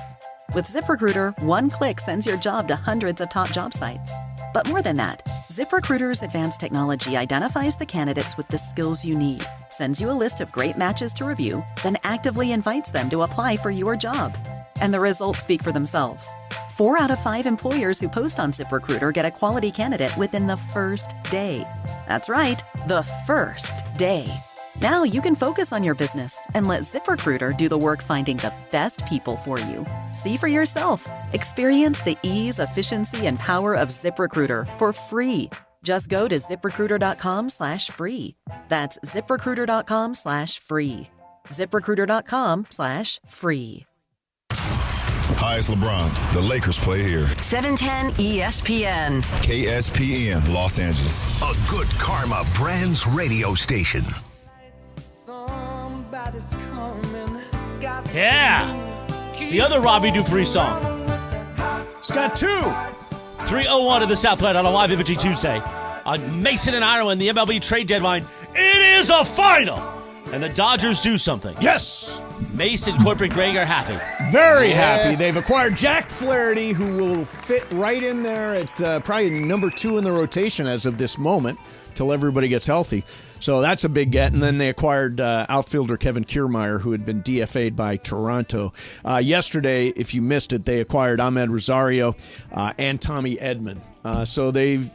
With ZipRecruiter, one click sends your job to hundreds of top job sites. But more than that, ZipRecruiter's advanced technology identifies the candidates with the skills you need, sends you a list of great matches to review, then actively invites them to apply for your job. And the results speak for themselves. 4 out of 5 employers who post on ZipRecruiter get a quality candidate within the first day. That's right, the first day. Now you can focus on your business and let ZipRecruiter do the work finding the best people for you. See for yourself. Experience the ease, efficiency, and power of ZipRecruiter for free. Just go to ZipRecruiter.com/free. That's ZipRecruiter.com/free. ZipRecruiter.com/free. Hi, it's LeBron. The Lakers play here. 710 ESPN. KSPN, Los Angeles. A good karma brands radio station. Yeah. The other Robbie Dupree song. It's got 2. 3:01 to the Southland on a live Imaging Tuesday. On Mason and Ireland, the MLB trade deadline. It is a final. And the Dodgers do something. Yes. Mason, corporate Greg are happy. Very happy. They've acquired Jack Flaherty, who will fit right in there at probably number 2 in the rotation as of this moment, till everybody gets healthy. So that's a big get. And then they acquired outfielder Kevin Kiermaier, who had been DFA'd by Toronto. Yesterday, if you missed it, they acquired Ahmed Rosario and Tommy Edman. So they've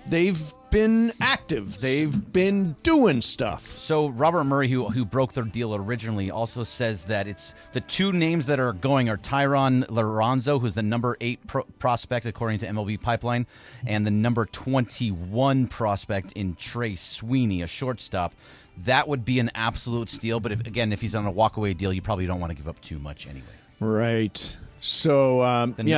been active. They've been doing stuff. So Robert Murray, who broke their deal originally, also says that it's the 2 names that are going are Tyron Lorenzo, who's the number 8 prospect according to MLB Pipeline, and the number 21 prospect in Trey Sweeney, a shortstop. That would be an absolute steal, but if he's on a walkaway deal, you probably don't want to give up too much anyway. Right. So,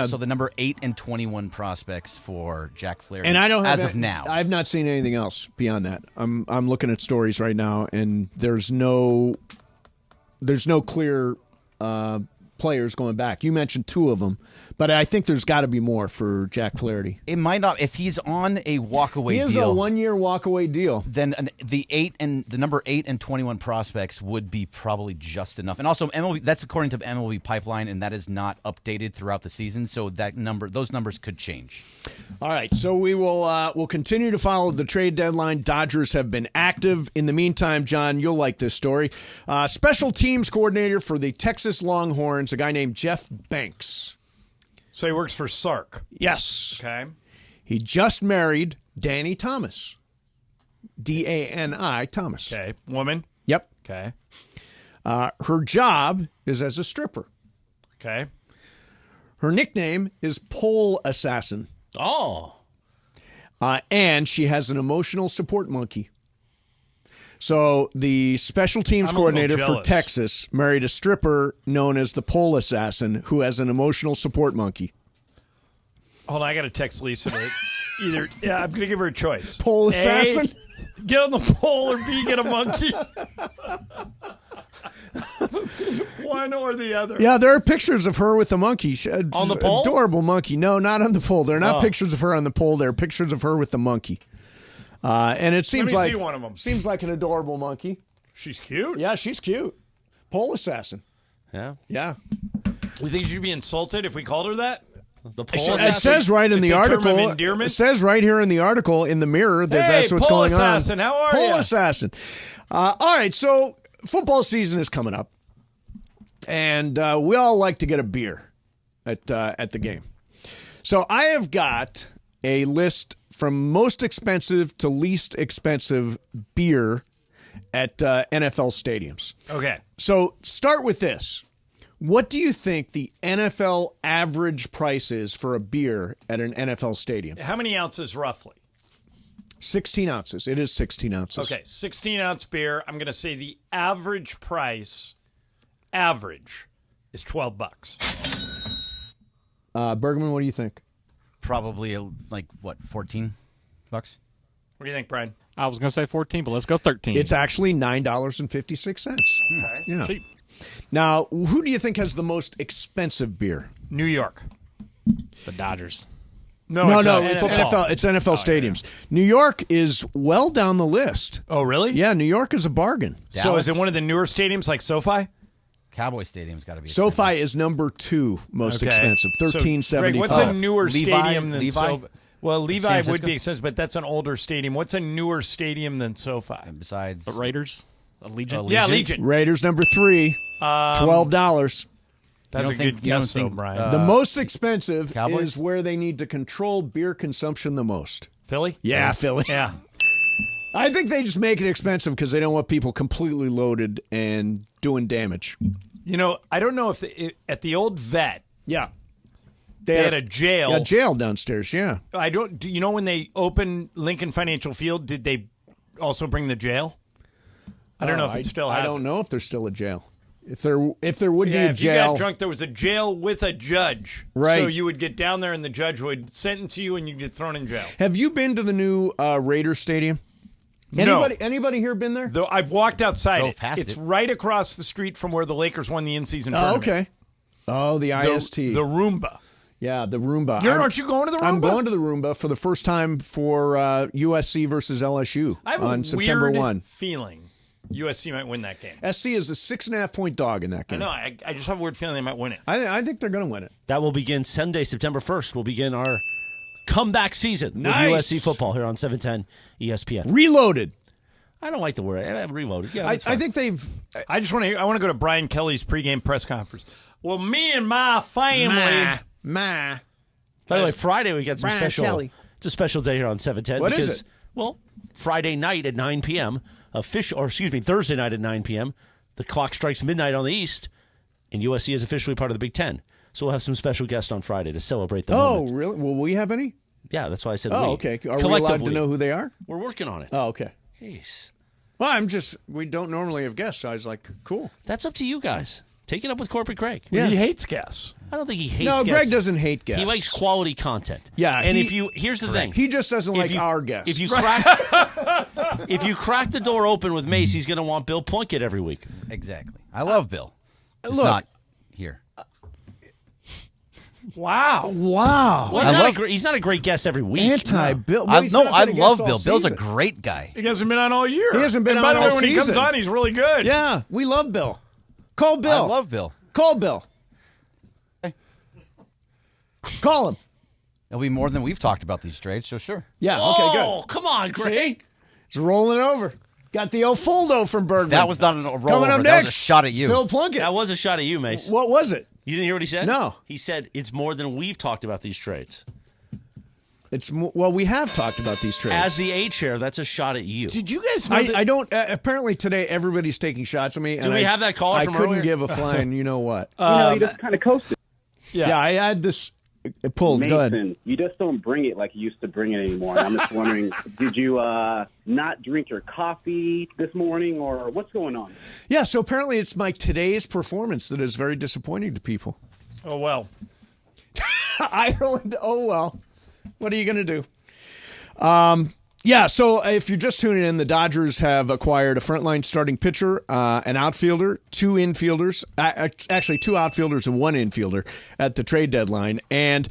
So the number 8 and 21 prospects for Jack Flaherty, and I don't have of now. I've not seen anything else beyond that. I'm looking at stories right now, and there's no clear players going back. You mentioned 2 of them, but I think there's got to be more for Jack Flaherty. It might not. If he's on a walkaway deal, he has a 1-year walkaway deal. Then the number 8 and 21 prospects would be probably just enough. And also MLB, that's according to MLB Pipeline, and that is not updated throughout the season. So those numbers could change. All right, so we'll continue to follow the trade deadline. Dodgers have been active. In the meantime, John, you'll like this story. Special teams coordinator for the Texas Longhorns, a guy named Jeff Banks. So he works for Sark. Yes. Okay. He just married Dani Thomas. Dani Thomas. Okay. Woman. Yep. Okay. Her job is as a stripper. Okay. Her nickname is Pole Assassin. Oh. And she has an emotional support monkey. So the special teams coordinator for Texas married a stripper known as the Pole Assassin, who has an emotional support monkey. Hold on, I got to text Lisa to I'm going to give her a choice. Pole Assassin? A, get on the pole, or B, get a monkey. One or the other. Yeah, there are pictures of her with a monkey. On the pole? Adorable monkey. No, not on the pole. There are not pictures of her on the pole. There are pictures of her with the monkey. And it seems Let me see one of them. Seems like an adorable monkey. She's cute. Yeah, she's cute. Pole Assassin. Yeah. Yeah. You think she'd be insulted if we called her that? The Pole Assassin? It says right in the article. It says right here in the article in the Mirror that that's what's going on. Pole Assassin, how are you? Pole Assassin. All right, so football season is coming up, and we all like to get a beer at the game. So I have got a list from most expensive to least expensive beer at NFL stadiums. Okay. So start with this. What do you think the NFL average price is for a beer at an NFL stadium? How many ounces roughly? 16 ounces. It is 16 ounces. Okay, 16-ounce beer. I'm going to say the average price, is $12. Bergman, what do you think? Probably 14 bucks. What do you think, Brian? I was going to say 14, but let's go 13. It's actually $9.56. Okay. Yeah. Cheap. Now, who do you think has the most expensive beer? New York. The Dodgers. No, it's NFL. It's NFL stadiums. Yeah. New York is well down the list. Oh, really? Yeah, New York is a bargain. Dallas. So is it one of the newer stadiums like SoFi? Cowboy Stadium's got to be expensive. SoFi is number 2 most expensive, $13.75. What's a newer stadium than Levi? SoFi? Well, Levi would be expensive, but that's an older stadium. What's a newer stadium than SoFi? And besides the Raiders? Allegiant? Yeah, Allegiant. Raiders number 3, $12. That's a good guess, though, Brian. The most expensive is where they need to control beer consumption the most. Philly? Yeah, Philly. Yeah. I think they just make it expensive because they don't want people completely loaded and doing damage. You know, I don't know if at the old vet. Yeah. They had a jail. Yeah, jail downstairs, yeah. Do you know when they opened Lincoln Financial Field, did they also bring the jail? I don't know if it still has. I don't know if there's still a jail. If there would be a if you jail. got drunk, there was a jail with a judge. Right. So you would get down there and the judge would sentence you and you'd get thrown in jail. Have you been to the new Raiders Stadium? No. Anybody here been there? Though I've walked outside Drove it. past It's it. right across the street from where the Lakers won the in-season Oh, tournament. okay. Oh, the IST. The Roomba. Yeah, the Roomba. Aren't you going to the Roomba? I'm going to the Roomba for the first time for USC versus LSU I have on a September weird 1. feeling USC might win that game. SC is a 6.5-point dog in that I game. know. I just have a weird feeling they might win it. I think they're going to win it. That will begin Sunday, September 1st. Will begin our comeback season Nice. with USC football here on 710 ESPN. Reloaded. I don't like the word reloaded. Yeah, I that's fine. think they've. I just want to. I want to go to Brian Kelly's pregame press conference. Well, me and my family. Ma. By the way, Friday we got some Brian special. Kelly. It's a special day here on 710. What is because, it? Well, Friday night at 9 p.m. Thursday night at 9 p.m. The clock strikes midnight on the East, and USC is officially part of the Big Ten. So we'll have some special guests on Friday to celebrate the Oh, moment. really? Will we have any? Yeah, that's why I said Oh, we. okay. Are we allowed to Collectively. know who they are? We're working on it. Oh, okay. Jeez. Well, we don't normally have guests, so I was like, cool. That's up to you guys. Take it up with Corporate Greg. Yeah. He hates guests. I don't think he hates No, guests. Greg doesn't hate guests. He likes quality content. Yeah, and here's the thing. He just doesn't like our guests. If you crack, if you crack the door open with Mace, he's going to want Bill Plunkett every week. Exactly. I love Bill. Just look. not here. Wow. Well, he's not a great guest every week. Anti-Bill. I He's not love been a guest Bill. all Bill's a season. great guy. He hasn't been on all year. He hasn't been and on by the all way, when he comes season. on, he's really good. Yeah, we love Bill. Call Bill. I love Bill. Call Bill. Call him. It'll be more than we've talked about these trades, so sure. Yeah, Oh, okay, good. come on, Greg. See? It's rolling over. Got the El Foldo from Bergman. That was not a rollover. Coming up That was next, a shot at you. Bill Plunkett. That was a shot at you, Mace. What was it? You didn't hear what he said? No. He said it's more than we've talked about these trades. Well, we have talked about these trades. As the A chair, that's a shot at you. Did you guys know I don't. Apparently today, everybody's taking shots at me. Do we have that caller I from couldn't earlier? give a flying. You know what? you just kind of coasted. Yeah, I had this pulled. Go ahead. Mason, you just don't bring it like you used to bring it anymore. I'm just wondering, did you not drink your coffee this morning, or what's going on? Yeah, so apparently it's my today's performance that is very disappointing to people. Oh, well. Ireland, oh well. What are you going to do? Yeah, so if you're just tuning in, the Dodgers have acquired a frontline starting pitcher, an outfielder, two infielders, actually two outfielders and one infielder at the trade deadline. And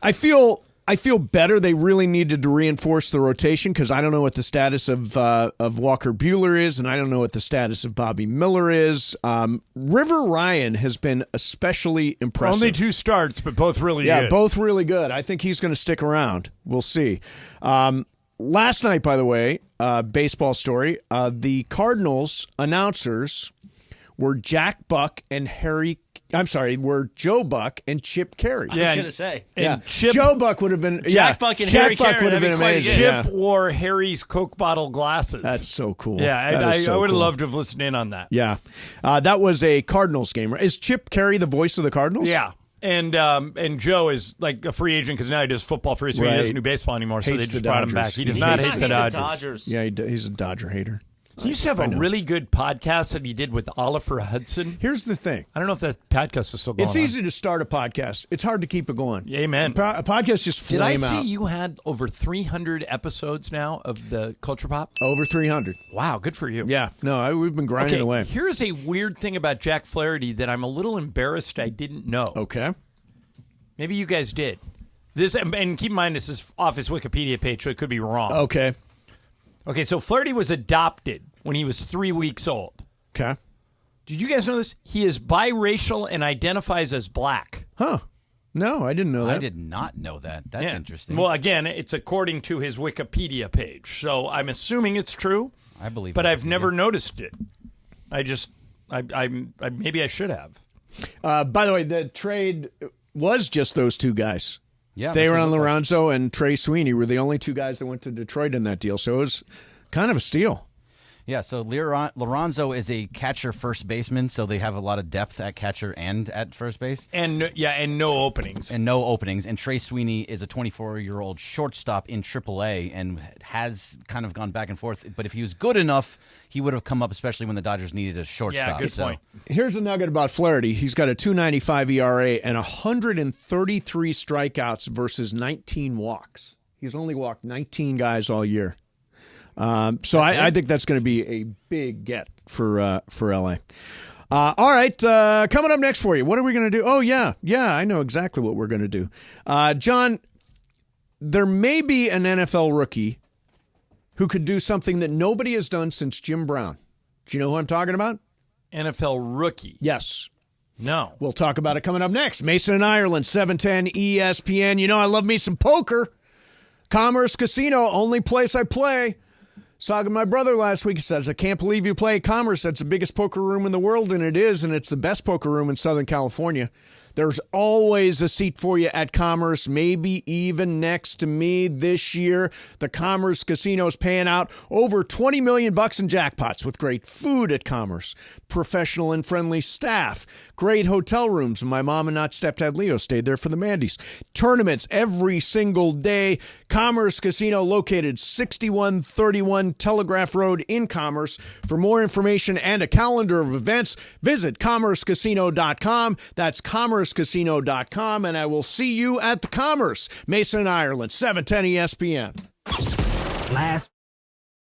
I feel better. They really needed to reinforce the rotation because I don't know what the status of Walker Buehler is, and I don't know what the status of Bobby Miller is. River Ryan has been especially impressive. Only 2 starts, but both really good. Yeah, both really good. I think he's going to stick around. We'll see. Last night, by the way, baseball story, the Cardinals announcers were Jack Buck and were Joe Buck and Chip Carey. I was going to say. And Chip, Joe Buck would have been Jack Buck and Harry Carey would have been amazing. Chip wore Harry's Coke bottle glasses. That's so cool. Yeah, I would have cool. loved to have listened in on that. Yeah, that was a Cardinals game. Is Chip Carey the voice of the Cardinals? Yeah. And Joe is like a free agent because now he does football for his He doesn't do baseball anymore, so they Hates just the brought him Dodgers. back. He does not hate the Dodgers. Yeah, he's a Dodger hater. He used to have a really good podcast that he did with Oliver Hudson. Here's the thing. I don't know if that podcast is still going on. It's easy to start a podcast. It's hard to keep it going. Amen. A podcast just flame Did I out. see you had over 300 episodes now of the Culture Pop? Over 300. Wow, good for you. Yeah. No, we've been grinding away. Here's a weird thing about Jack Flaherty that I'm a little embarrassed I didn't know. Okay. Maybe you guys did. This, and keep in mind, this is off his Wikipedia page, so it could be wrong. Okay. Okay, so Flaherty was adopted when he was 3 weeks old. Okay. Did you guys know this? He is biracial and identifies as black. Huh. No, I didn't know that. I did not know that. That's interesting. Well, again, it's according to his Wikipedia page, so I'm assuming it's true. I believe but Wikipedia. I've never noticed it. Maybe I should have. By the way, the trade was just those two guys. Yeah, Theron Lorenzo and Trey Sweeney were the only two guys that went to Detroit in that deal, so it was kind of a steal. Yeah, so Lorenzo is a catcher first baseman, so they have a lot of depth at catcher and at first base. And no openings. And Trey Sweeney is a 24-year-old shortstop in AAA and has kind of gone back and forth. But if he was good enough, he would have come up, especially when the Dodgers needed a shortstop. Yeah, good point. Here's a nugget about Flaherty. He's got a 2.95 ERA and 133 strikeouts versus 19 walks. He's only walked 19 guys all year. I think that's going to be a big get for LA. All right, coming up next for you, what are we going to do? Oh, yeah, I know exactly what we're going to do. John, there may be an NFL rookie who could do something that nobody has done since Jim Brown. Do you know who I'm talking about? NFL rookie? Yes. No. We'll talk about it coming up next. Mason and Ireland, 710 ESPN. You know I love me some poker. Commerce Casino, only place I play. I was talking to my brother last week. He says, I can't believe you play Commerce. That's the biggest poker room in the world, and it is, and it's the best poker room in Southern California. There's always a seat for you at Commerce, maybe even next to me this year. The Commerce Casino is paying out over $20 million in jackpots with great food at Commerce, professional and friendly staff, great hotel rooms. My mom and not stepdad Leo stayed there for the Mandys. Tournaments every single day. Commerce Casino located 6131 Telegraph Road in Commerce. For more information and a calendar of events, visit commercecasino.com. That's commercecasino.com, and I will see you at the Commerce. Mason, Ireland, 710 ESPN.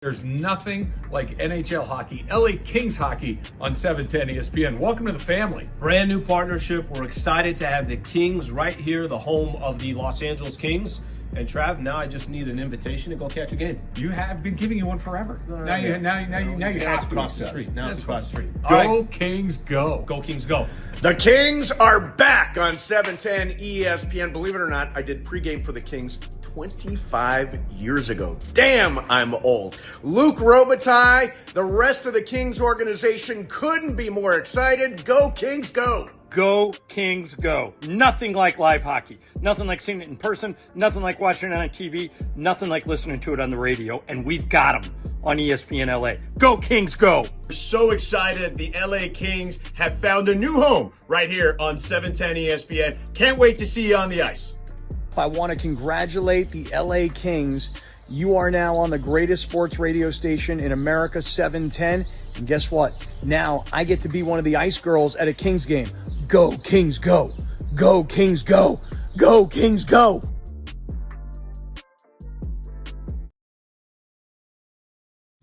There's nothing like NHL hockey, LA Kings hockey on 710 ESPN. Welcome to the family. Brand new partnership. We're excited to have the Kings right here, the home of the Los Angeles Kings. And Trav, now I just need an invitation to go catch a game. You have been giving you one forever. Now you have to across the street. Now it's across the street. Go Kings, go! Go Kings, go! The Kings are back on 710 ESPN. Believe it or not, I did pregame for the Kings 25 years ago. Damn, I'm old. Luke Robitaille, the rest of the Kings organization couldn't be more excited. Go Kings, go! Go Kings, go. Nothing like live hockey. Nothing like seeing it in person. Nothing like watching it on TV. Nothing like listening to it on the radio. And we've got them on ESPN LA. Go Kings, go. We're so excited. The LA Kings have found a new home right here on 710 ESPN. Can't wait to see you on the ice. I want to congratulate the LA Kings. You are now on the greatest sports radio station in America, 710. And guess what? Now I get to be one of the ice girls at a Kings game. Go Kings, go. Go Kings, go. Go Kings, go.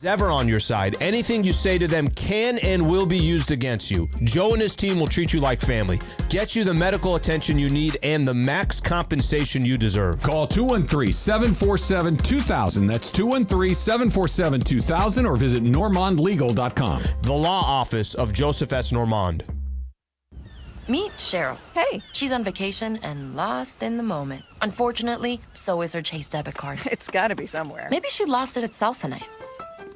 Ever on your side. Anything you say to them can and will be used against you. Joe and his team will treat you like family, get you the medical attention you need, and the max compensation you deserve. Call 213-747-2000. That's 213-747-2000 or visit normandlegal.com. The law office of Joseph S. Normand. Meet Cheryl. Hey. She's on vacation and lost in the moment. Unfortunately, so is her Chase debit card. It's gotta be somewhere. Maybe she lost it at salsa night.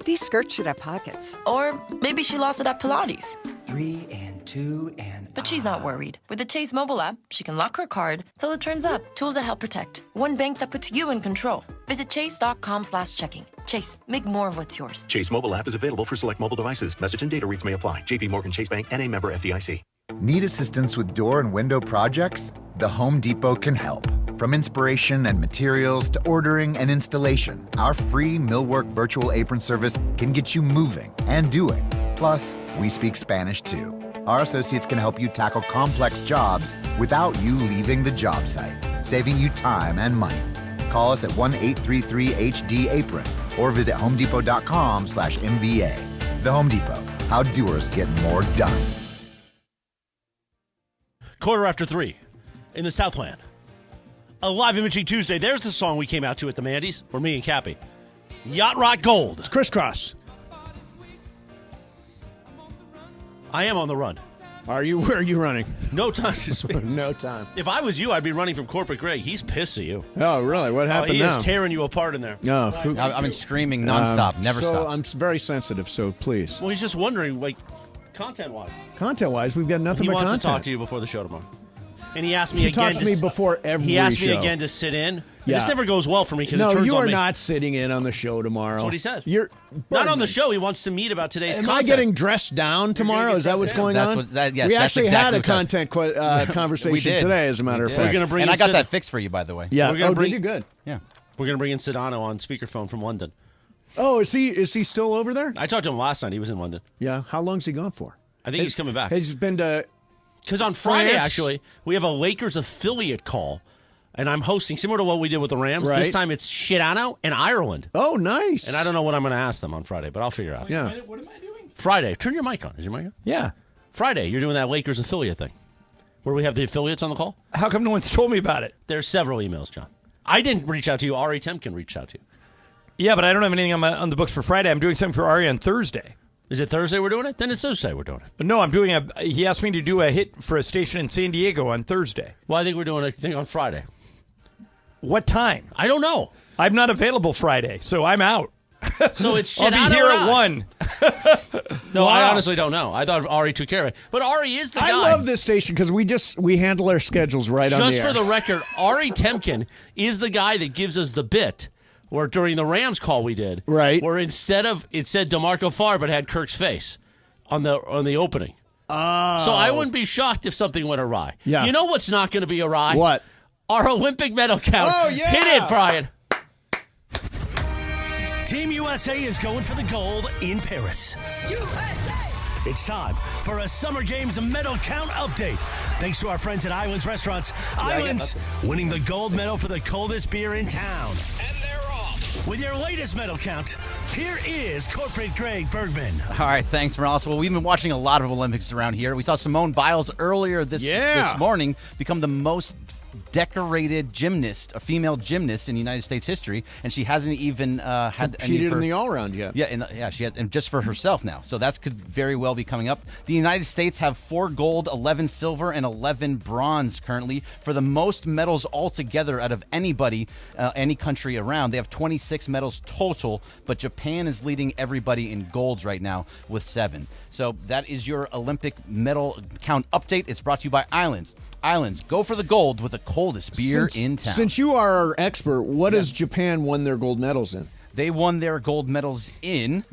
These skirts should have pockets. Or maybe she lost it at Pilates. 3 and 2 and... But she's not worried. With the Chase mobile app, she can lock her card till it turns up. Tools that help protect. One bank that puts you in control. Visit chase.com/checking. Chase, make more of what's yours. Chase mobile app is available for select mobile devices. Message and data rates may apply. JP Morgan Chase Bank, N.A. member FDIC. Need assistance with door and window projects? The Home Depot can help. From inspiration and materials to ordering and installation, our free Millwork virtual apron service can get you moving and doing. Plus, we speak Spanish too. Our associates can help you tackle complex jobs without you leaving the job site, saving you time and money. Call us at 1-833-HD-APRON or visit homedepot.com/MVA. The Home Depot, how doers get more done. 3:15 in the Southland. A live imaging Tuesday. There's the song we came out to at the Mandy's, or me and Cappy. Yacht Rock Gold. It's crisscross. I am on the run. Are you? Where are you running? No time to speak. No time. If I was you, I'd be running from Corporate Greg. He's pissed at you. Oh, really? What happened he now? is tearing you apart in there. No. I've been screaming nonstop. Never stop. I'm very sensitive, so please. Well, he's just wondering, like, content-wise. Content-wise, we've got nothing but content. He wants to talk to you before the show tomorrow. And he asked me he again. He talks to me before every show. He asked me again to sit in. Yeah. This never goes well for me because No, it turns you on are me. not sitting in on the show tomorrow. That's what he said. You're not on the show. He wants to meet about today's Am content. I getting dressed down tomorrow? Is that what's going That's on? what- that- yes, we that's actually exactly had a what's happening. content conversation We did. today, as a matter We of did. fact. We're gonna bring and in I got Sid- that fixed for you, by the way. Yeah. We're gonna Did you good? Yeah. We're going to bring in Sedano on speakerphone from London. Oh, is he still over there? I talked to him last night. He was in London. Yeah. How long's he gone for? I think he's coming back. He's been to. Because on Friday, France? actually, we have a Lakers affiliate call, and I'm hosting, similar to what we did with the Rams. Right. This time it's Sedano and Ireland. Oh, nice. And I don't know what I'm going to ask them on Friday, but I'll figure out. Yeah. What am I doing? Friday. Turn your mic on. Is your mic on? Yeah. Friday, you're doing that Lakers affiliate thing where we have the affiliates on the call. How come no one's told me about it? There's several emails, John. I didn't reach out to you. Ari Temkin reached out to you. Yeah, but I don't have anything on the books for Friday. I'm doing something for Ari on Thursday. Is it Thursday we're doing it? Then it's Thursday we're doing it. No, I'm doing he asked me to do a hit for a station in San Diego on Thursday. Well, I think we're doing a thing on Friday. What time? I don't know. I'm not available Friday, so I'm out. So it's I'll Sedano be here or at I? 1. No, Wow. I honestly don't know. I thought Ari took care of it. But Ari is the guy. I love this station because we handle our schedules right on the Just air. for the record, Ari Temkin is the guy that gives us the bit where during the Rams call we did, right? Where instead of it said DeMarco Farr but had Kirk's face on the opening. Oh. So I wouldn't be shocked if something went awry. Yeah. You know what's not going to be awry? What? Our Olympic medal count. Oh, yeah. Hit it, Brian. Team USA is going for the gold in Paris. It's time for a Summer Games medal count update. Thanks to our friends at Islands Restaurants. Islands winning the gold medal for the coldest beer in town. And they're off. With your latest medal count, here is corporate Greg Bergman. All right, thanks, Morales. Well, we've been watching a lot of Olympics around here. We saw Simone Biles earlier this morning become the most decorated gymnast, a female gymnast in United States history, and she hasn't even had Competed in the all-round yet. Yeah, she had, and just for herself now. So that could very well be coming up. The United States have 4 gold, 11 silver, and 11 bronze currently for the most medals altogether out of anybody, any country around. They have 26 medals total, but Japan is leading everybody in golds right now with 7. So that is your Olympic medal count update. It's brought to you by Islands. Islands, go for the gold with the coldest beer in town. Since you are our expert, what has Japan won their gold medals in? They won their gold medals in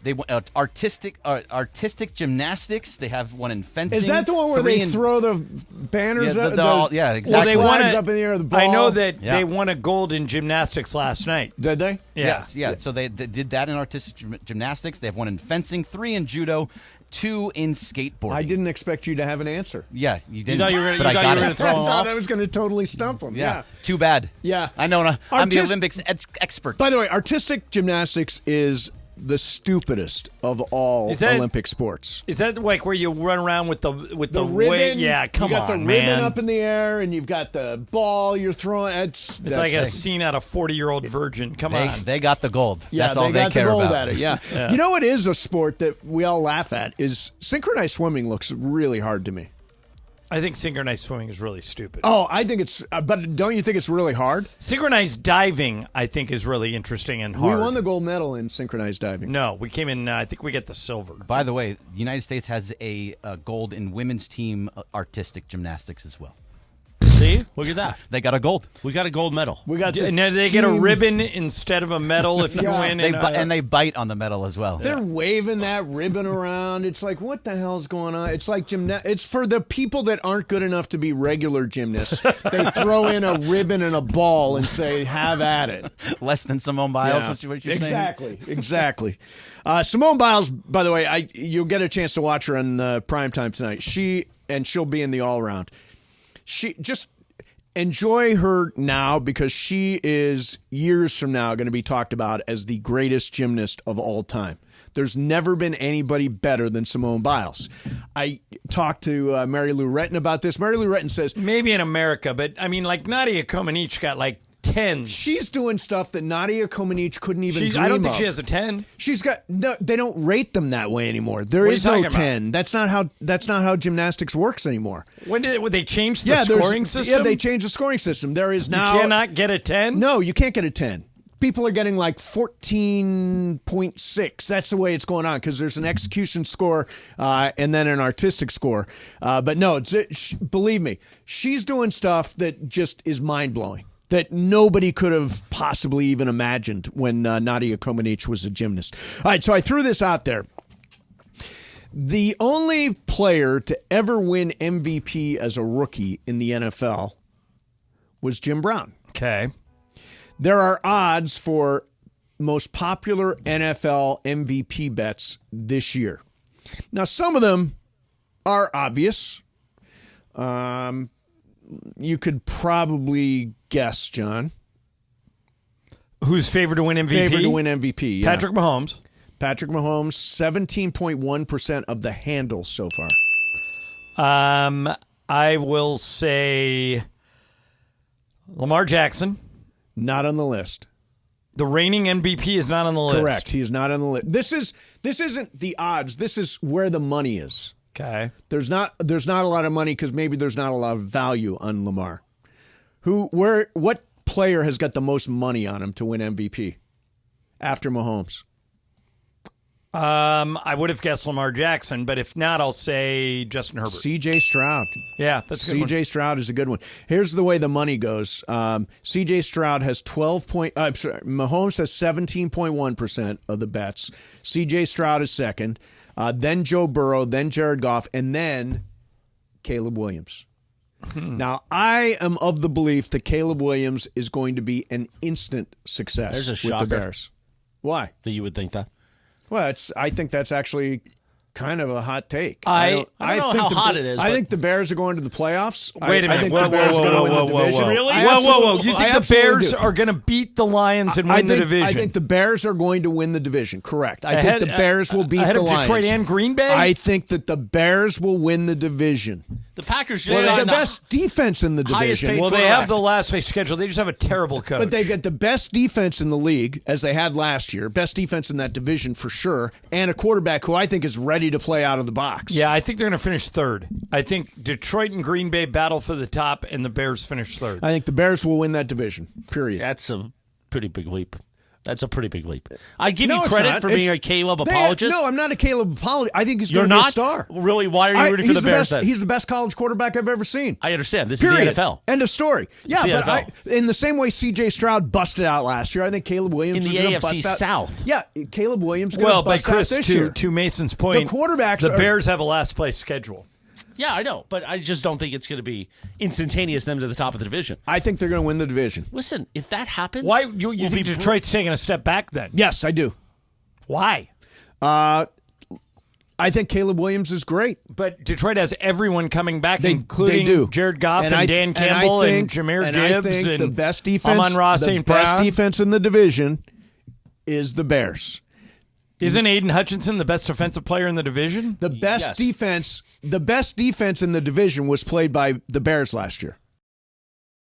artistic gymnastics. They have one in fencing. Is that the one where they throw the banners up? Yeah, exactly. Well, they won up in the air. The ball. I know that they won a gold in gymnastics last night. Did they? Yeah. Yeah. So they did that in artistic gymnastics. They have one in fencing, 3 in judo, 2 in skateboarding. I didn't expect you to have an answer. Yeah, you didn't. thought you were but I got it. to throw him I thought off? I was going to totally stump him. Yeah. Too bad. Yeah. I know. I'm the Olympics expert. By the way, artistic gymnastics is the stupidest of all Olympic sports. Is that like where you run around with the ribbon? weight? Yeah, come on, You got the man. ribbon up in the air, and you've got the ball you're throwing. It's like a scene out of 40-Year-Old Virgin. Come on. They got the gold. Yeah, That's all they got care the gold about. at it. Yeah. You know what is a sport that we all laugh at is synchronized swimming. Looks really hard to me. I think synchronized swimming is really stupid. Oh, I think it's, but don't you think it's really hard? Synchronized diving, I think, is really interesting and hard. We won the gold medal in synchronized diving. No, we came in, I think we get the silver. By the way, the United States has a gold in women's team artistic gymnastics as well. See? Look at that. They got a gold. We got a gold medal. We got and they get a ribbon instead of a medal if you win. And they bite on the medal as well. They're waving that ribbon around. It's like, what the hell's going on? It's like it's for the people that aren't good enough to be regular gymnasts. They throw in a ribbon and a ball and say, have at it. Less than Simone Biles, what you're saying? Exactly. Simone Biles, by the way, you'll get a chance to watch her on primetime tonight. She'll be in the all-round. She just enjoy her now because she is years from now going to be talked about as the greatest gymnast of all time. There's never been anybody better than Simone Biles. I talked to Mary Lou Retton about this. Mary Lou Retton says maybe in America, but I mean, like Nadia Comaneci got like 10s. She's doing stuff that Nadia Comaneci couldn't even dream of. I don't think she has a 10. She's got no. They don't rate them that way anymore. There is no 10. That's not how gymnastics works anymore. When they change the scoring system? Yeah, they changed the scoring system. There is now you cannot get a 10. No, you can't get a 10. People are getting like 14.6. That's the way it's going on because there's an execution score and then an artistic score. But no, believe me, she's doing stuff that just is mind blowing. that nobody could have possibly even imagined when Nadia Comaneci was a gymnast. All right, so I threw this out there. The only player to ever win MVP as a rookie in the NFL was Jim Brown. Okay. There are odds for most popular NFL MVP bets this year. Now, some of them are obvious. You could probably guess, John. Who's favored to win MVP? Favored to win MVP, yeah. Patrick Mahomes. Patrick Mahomes, 17.1% of the handle so far. I will say Lamar Jackson. Not on the list. The reigning MVP is not on the list. Correct. He is not on the list. This isn't the odds. This is where the money is. Okay. There's not a lot of money because maybe there's not a lot of value on Lamar. What player has got the most money on him to win MVP after Mahomes? I would have guessed Lamar Jackson, but if not, I'll say Justin Herbert. C.J. Stroud. Yeah, that's a good one. C.J. Stroud is a good one. Here's the way the money goes. C.J. Stroud has Mahomes has 17.1% of the bets. C.J. Stroud is second. Then Joe Burrow, then Jared Goff, and then Caleb Williams. Now, I am of the belief that Caleb Williams is going to be an instant success There's a with shocker. the Bears. Why? That you would think that? Well, I think that's actually kind of a hot take. I don't know think how the- hot it is, I but- think the Bears are going to the playoffs. Wait a minute. I think Whoa, the Bears are going to win the division. Really? Whoa. You I think the absolutely Bears do. are going to beat the Lions and win the division? I think the Bears are going to win the division. Correct. I Ahead- think the Bears will beat ahead the of Lions. Detroit and Green Bay? I think that the Bears will win the division. The Packers just Well, they have signed the best defense in the highest division. paid Well, they have the last place schedule. They just have a terrible coach. But they get the best defense in the league, as they had last year. Best defense in that division for sure. And a quarterback who I think is ready to play out of the box. Yeah, I think they're going to finish third. I think Detroit and Green Bay battle for the top, and the Bears finish third. I think the Bears will win that division, period. That's a pretty big leap. That's a pretty big leap. I give No, you it's credit not. for being a Caleb apologist. No, I'm not a Caleb apologist. I think he's You're going to be a not? star. Really? Why are you rooting for the Bears best, then? He's the best college quarterback I've ever seen. I understand. This Period. is the NFL. End of story. Yeah, the but NFL. in the same way C.J. Stroud busted out last year, I think Caleb Williams In the is gonna AFC bust out. South. Yeah, Caleb Williams is going Well, to but bust Chris, out this year. to Mason's point, The quarterbacks the are- Bears have a last place schedule. Yeah, I know, but I just don't think it's going to be instantaneous them to the top of the division. I think they're going to win the division. Listen, if that happens, Why you we'll think be Detroit's taking a step back then? Yes, I do. Why? I think Caleb Williams is great. But Detroit has everyone coming back, They including do. Jared Goff and, I- Dan Campbell I and, think, Jameer and Gibbs I think and the best defense, Amon-Ra the St. best Brown. defense in the division is the Bears. Isn't Aiden Hutchinson the best defensive player in the division? The best defense in the division was played by the Bears last year.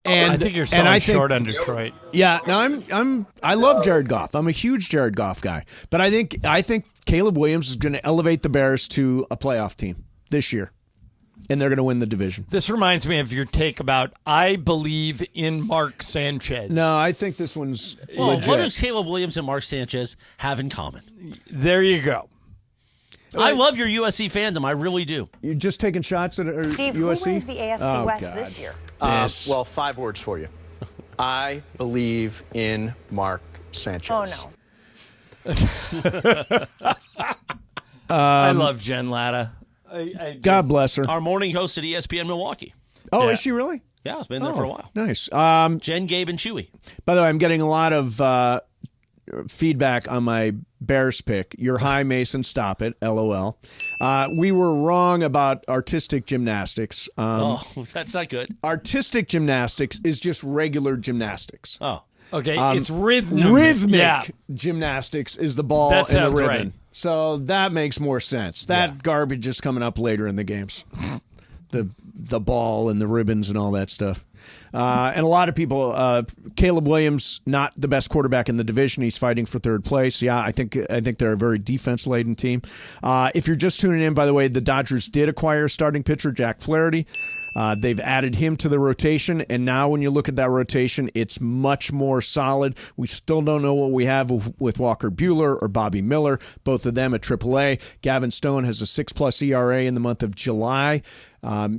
And I think you're and selling I think- short on Detroit. Yeah, no, I love Jared Goff. I'm a huge Jared Goff guy. But I think Caleb Williams is going to elevate the Bears to a playoff team this year. And they're going to win the division. This reminds me of your take about I believe in Mark Sanchez. No, I think this one's Well, legit. what does Caleb Williams and Mark Sanchez have in common? There you go. I love your USC fandom. I really do. You're just taking shots at Steve, USC? who wins the AFC Oh, West God. this year? Well, 5 words for you. I believe in Mark Sanchez. Oh, no. I love Jen Latta. God bless her. Our morning host at ESPN Milwaukee. Oh, Yeah. is she really? Yeah, it's been there for a while. Nice. Jen, Gabe, and Chewy. By the way, I'm getting a lot of feedback on my Bears pick. You're high, Mason. Stop it. LOL. We were wrong about artistic gymnastics. That's not good. Artistic gymnastics is just regular gymnastics. Oh. Okay, it's rhythmic. Rhythmic Yeah. gymnastics is the ball That and the sounds ribbon. right. So that makes more sense. That garbage is coming up later in the games. The ball and the ribbons and all that stuff. And a lot of people, Caleb Williams, not the best quarterback in the division. He's fighting for third place. Yeah, I think they're a very defense-laden team. If you're just tuning in, by the way, the Dodgers did acquire starting pitcher Jack Flaherty. They've added him to the rotation, and now when you look at that rotation, it's much more solid. We still don't know what we have with Walker Buehler or Bobby Miller, both of them at AAA. Gavin Stone has a 6+ ERA in the month of July.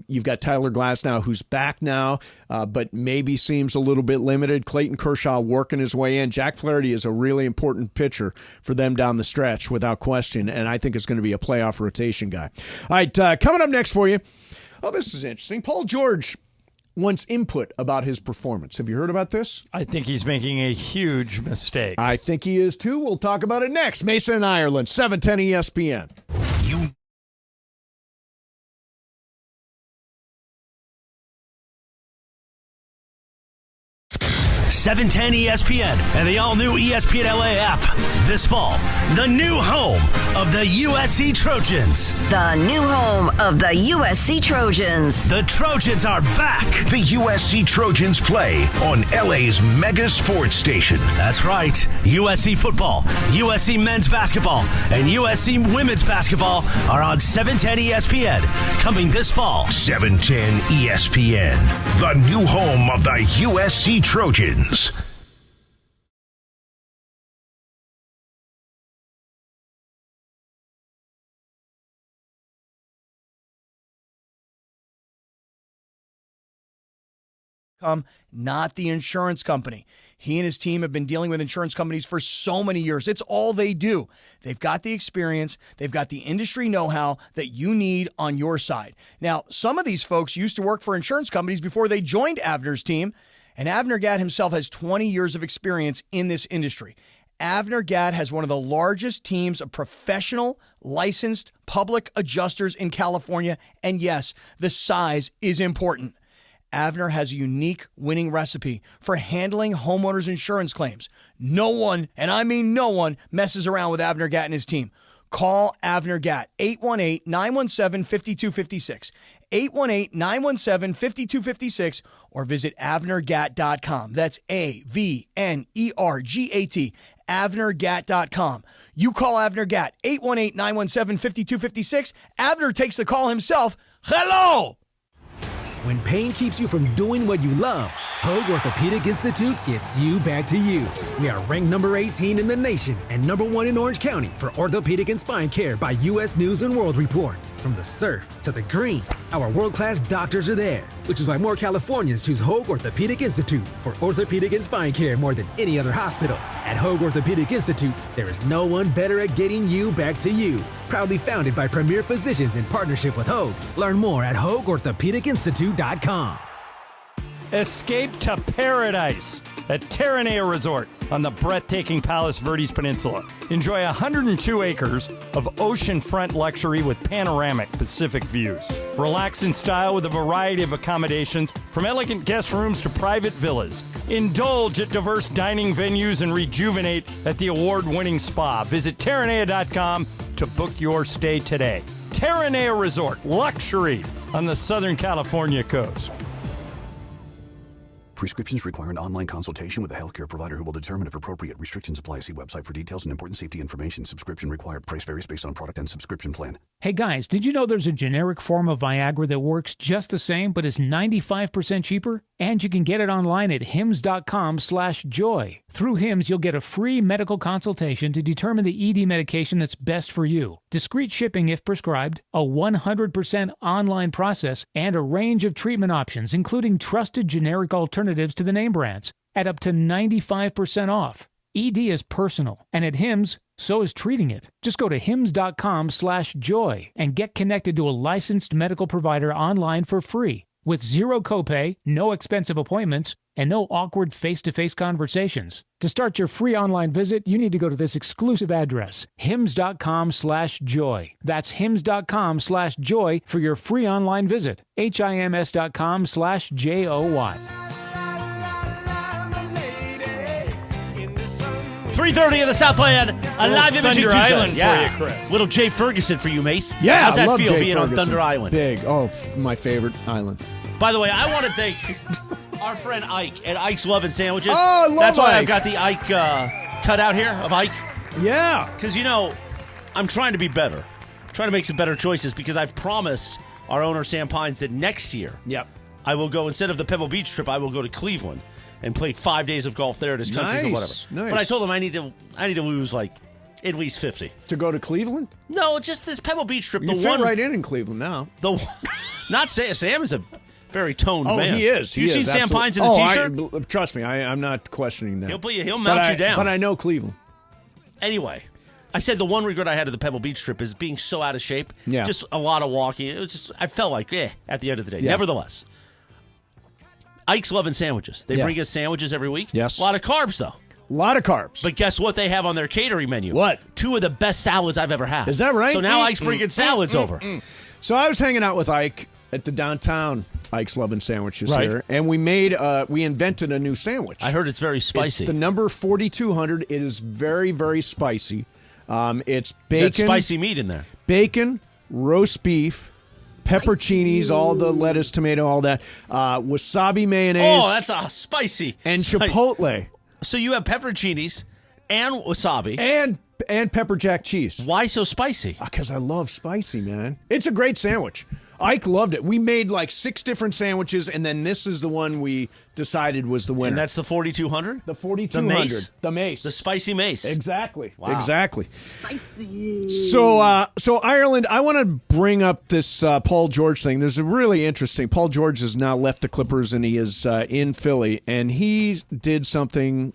You've got Tyler Glasnow, who's back now, but maybe seems a little bit limited. Clayton Kershaw working his way in. Jack Flaherty is a really important pitcher for them down the stretch, without question, and I think is going to be a playoff rotation guy. All right, coming up next for you. Oh, this is interesting. Paul George wants input about his performance. Have you heard about this? I think he's making a huge mistake. I think he is too. We'll talk about it next. Mason and Ireland, 710 ESPN. 710 ESPN and the all-new ESPN LA app. This fall, the new home of the USC Trojans. The new home of the USC Trojans. The Trojans are back. The USC Trojans play on LA's mega sports station. That's right. USC football, USC men's basketball, and USC women's basketball are on 710 ESPN. Coming this fall. 710 ESPN, the new home of the USC Trojans. Not the insurance company. He and his team have been dealing with insurance companies for so many years. It's all they do. They've got the experience. They've got the industry know-how that you need on your side. Now, some of these folks used to work for insurance companies before they joined Avner's team, and Avner Gatt himself has 20 years of experience in this industry. Avner Gatt has one of the largest teams of professional, licensed public adjusters in California, and yes, the size is important. Avner has a unique winning recipe for handling homeowners' insurance claims. No one, and I mean no one, messes around with Avner Gatt and his team. Call Avner Gatt, 818-917-5256, 818-917-5256, or visit AvnerGatt.com. That's AVNERGAT, AvnerGatt.com. You call Avner Gatt, 818-917-5256. Avner takes the call himself. Hello! When pain keeps you from doing what you love, Hoag Orthopedic Institute gets you back to you. We are ranked number 18 in the nation and number 1 in Orange County for orthopedic and spine care by U.S. News & World Report. From the surf to the green, our world-class doctors are there, which is why more Californians choose Hoag Orthopedic Institute for orthopedic and spine care more than any other hospital. At Hoag Orthopedic Institute, there is no one better at getting you back to you. Proudly founded by premier physicians in partnership with Hoag. Learn more at HoagOrthopedicInstitute.com. Escape to paradise at Terranea Resort on the breathtaking Palos Verdes Peninsula. Enjoy 102 acres of oceanfront luxury with panoramic Pacific views. Relax in style with a variety of accommodations from elegant guest rooms to private villas. Indulge at diverse dining venues and rejuvenate at the award-winning spa. Visit Terranea.com to book your stay today. Terranea Resort, luxury on the Southern California coast. Prescriptions require an online consultation with a healthcare provider who will determine if appropriate. Restrictions apply. See website for details and important safety information. Subscription required. Price varies based on product and subscription plan. Hey guys, did you know there's a generic form of Viagra that works just the same but is 95% cheaper? And you can get it online at hims.com/joy. Through Hims, you'll get a free medical consultation to determine the ED medication that's best for you. Discreet shipping if prescribed, a 100% online process, and a range of treatment options, including trusted generic alternatives to the name brands, at up to 95% off. ED is personal, and at Hims, so is treating it. Just go to hims.com/joy and get connected to a licensed medical provider online for free. With zero copay, no expensive appointments, and no awkward face-to-face conversations. To start your free online visit, you need to go to this exclusive address, hims.com/joy. That's hims.com/joy for your free online visit. HIMS.com/JOY. 3:30 in the Southland, a live imaging Thunder Tuesday. Island for you, Chris. Little Jay Ferguson for you, Mace. Yeah, how's that I love feel Jay being Ferguson. on Thunder Island? Big. Oh, my favorite island. By the way, I want to thank our friend Ike at Ike's Love and Sandwiches. Oh, I love That's why Ike. I've got the Ike cut out here of Ike. Yeah. Because, I'm trying to be better. I'm trying to make some better choices because I've promised our owner Sam Pines that next year, I will go, instead of the Pebble Beach trip, I will go to Cleveland and play 5 days of golf there at his country or whatever. Nice. But I told him I need to lose like at least 50 to go to Cleveland. No, just this Pebble Beach trip. You fit right in Cleveland now. Not Sam is a very toned man. Oh, he is. You seen Sam Pines in a T-shirt? Trust me, I'm not questioning that. He'll mount you down. But I know Cleveland. Anyway, I said the one regret I had of the Pebble Beach trip is being so out of shape. Yeah. Just a lot of walking. It was just, I felt like, at the end of the day. Yeah. Nevertheless, Ike's loving sandwiches. They bring us sandwiches every week. Yes. A lot of carbs, though. A lot of carbs. But guess what they have on their catering menu? What? 2 of the best salads I've ever had. Is that right? So now Ike's bringing salads over. So I was hanging out with Ike at the downtown Ike's Lovin' Sandwiches Right. here, and we invented a new sandwich. I heard it's very spicy. It's the number 4200. It is very, very spicy. It's Got bacon, spicy meat in there. bacon, roast beef, pepperoncinis, all the lettuce, tomato, all that, wasabi mayonnaise. Oh, that's spicy. And chipotle. So you have pepperoncinis and wasabi. And pepper jack cheese. Why so spicy? Because I love spicy, man. It's a great sandwich. Ike loved it. We made like 6 different sandwiches, and then this is the one we decided was the winner. And that's the 4200? The 4200. The mace? The spicy mace. Exactly. Wow. Exactly. So Ireland, I want to bring up this Paul George thing. There's a really interesting. Paul George has now left the Clippers, and he is in Philly, and he did something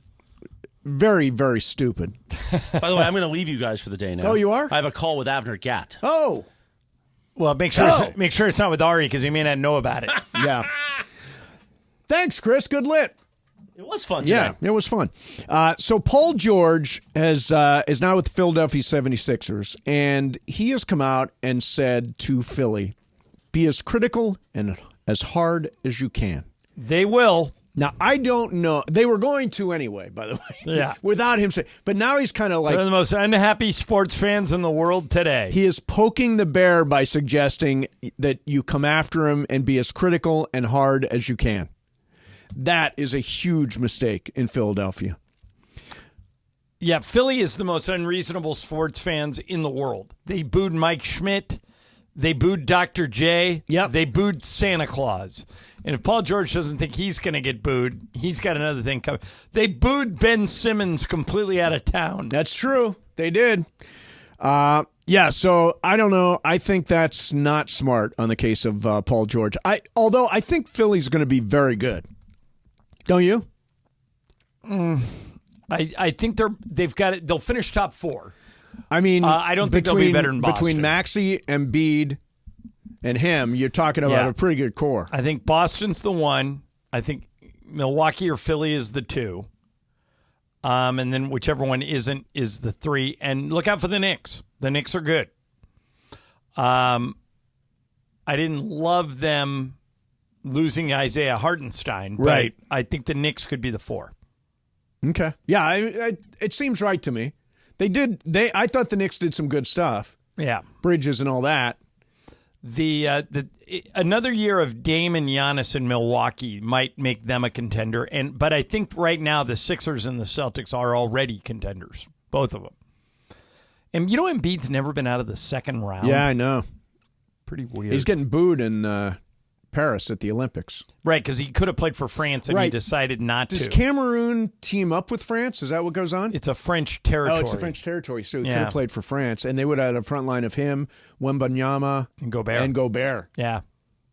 very, very stupid. By the way, I'm going to leave you guys for the day now. Oh, you are? I have a call with Avner Gatt. Oh. Well, make sure it's not with Ari because he may not know about it. Yeah. Thanks, Chris. Good lit. It was fun today. Yeah, it was fun. So Paul George is now with the Philadelphia 76ers, and he has come out and said to Philly, be as critical and as hard as you can. They will. Now, I don't know. They were going to anyway, by the way. Yeah. Without him saying. But now he's kind of like. They're the most unhappy sports fans in the world today. He is poking the bear by suggesting that you come after him and be as critical and hard as you can. That is a huge mistake in Philadelphia. Yeah, Philly is the most unreasonable sports fans in the world. They booed Mike Schmidt. They booed Dr. J. Yep. They booed Santa Claus. And if Paul George doesn't think he's going to get booed, he's got another thing coming. They booed Ben Simmons completely out of town. That's true. They did. Yeah, so I don't know. I think that's not smart on the case of Paul George. Although I think Philly's going to be very good. Don't you? I think they've got it. They'll finish top 4. I mean, I don't think they'll be better than Boston. Between Maxey, Embiid, and him, you're talking about a pretty good core. I think Boston's the 1. I think Milwaukee or Philly is the 2. And then whichever one isn't is the 3. And look out for the Knicks. The Knicks are good. I didn't love them losing Isaiah Hartenstein. But right. I think the Knicks could be the 4. Okay. Yeah, it seems right to me. I thought the Knicks did some good stuff. Yeah. Bridges and all that. Another year of Dame and Giannis in Milwaukee might make them a contender. But I think right now the Sixers and the Celtics are already contenders, both of them. And you know Embiid's never been out of the second round? Yeah, I know. Pretty weird. He's getting booed in Paris at the Olympics. Right, because he could have played for France and he decided not to. Does Cameroon team up with France? Is that what goes on? It's a French territory. Oh, it's a French territory, so he could have played for France. And they would have had a front line of him, Wembanyama, and Gobert. Yeah.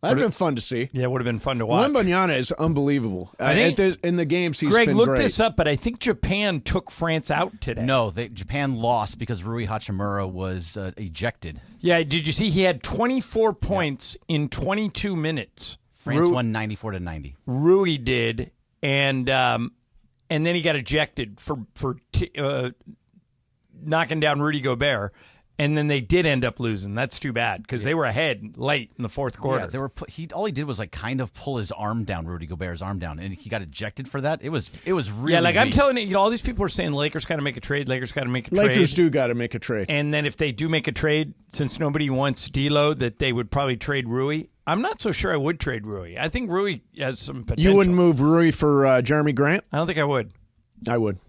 That would have been fun to see. Yeah, it would have been fun to watch. Wembanyama is unbelievable. In the games, he's Greg, been look great. this up, but I think Japan took France out today. No, Japan lost because Ruy Hachimura was ejected. Yeah, did you see he had 24 points in 22 minutes? France won 94-90. Ruy did, and then he got ejected for knocking down Rudy Gobert. And then they did end up losing. That's too bad because they were ahead late in the fourth quarter. Yeah, they were. All he did was like kind of pull his arm down, Rudy Gobert's arm down, and he got ejected for that. It was really I'm telling you, all these people are saying Lakers got to make a trade. Lakers got to make a trade. Lakers do got to make a trade. And then if they do make a trade, since nobody wants D'Lo, that they would probably trade Ruy. I'm not so sure I would trade Ruy. I think Ruy has some potential. You wouldn't move Ruy for Jeremy Grant? I don't think I would. I would.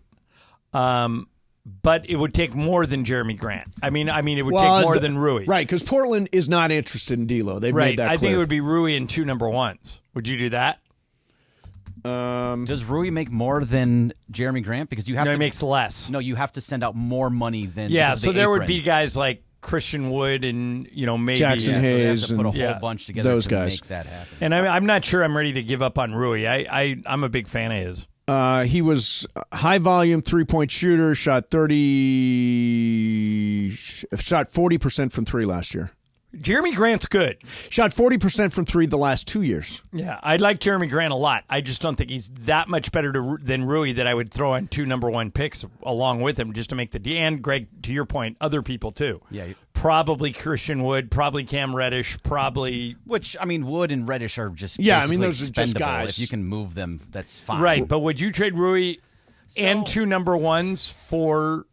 but it would take more than Jeremy Grant. I mean, it would take more than Ruy. Right, because Portland is not interested in D'Lo. They've made that clear. I think it would be Ruy and 2 number ones. Would you do that? Does Ruy make more than Jeremy Grant? Because you have he makes less. No, you have to send out more money than so there would be guys like Christian Wood and maybe Jackson Hayes, so they have to put a whole bunch together those to guys. make that happen. And I'm not sure I'm ready to give up on Ruy. I'm a big fan of his. He was a high volume 3-point shooter, shot 40% from 3 last year. Jeremy Grant's good. Shot 40% from 3 the last 2 years. Yeah, I like Jeremy Grant a lot. I just don't think he's that much better than Ruy that I would throw on 2 number 1 picks along with him just to make the deal. And Greg, to your point, other people too. Yeah, probably Christian Wood, probably Cam Reddish, probably. Which Wood and Reddish are just those are just guys. If you can move them, that's fine. Right, but would you trade Ruy and 2 number 1s for?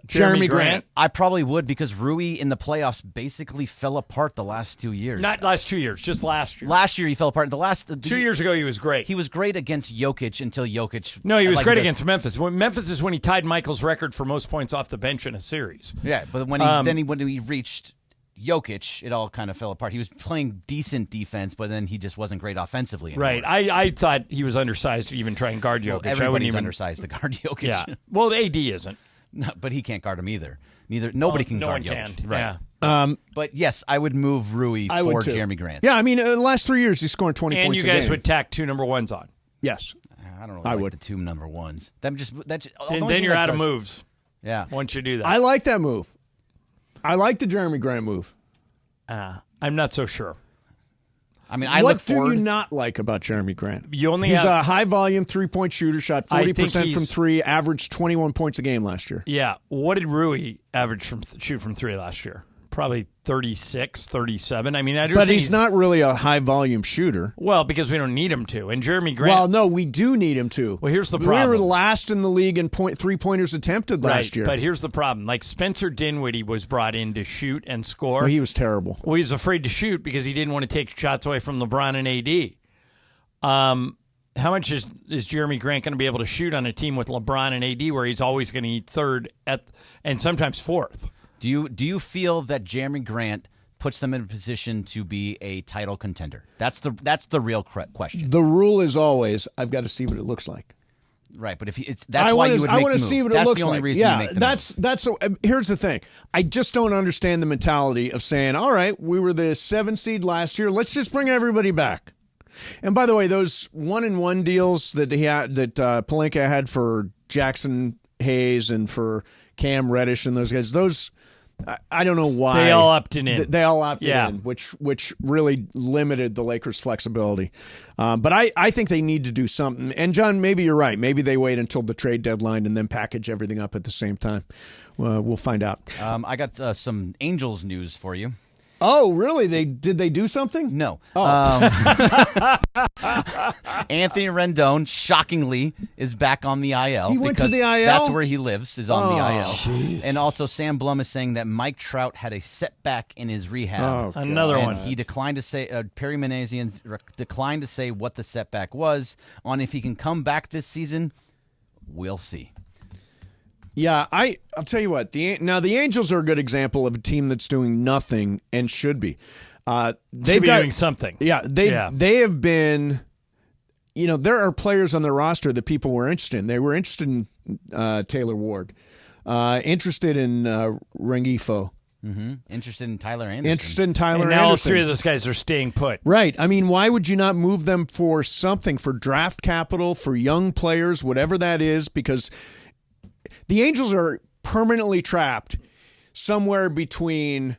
Jeremy Grant? I probably would because Ruy in the playoffs basically fell apart the last 2 years. Not last 2 years, just last year. Last year he fell apart. 2 years ago he was great. He was great against Jokic until Jokic. No, he was great against Memphis. Memphis is when he tied Michael's record for most points off the bench in a series. Yeah, but when he reached Jokic, it all kind of fell apart. He was playing decent defense, but then he just wasn't great offensively anymore. Right. I thought he was undersized to even try and guard Jokic. Everybody's undersized to guard Jokic. Yeah. Well, AD isn't. No, but he can't guard him either. Nobody can guard Jokic. Can. Right. Yeah. But yes, I would move Ruy for Jeremy Grant. Yeah, I mean, the last 3 years he's scoring 20 and points a game. And you guys would tack 2 number 1s on. Yes. I don't know. I would the 2 number 1s. Then you're out of moves. Yeah. Once you do that. I like that move. I like the Jeremy Grant move. I'm not so sure. I mean, what do you not like about Jeremy Grant? He's a high-volume 3-point shooter, shot 40% from 3, averaged 21 points a game last year. Yeah. What did Ruy shoot from 3 last year? Probably 36, 37. I mean, but he's not really a high-volume shooter. Well, because we don't need him to. And Jeremy Grant... Well, no, we do need him to. Well, here's the problem. We were last in the league in three-pointers attempted last year. But here's the problem. Like, Spencer Dinwiddie was brought in to shoot and score. Well, he was terrible. Well, he was afraid to shoot because he didn't want to take shots away from LeBron and AD. How much is Jeremy Grant going to be able to shoot on a team with LeBron and AD where he's always going to eat third and sometimes fourth? Do you feel that Jeremy Grant puts them in a position to be a title contender? That's the real question. The rule is always, I've got to see what it looks like. Right, but that's why you would make the move. I want to see what it looks like. That's the only reason you make the move. Here's the thing. I just don't understand the mentality of saying, all right, we were the 7 seed last year. Let's just bring everybody back. And by the way, those 1-and-1 deals that Pelinka had for Jackson Hayes and for Cam Reddish and those guys, those I don't know why they all opted in. They all opted in, which really limited the Lakers' flexibility. But I think they need to do something. And John, maybe you're right. Maybe they wait until the trade deadline and then package everything up at the same time. We'll find out. I got some Angels news for you. Oh, really? Did they do something? No. Oh. Anthony Rendon, shockingly, is back on the IL. He went to the IL? That's where he lives, is on the IL. Geez. And also, Sam Blum is saying that Mike Trout had a setback in his rehab. Another one. He declined to say, Perry Manazian declined to say what the setback was. On if he can come back this season, we'll see. Yeah, I'll tell you what. The Angels are a good example of a team that's doing nothing and should be. They've got doing something. Yeah, they have been. You know, there are players on their roster that people were interested in. They were interested in Taylor Ward, interested in Rengifo. Mm-hmm. Interested in Tyler Anderson. And now all 3 of those guys are staying put. Right. I mean, why would you not move them for something, for draft capital, for young players, whatever that is? Because the Angels are permanently trapped somewhere between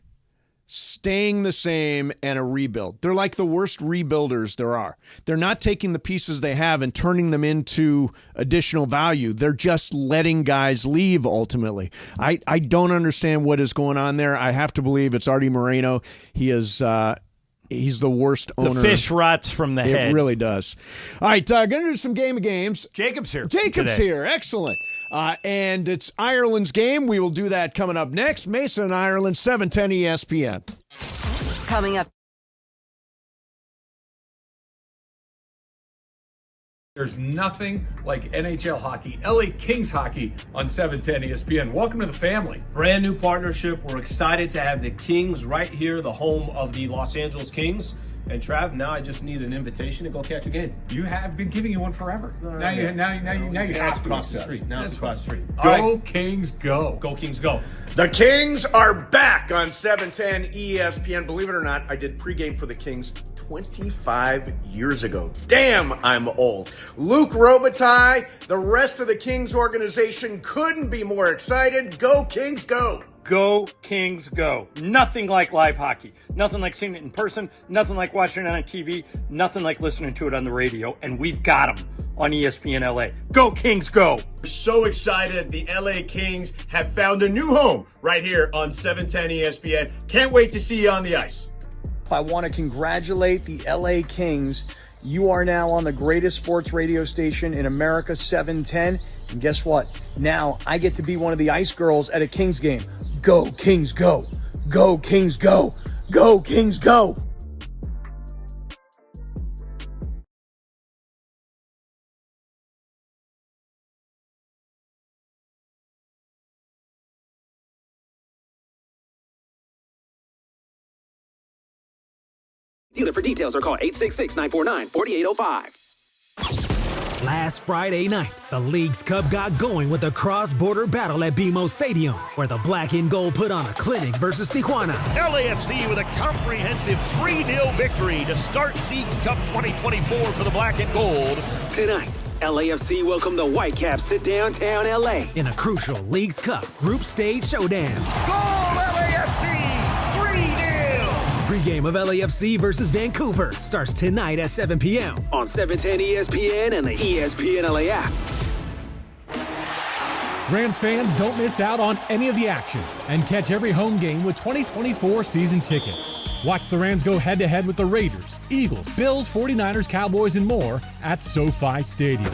staying the same and a rebuild. They're like the worst rebuilders there are. They're not taking the pieces they have and turning them into additional value. They're just letting guys leave ultimately. I don't understand what is going on there. I have to believe it's Artie Moreno. He is he's the worst owner. The fish rots from the head. It really does. All right, going to do some game of games. Jacob's here. Here. Excellent. And it's Ireland's game. We will do that coming up next. Mason and Ireland, 710 ESPN. Coming up There's nothing like NHL hockey, LA Kings hockey on 710 ESPN. Welcome to the family. Brand new partnership. We're excited to have the Kings right here, the home of the Los Angeles Kings. And Trav, now I just need an invitation to go catch a game. You have been giving you one forever. Now you have to cross the street. Now it's across the street. Go Kings, go. Go Kings, go. The Kings are back on 710 ESPN. Believe it or not, I did pregame for the Kings 25 years ago. Damn, I'm old. Luke Robitaille, the rest of the Kings organization couldn't be more excited. Go Kings, go. Go Kings, go. Nothing like live hockey. Nothing like seeing it in person. Nothing like watching it on TV. Nothing like listening to it on the radio. And we've got them on ESPN LA. Go Kings, go. We're so excited. The LA Kings have found a new home right here on 710 ESPN. Can't wait to see you on the ice. I want to congratulate the LA Kings. You are now on the greatest sports radio station in America, 710. And guess what? Now I get to be one of the ice girls at a Kings game. Go Kings, go. Go Kings, go. Go Kings, go. Dealer for details or call 866-949-4805. Last Friday night, the League's Cup got going with a cross-border battle at BMO Stadium, where the Black and Gold put on a clinic versus Tijuana. LAFC with a comprehensive 3-0 victory to start League's Cup 2024 for the Black and Gold. Tonight, LAFC welcomed the Whitecaps to downtown LA in a crucial League's Cup group stage showdown. Goal LAFC! 3-0! Pre-game of LAFC versus Vancouver starts tonight at 7 p.m. on 710 ESPN and the ESPN LA app. Rams fans, don't miss out on any of the action and catch every home game with 2024 season tickets. Watch the Rams go head-to-head with the Raiders, Eagles, Bills, 49ers, Cowboys, and more at SoFi Stadium.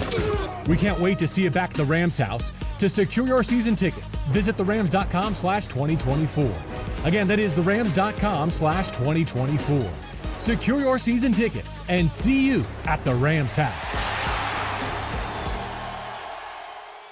We can't wait to see you back at the Rams house. To secure your season tickets, visit therams.com/2024. Again, that is therams.com/2024. Secure your season tickets and see you at the Rams house.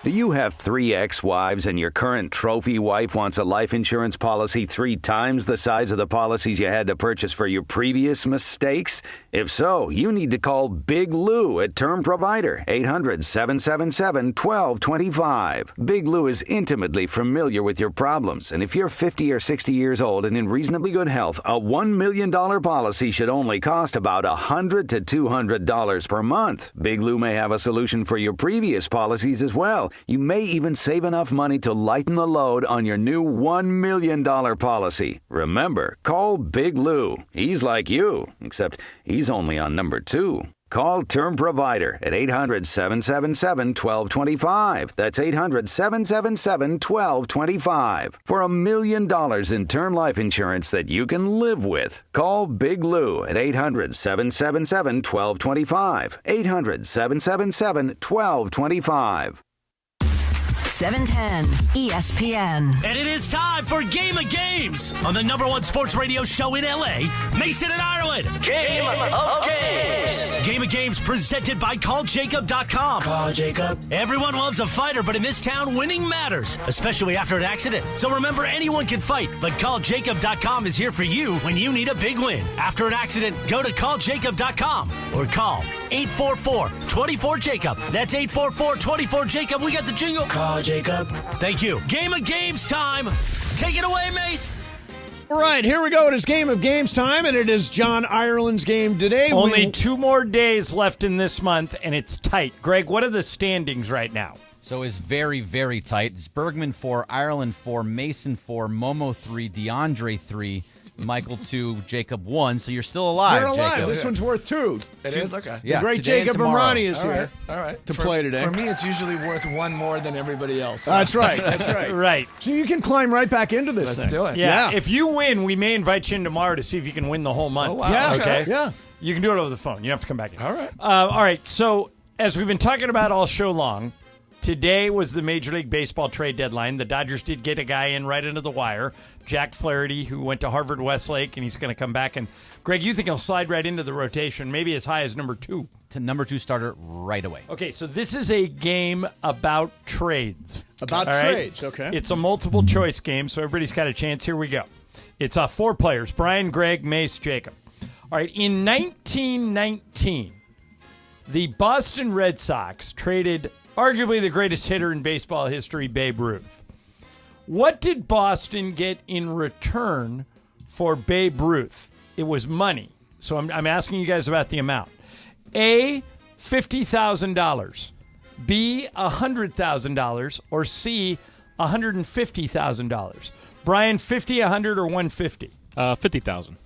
Do you have 3 ex-wives and your current trophy wife wants a life insurance policy 3 times the size of the policies you had to purchase for your previous mistakes? If so, you need to call Big Lou at Term Provider, 800-777-1225. Big Lou is intimately familiar with your problems, and if you're 50 or 60 years old and in reasonably good health, a $1 million policy should only cost about $100 to $200 per month. Big Lou may have a solution for your previous policies as well. You may even save enough money to lighten the load on your new $1 million policy. Remember, call Big Lou. He's like you, except he's only on number 2. Call Term Provider at 800-777-1225. That's 800-777-1225 for $1 million in term life insurance that you can live with. Call Big Lou at 800-777-1225. 800-777-1225. 710 ESPN. And it is time for Game of Games on the #1 sports radio show in LA, Mason and Ireland. Game of Games. Game of Games presented by CallJacob.com. Call Jacob. Everyone loves a fighter, but in this town, winning matters, especially after an accident. So remember, anyone can fight, but CallJacob.com is here for you when you need a big win. After an accident, go to CallJacob.com or call 844-24-JACOB. That's 844-24-JACOB. We got the jingle. Call Jacob. Thank you. Game of Games time. Take it away, Mace. All right, here we go. It is Game of Games time, and it is John Ireland's game today. Only 2 more days left in this month, and it's tight. Greg, what are the standings right now? So it's very, very tight. It's Bergman 4, Ireland 4, Mason 4, Momo 3, DeAndre 3, Michael 2, Jacob 1. So you're still alive. You're alive. Jacob. This one's worth 2. It is? Okay. The great Jacob Imrani is here. All right. To play today. For me, it's usually worth 1 more than everybody else. So. That's right. That's right. Right. So you can climb right back into this Let's thing. do it. Yeah. If you win, we may invite you in tomorrow to see if you can win the whole month. Oh, wow. Yeah. Okay. Yeah. You can do it over the phone. You don't have to come back in. All right. All right. So as we've been talking about all show long, Today was the Major League Baseball trade deadline. The Dodgers did get a guy in right into the wire, Jack Flaherty, who went to Harvard Westlake, and he's going to come back. And Greg, you think he'll slide right into the rotation, maybe as high as number 2? To number 2 starter right away. Okay, so this is a game about trades. About All right? trades, okay. It's a multiple choice game, so everybody's got a chance. Here we go. It's 4 players: Brian, Greg, Mace, Jacob. All right, in 1919, the Boston Red Sox traded arguably the greatest hitter in baseball history, Babe Ruth. What did Boston get in return for Babe Ruth? It was money. So I'm asking you guys about the amount. A, $50,000. B, $100,000. Or C, $150,000. Brian, 50, 100, or 150? 50,000.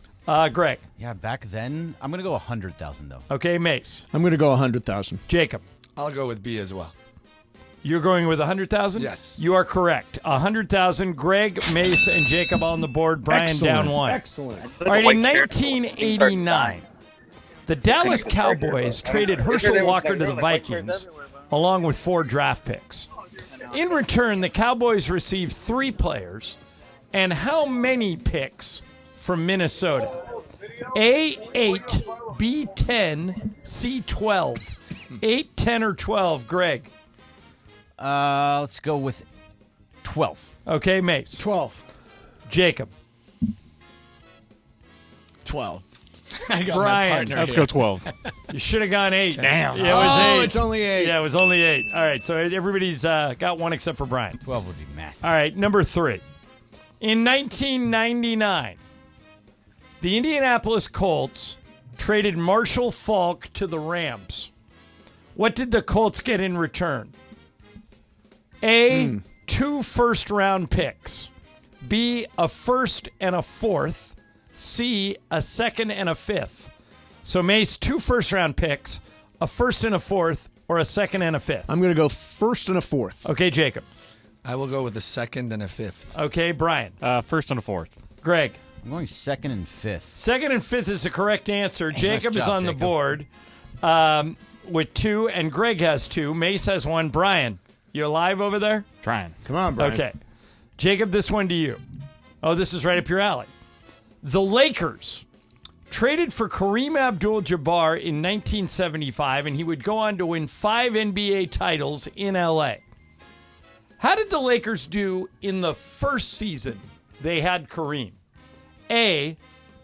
Greg. Yeah, back then, I'm going to go 100,000 though. Okay, Mace. I'm going to go 100,000. Jacob. I'll go with B as well. You're going with 100,000? Yes. You are correct. 100,000. Greg, Mace, and Jacob on the board. Brian down 1. Excellent. All right, in 1989, the Dallas Cowboys traded Herschel Walker to the Vikings along with 4 draft picks. In return, the Cowboys received 3 players and how many picks from Minnesota? A, 8, B, 10, C, 12. 8, 10, or 12. Greg. Let's go with 12. Okay, Mace. 12. Jacob. 12. I got Brian. my partner Let's here. go 12. You should have gone 8. Damn. Yeah, it was 8. It's only 8. Yeah, it was only 8. All right, so everybody's got 1 except for Brian. 12 would be massive. All right, number 3. In 1999, the Indianapolis Colts traded Marshall Faulk to the Rams. What did the Colts get in return? A, 2 first-round picks. B, a first and a 4th. C, a 2nd and a 5th. So, Mace, 2 first-round picks, a first and a 4th, or a 2nd and a 5th. I'm going to go first and a 4th. Okay, Jacob. I will go with a 2nd and a 5th. Okay, Brian. First and a 4th. Greg. I'm going 2nd and 5th. 2nd and 5th is the correct answer. Jacob nice is job, on Jacob. the board with 2, and Greg has 2. Mace has 1. Brian, you alive over there? Trying. Come on, Brian. Okay. Jacob, this one to you. Oh, this is right up your alley. The Lakers traded for Kareem Abdul-Jabbar in 1975, and he would go on to win 5 NBA titles in L.A. How did the Lakers do in the first season they had Kareem? A,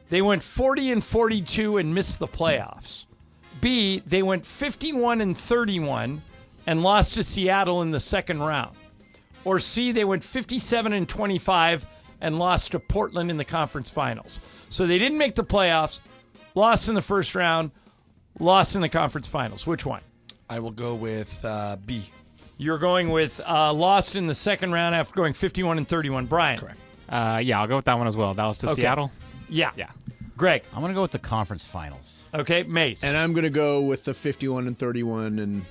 they went 40-42 and missed the playoffs. B, they went 51-31 and lost to Seattle in the second round. Or C, they went 57-25 and lost to Portland in the conference finals. So they didn't make the playoffs, lost in the first round, lost in the conference finals. Which one? I will go with B. You're going with lost in the second round after going 51-31. Brian. Correct. Yeah, I'll go with that one as well. That was to Seattle. Yeah. Yeah. Greg. I'm going to go with the conference finals. Okay, Mace. And I'm going to go with the 51-31 and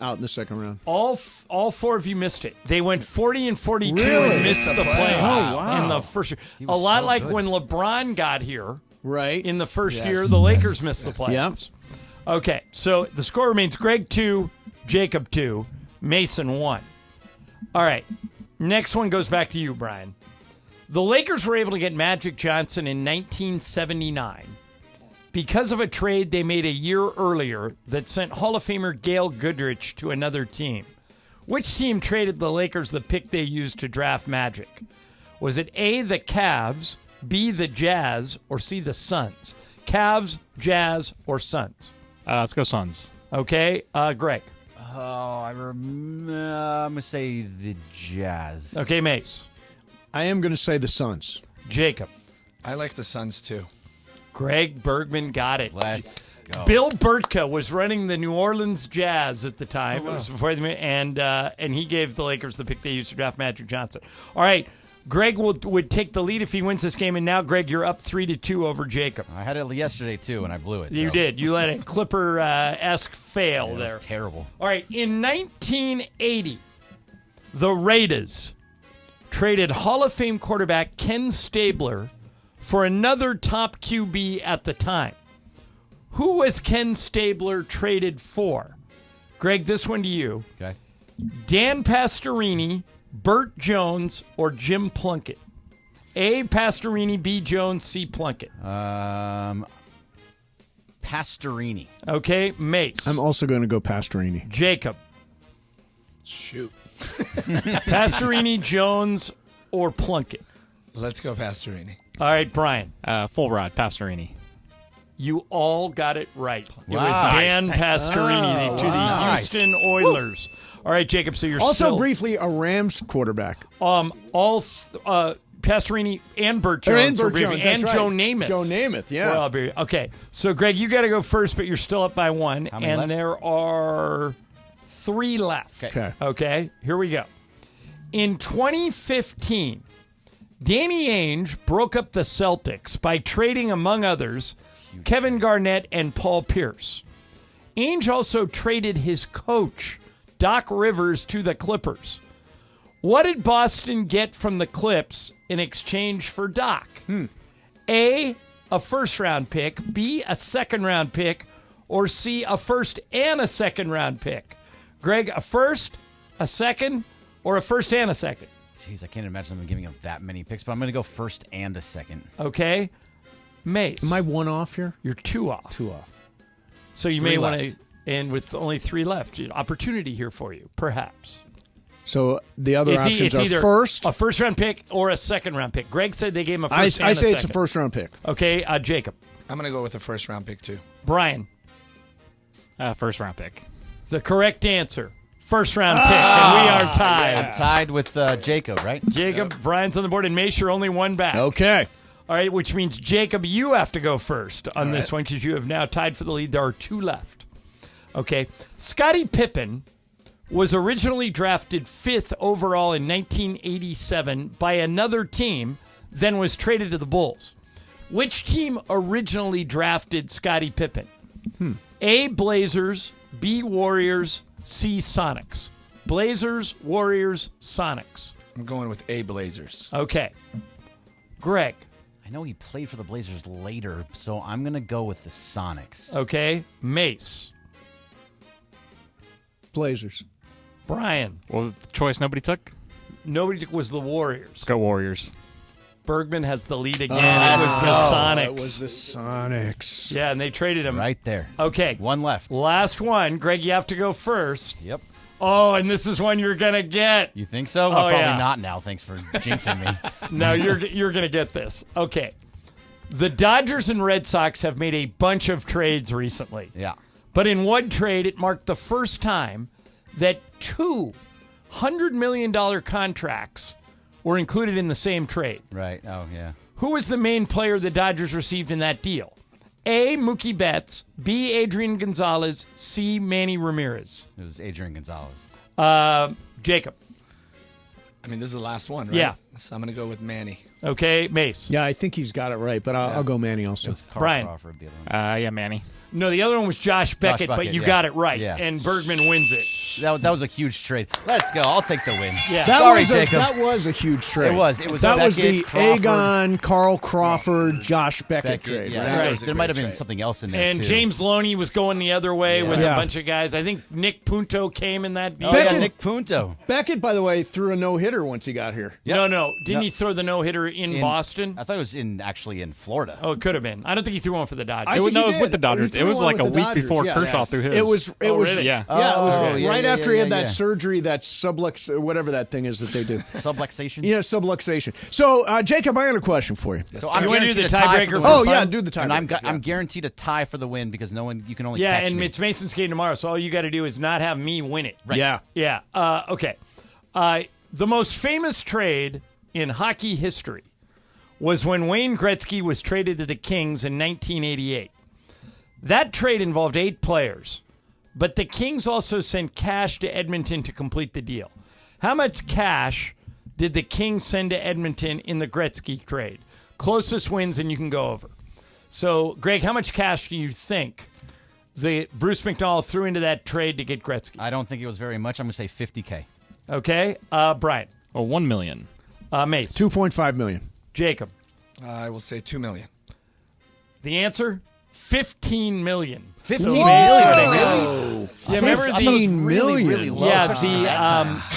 out in the second round. All 4 of you missed it. They went 40-42 Really? and missed the playoffs Oh, wow. in the first year. He A was lot so like good. when LeBron got here. Right. In the first Yes, year, the Lakers yes, missed the yes. playoffs. Okay, so the score remains Greg 2, Jacob 2, Mason 1. All right, next one goes back to you, Brian. The Lakers were able to get Magic Johnson in 1979 because of a trade they made a year earlier that sent Hall of Famer Gail Goodrich to another team. Which team traded the Lakers the pick they used to draft Magic? Was it A, the Cavs, B, the Jazz, or C, the Suns? Cavs, Jazz, or Suns? Let's go Suns. Okay, Greg. Oh, I'm going to say the Jazz. Okay, Mace. I am going to say the Suns. Jacob. I like the Suns too. Greg Bergman got it. Let's go. Bill Burtka was running the New Orleans Jazz at the time. It was before and he gave the Lakers the pick they used to draft Magic Johnson. All right, Greg would take the lead if he wins this game, and now, Greg, you're up 3-2 over Jacob. I had it yesterday, too, and I blew it. You did. You let a Clipper-esque fail there. It was terrible. All right, in 1980, the Raiders traded Hall of Fame quarterback Ken Stabler for another top QB at the time. Who was Ken Stabler traded for? Greg, this one to you. Okay. Dan Pastorini, Burt Jones, or Jim Plunkett? A. Pastorini, B. Jones, C. Plunkett. Pastorini. Okay, Mace. I'm also going to go Pastorini. Jacob. Shoot. Pastorini, Jones, or Plunkett? Let's go Pastorini. All right, Brian. Full rod, Pastorini. You all got it right. It Wow. was Dan Nice. Pastorini to the Houston Oilers. All right, Jacob, so you're Also, still... briefly, a Rams quarterback. Pastorini and Burt Or Jones. and were Burt briefly- Jones, and that's Joe right. Namath. Joe Namath, yeah. Were all briefly- okay, so Greg, you got to go first, but you're still up by one. How many And left? there are 3 left. Okay. Okay, here we go. In 2015, Danny Ainge broke up the Celtics by trading, among others, Kevin Garnett and Paul Pierce. Ainge also traded his coach, Doc Rivers, to the Clippers. What did Boston get from the Clips in exchange for Doc? A, a first-round pick, B, a second-round pick, or C, a first and a second-round pick? Greg, a first, a second, or a first and a second? Jeez, I can't imagine them giving up that many picks, but I'm going to go first and a second. Okay. Mace. Am I 1 off here? You're 2 off. 2 off. So you 3 may want left. to, and with only 3 left, opportunity here for you, perhaps. So the other options it's are either first. a first-round pick or a second-round pick. Greg said they gave him a I first and a say second. it's a first-round pick. Okay, Jacob. I'm going to go with a first-round pick, too. Brian. First round pick. The correct answer. First-round pick, and we are tied. I'm tied with Jacob, right? Jacob, Brian's on the board, and Mace, you're only 1 back. Okay. All right, which means, Jacob, you have to go first on this one because you have now tied for the lead. There are 2 left. Okay. Scottie Pippen was originally drafted 5th overall in 1987 by another team, then was traded to the Bulls. Which team originally drafted Scottie Pippen? A, Blazers, B, Warriors, C, Sonics. Blazers, Warriors, Sonics. I'm going with A, Blazers. Okay. Greg. I know he played for the Blazers later, so I'm going to go with the Sonics. Okay. Mace. Blazers. Brian. What was the choice nobody took? Nobody was the Warriors. Let's go Warriors. Bergman has the lead again. It was the Sonics. It was the Sonics. Yeah, and they traded him. Right there. Okay. 1 left. Last one. Greg, you have to go first. Yep. Oh, and this is one you're going to get. You think so? Oh, Well, probably yeah. not now. Thanks for jinxing me. No, you're going to get this. Okay. The Dodgers and Red Sox have made a bunch of trades recently. Yeah. But in one trade, it marked the first time that 2 $100 million contracts were included in the same trade. Right. Oh, yeah. Who was the main player the Dodgers received in that deal? A, Mookie Betts, B, Adrian Gonzalez, C, Manny Ramirez. It was Adrian Gonzalez. Jacob. I mean, this is the last one, right? Yeah. So I'm going to go with Manny. Okay, Mace. Yeah, I think he's got it right, but I'll go Manny also. Carl Brian. Crawford, the other one. Yeah, Manny. No, the other one was Josh Beckett, but Beckett, you yeah. got it right. Yeah. And Bergman wins it. That was a huge trade. Let's go. I'll take the win. Yeah. Sorry, Jacob. That was a huge trade. It was That was Beckett, the Crawford, Aegon, Carl Crawford, Josh Beckett trade. Yeah, right? that Right. was- there might have been something else in there, And too. James Loney was going the other way with Yeah. a bunch of guys. I think Nick Punto came in that deal. Oh, yeah, Beckett- Nick Punto. Beckett, by the way, threw a no-hitter once he got here. No. Didn't he throw the no-hitter in Boston? I thought it was actually in Florida. Oh, it could have been. I don't think he threw one for the Dodgers. It was, no, it was did. with the Dodgers. He It was threw like one a with the week before Dodgers, Kershaw yes. threw his. It was. Oh, was really? Yeah. Yeah, it was Oh, yeah, right yeah, after he had yeah, that yeah. surgery, that whatever that thing is that they do. Subluxation? Yeah, subluxation. So, Jacob, I got a question for you. So You wanna do guaranteed the a tie tiebreaker for the for win. Oh, yeah, fun? do the And tiebreaker. I'm guaranteed a tie for the win because you can only Yeah, catch and me. it's Mason's game tomorrow, so all you got to do is not have me win it. Right. Yeah. Yeah. Okay. The most famous trade in hockey history was when Wayne Gretzky was traded to the Kings in 1988. That trade involved 8 players, but the Kings also sent cash to Edmonton to complete the deal. How much cash did the Kings send to Edmonton in the Gretzky trade? Closest wins, and you can go over. So, Greg, how much cash do you think the Bruce McDonald threw into that trade to get Gretzky? I don't think it was very much. I'm going to say $50K. Okay. Brian. Oh, $1 million. Mace. 2.5 million. Jacob. I will say $2 million. The answer? $15 million. $15 So million? really? Yeah, remember $15 million.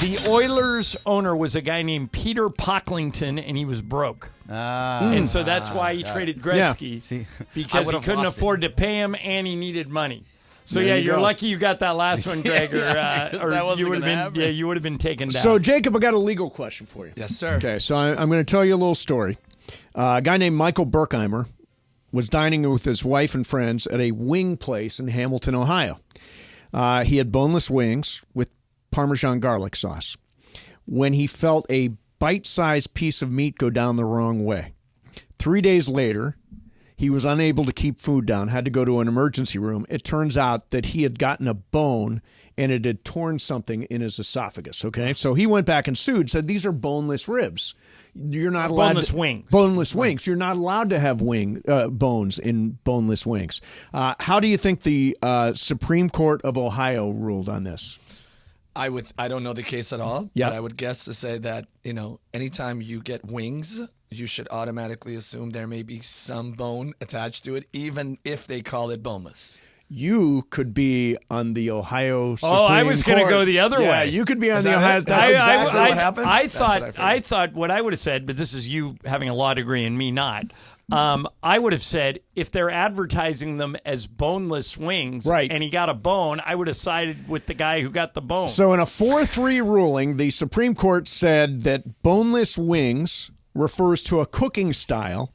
The Oilers owner was a guy named Peter Pocklington, and he was broke. And so that's why he traded Gretzky, because he couldn't afford to pay him, and he needed money. So you're lucky you got that last one, Greg, or you would have been you would have been taken down. So Jacob, I got a legal question for you. Yes, sir. Okay, so I'm going to tell you a little story. A guy named Michael Berkheimer was dining with his wife and friends at a wing place in Hamilton, Ohio. He had boneless wings with Parmesan garlic sauce when he felt a bite-sized piece of meat go down the wrong way. 3 days later, he was unable to keep food down, had to go to an emergency room. It turns out that he had gotten a bone and it had torn something in his esophagus, okay? So he went back and sued, said these are boneless ribs. You're not allowed boneless wings. Boneless wings. You're not allowed to have bones in boneless wings. How do you think the Supreme Court of Ohio ruled on this? I don't know the case at all. Yeah. But I would guess to say that, anytime you get wings, you should automatically assume there may be some bone attached to it, even if they call it boneless. You could be on the Ohio Supreme Court. I was going to go the other way. Yeah, you could be on the Ohio. That's exactly what happened. I thought what I would have said, but this is you having a law degree and me not. I would have said if they're advertising them as boneless wings, and he got a bone, I would have sided with the guy who got the bone. So in a 4-3 ruling, the Supreme Court said that boneless wings refers to a cooking style,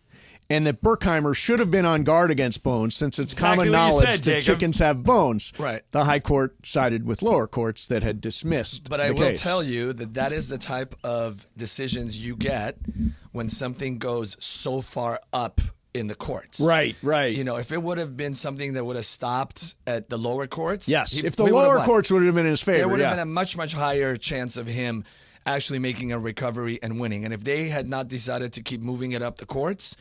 and that Berkheimer should have been on guard against bones since it's common knowledge that chickens have bones. Right. The high court sided with lower courts that had dismissed But the I will case. tell you that is the type of decisions you get when something goes so far up in the courts. Right. If it would have been something that would have stopped at the lower courts. Yes, if the lower courts would have been in his favor. There would have been a much, much higher chance of him actually making a recovery and winning. And if they had not decided to keep moving it up the courts,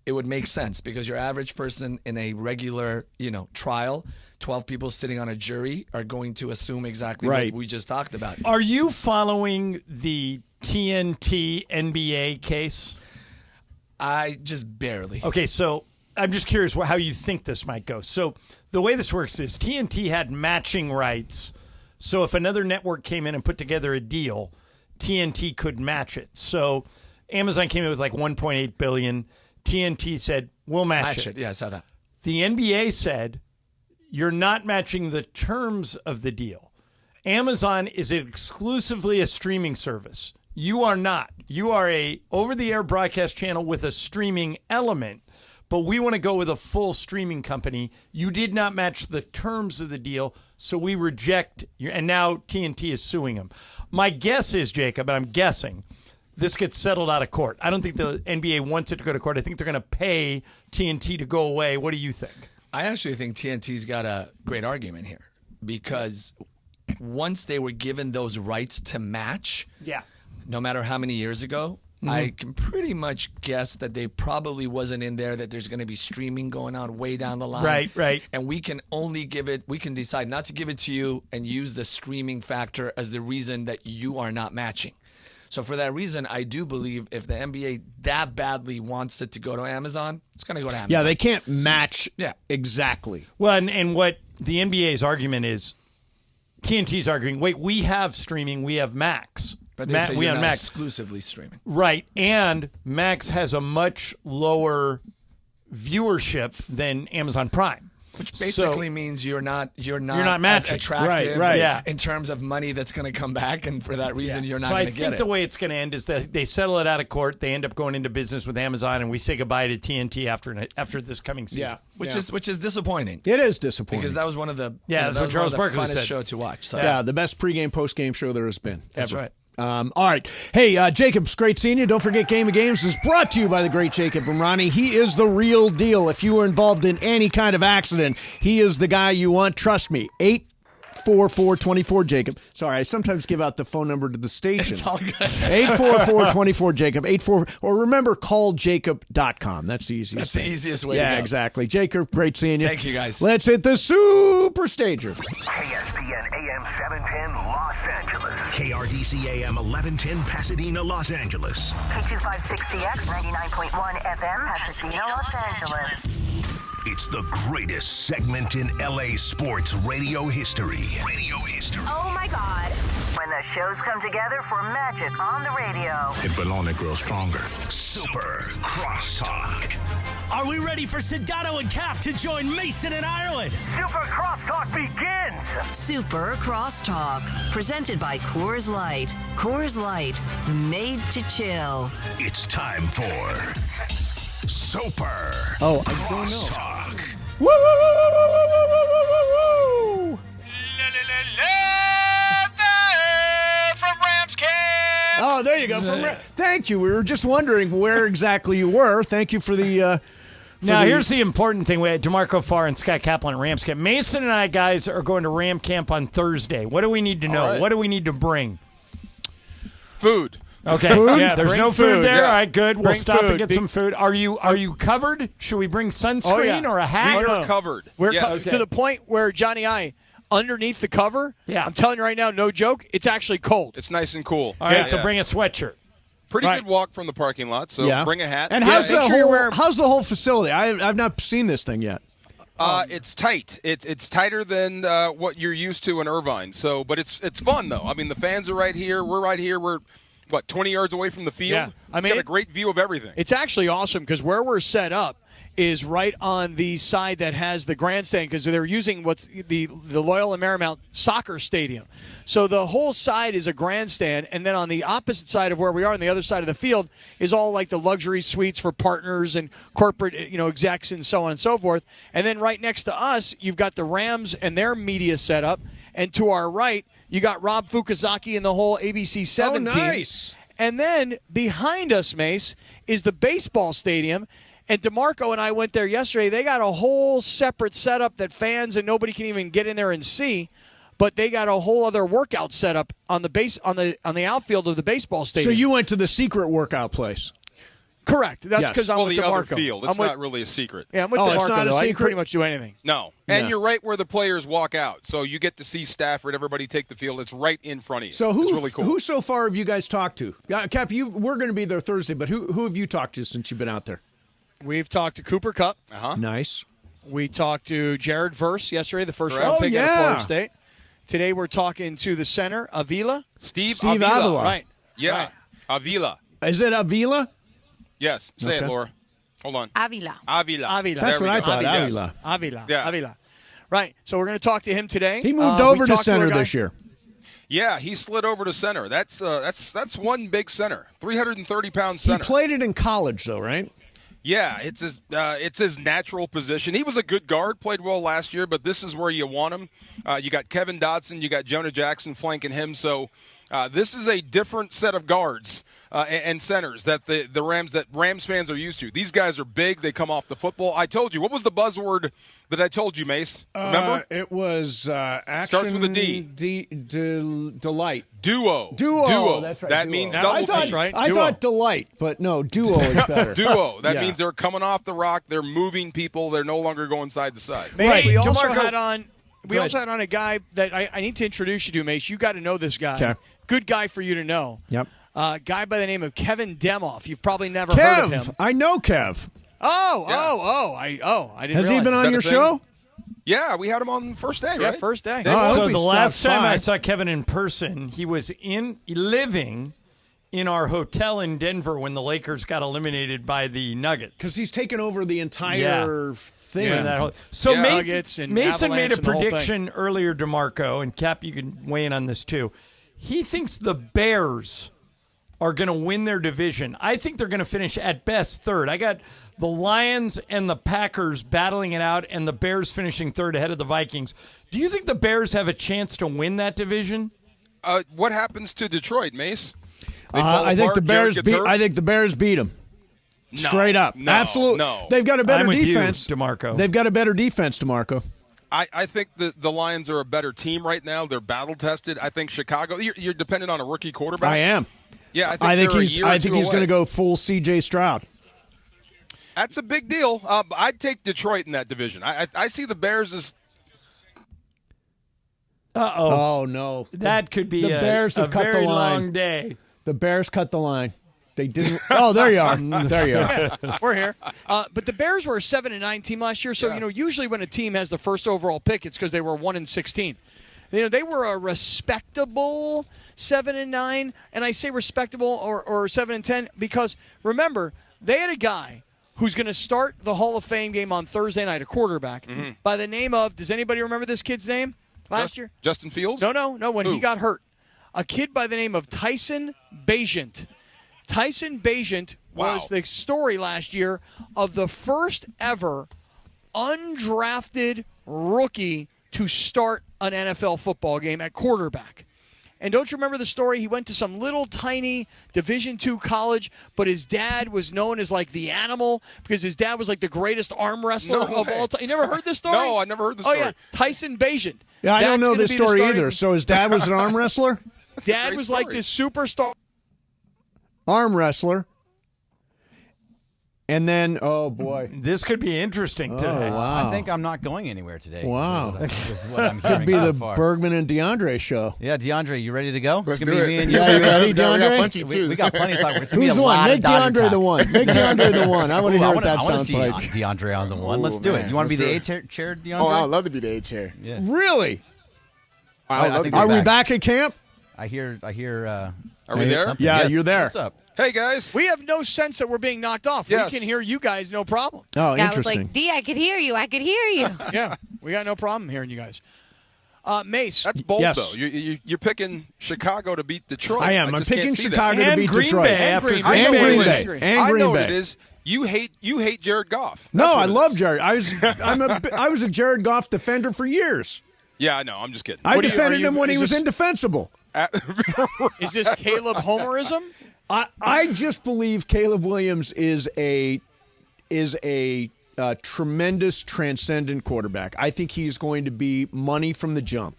it would make sense, because your average person in a regular, trial, 12 people sitting on a jury are going to assume exactly what we just talked about. Are you following the TNT NBA case? I just barely. Okay, so I'm just curious how you think this might go. So the way this works is TNT had matching rights. So if another network came in and put together a deal, TNT could match it. So Amazon came in with like $1.8 billion. TNT said, we'll match it. Yeah, I saw that. The NBA said, you're not matching the terms of the deal. Amazon is exclusively a streaming service. You are not. You are a over-the-air broadcast channel with a streaming element, but we want to go with a full streaming company. You did not match the terms of the deal, so we reject you. And now TNT is suing them. My guess is, Jacob, and I'm guessing, this gets settled out of court. I don't think the NBA wants it to go to court. I think they're going to pay TNT to go away. What do you think? I actually think TNT's got a great argument here, because once they were given those rights to match, no matter how many years ago, I can pretty much guess that they probably wasn't in there that there's going to be streaming going on way down the line. Right. And we can decide not to give it to you and use the streaming factor as the reason that you are not matching. So for that reason, I do believe if the NBA that badly wants it to go to Amazon, it's going to go to Amazon. Yeah, they can't match exactly. Well, and what the NBA's argument is, TNT's arguing, wait, we have streaming, we have Max. But they say you're not exclusively streaming. Right, and Max has a much lower viewership than Amazon Prime. Which basically means you're not matching. as attractive right. in terms of money that's going to come back, and for that reason you're not so going to get it. I think the way it's going to end is that they settle it out of court, they end up going into business with Amazon, and we say goodbye to TNT after this coming season. Which is disappointing. It is disappointing. Because that was one of the that's what Charles Barkley funnest said. show to watch. So. Yeah, the best pregame, postgame show there has been. That's ever. right. All right. Hey, Jacob, it's great seeing you. Don't forget, Game of Games is brought to you by the great Jacob Imrani. He is the real deal. If you were involved in any kind of accident, he is the guy you want. Trust me. 844-24-JACOB. Sorry, I sometimes give out the phone number to the station. It's all good. 844-24-JACOB. 84, or remember, calljacob.com. That's the easiest That's thing. the easiest way to Yeah, go. exactly. Jacob, great seeing you. Thank you, guys. Let's hit the super stager. ESPN AM 710 Los Angeles. KRDC AM 1110 Pasadena, Los Angeles. K256CX 99.1 FM Pasadena, Los Angeles. It's the greatest segment in LA sports radio history. Oh my God. When the shows come together for magic on the radio. It will only grow stronger. Super Crosstalk. Are we ready for Sedano and Cap to join Mason in Ireland? Super Crosstalk begins. Super Crosstalk. Presented by Coors Light. Coors Light. Made to chill. It's time for Super Oh, I don't know. Crosstalk. Woo, woo, woo, woo, woo, woo, woo, woo, woo. From Rams Camp. Oh, there you go. Thank you. We were just wondering where exactly you were. Thank you for the. Now, here's the important thing. We had DeMarco Farr and Scott Kaplan at Rams Camp. Mason and I, guys, are going to Ram Camp on Thursday. What do we need to know? right. What do we need to bring? Food. Okay. Food? Yeah, there's Bring no food there. Yeah. All right, good. We'll Bring stop and food. get some food. Are you covered? Should we bring sunscreen or a hat? We are covered. We're Yes. to the point where Johnny I, underneath the cover, I'm telling you right now, no joke, it's actually cold. It's nice and cool. All right, so bring a sweatshirt. Pretty good walk from the parking lot, so bring a hat. And how's the whole facility? I've not seen this thing yet. It's tight. It's tighter than what you're used to in Irvine. So, but it's fun though. I mean, the fans are right here. We're right here. We're 20 yards away from the field. Yeah. I mean, we got a great view of everything. It's actually awesome because where we're set up is right on the side that has the grandstand because they're using what's the Loyola Marymount soccer stadium. So the whole side is a grandstand, and then on the opposite side of where we are, on the other side of the field, is all like the luxury suites for partners and corporate, execs and so on and so forth. And then right next to us, you've got the Rams and their media setup, and to our right, you got Rob Fukuzaki and the whole ABC 7 team. Nice. And then behind us, Mace, is the baseball stadium. And DeMarco and I went there yesterday. They got a whole separate setup that fans and nobody can even get in there and see. But they got a whole other workout setup on the base on the outfield of the baseball stadium. So you went to the secret workout place. Correct. That's because I'm with the DeMarco. other field. It's not really a secret. Yeah, I'm with DeMarco. It's not a though. I secret? can pretty much do anything. No. And Yeah. you're right where the players walk out. So you get to see Stafford, everybody take the field. It's right in front of you. So it's really cool. who so far have you guys talked to? Cap, we're going to be there Thursday, but who have you talked to since you've been out there? We've talked to Cooper Kupp. Nice. We talked to Jared Verse yesterday, the first round Oh, pick out yeah. of Florida State. Today we're talking to the center, Avila. Steve Avila. Right. Yeah. Right. Avila. Is it Avila? Yes. Say Okay. it, Laura. Hold on. Avila. Avila. That's There what we I go. thought, Yes. Avila. Avila. Yeah. Avila. Right. So we're going to talk to him today. He moved We over to talked a center guy- this year. Yeah, he slid over to center. That's one big center. 330-pound He center. played it in college, though, right? Yeah, it's his natural position. He was a good guard, played well last year, but this is where you want him. You got Kevin Dotson, you got Jonah Jackson flanking him, so this is a different set of guards and centers that the Rams fans are used to. These guys are big. They come off the football. I told you. What was the buzzword that I told you, Mace? Remember? It was action. Starts with a D. Delight. Duo. That's right. That duo. means I double thought, team. I thought delight, but no, duo is better. Duo. That Yeah. means they're coming off the rock. They're moving people. They're no longer going side to side. Mace, we also DeMarco- had on. We Go also had on a guy that I need to introduce you to, Mace. You got to know this guy. Okay. Good guy for you to know. Yep. Guy by the name of Kevin Demoff. You've probably never heard of Kev. him. I know Kev. I didn't Has he realize been that. on your show? Yeah, we had him on the first day, Yeah, right? first day. Oh, I So hope he the last stops time by. I saw Kevin in person, he was living in our hotel in Denver when the Lakers got eliminated by the Nuggets. Because he's taken over the entire Yeah. thing. Yeah, that whole- so Yeah. Mason, Nuggets and Mason made a Avalanche and the whole thing. prediction earlier, DeMarco, and Cap, you can weigh in on this too. He thinks the Bears are going to win their division. I think they're going to finish at best third. I got the Lions and the Packers battling it out, and the Bears finishing third ahead of the Vikings. Do you think the Bears have a chance to win that division? What happens to Detroit, Mace? They fall I think apart, the Bears Jared gets hurt? I think the Bears beat them. No, Straight up. no, Absolutely. no. They've got a better I'm with you, defense. DeMarco. They've got a better defense, DeMarco. I think the Lions are a better team right now. They're battle tested. I think Chicago. You're dependent on a rookie quarterback. I am. Yeah, I think I think they're a he's year or two going to away. go full C.J. Stroud. That's a big deal. I'd take Detroit in that division. I see the Bears as. Oh no! That could be the Bears have a cut very the line. long day. The Bears cut the line. They didn't. Oh, there you are. There you are. We're here. But the Bears were a 7-9 team last year, so usually when a team has the first overall pick, it's because they were 1-16. They were a respectable 7-9, and I say respectable or 7-10 because remember they had a guy who's going to start the Hall of Fame game on Thursday night, a quarterback by the name of. Does anybody remember this kid's name last year? Justin Fields? No. When he got hurt, a kid by the name of Tyson Bagent. Tyson Bagent was the story last year of the first ever undrafted rookie to start an NFL football game at quarterback. And don't you remember the story? He went to some little tiny Division II college, but his dad was known as like the animal because his dad was like the greatest arm wrestler of all time. You never heard this story? No, I never heard the story. Oh, yeah. Tyson Bagent. Yeah, I don't know this story either. So his dad was an arm wrestler? Dad was like this superstar. Arm wrestler. And then, oh, boy. This could be interesting today. Wow. I think I'm not going anywhere today. Wow. This is what I'm Could hearing be so the far. Bergman and DeAndre show. Yeah, DeAndre, you ready to go? Let's It's gonna do be it. me and you. Yeah, you ready, DeAndre? We got Punchy, too. We got plenty of time. It's gonna be Who's a the one? lot Make of Dodger DeAndre time. the one. Make DeAndre the one. I want to Ooh, hear I what that wanna sounds see like. DeAndre on the one. Let's Ooh, do it. man. You want to be the Let's do chair, DeAndre? Oh, I'd love to be the A chair. Yeah. Really? I'd love to be Are we back. back at camp? I hear. Are we there? something. Yeah, Yes. you're there. What's up? Hey, guys. We have no sense that we're being knocked off. Yes. We can hear you guys, no problem. Oh, Yeah, I was interesting. like, D, I could hear you. I could hear you. Yeah, we got no problem hearing you guys. Mace. That's bold, Yes. though. You're picking Chicago to beat Detroit. I am. I'm just can't picking see that. Chicago to And beat Green Detroit. Bay after Green Green I know Bay what it was- is. And I Green know Bay. what it is. You hate Jared Goff. No, That's what I it love is. Jared. I was a Jared Goff defender for years. Yeah, I know. I'm just kidding. I What are you- defended are you- him when he is was this- indefensible. Is this Caleb Homerism? I just believe Caleb Williams is a tremendous, transcendent quarterback. I think he's going to be money from the jump.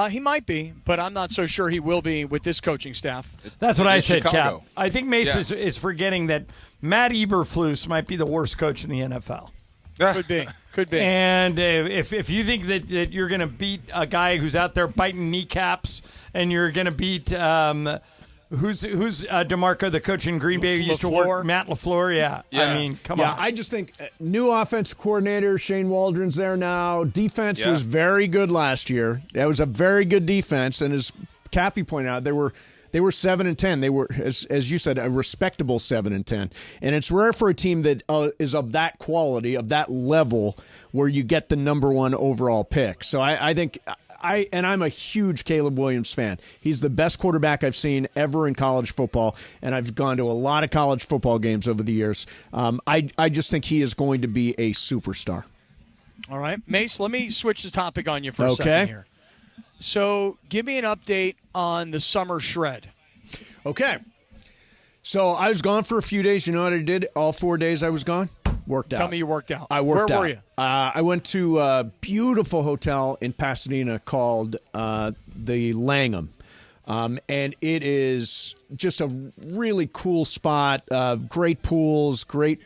He might be, but I'm not so sure he will be with this coaching staff. That's what I It's said, Chicago. Cap. I think Mace Yeah. is forgetting that Matt Eberflus might be the worst coach in the NFL. Could be. And if you think that you're going to beat a guy who's out there biting kneecaps and you're going to beat who's DeMarco, the coach in Green Bay who used to work, Matt LaFleur, yeah. I mean, come on. I just think new offensive coordinator, Shane Waldron's there now. Defense was very good last year. That was a very good defense, and as Cappy pointed out, they were 7-10. They were, as you said, a respectable 7-10. And it's rare for a team that is of that quality, of that level, where you get the number one overall pick. So I think I'm a huge Caleb Williams fan. He's the best quarterback I've seen ever in college football, and I've gone to a lot of college football games over the years. I just think he is going to be a superstar. All right. Mace, let me switch the topic on you for a Okay. second here. So give me an update on the summer shred. Okay. So I was gone for a few days. You know what I did? All 4 days I was gone? Worked out. Tell me you worked out. I worked Where out. were you? I went to a beautiful hotel in Pasadena called the Langham. And it is just a really cool spot. Great pools, great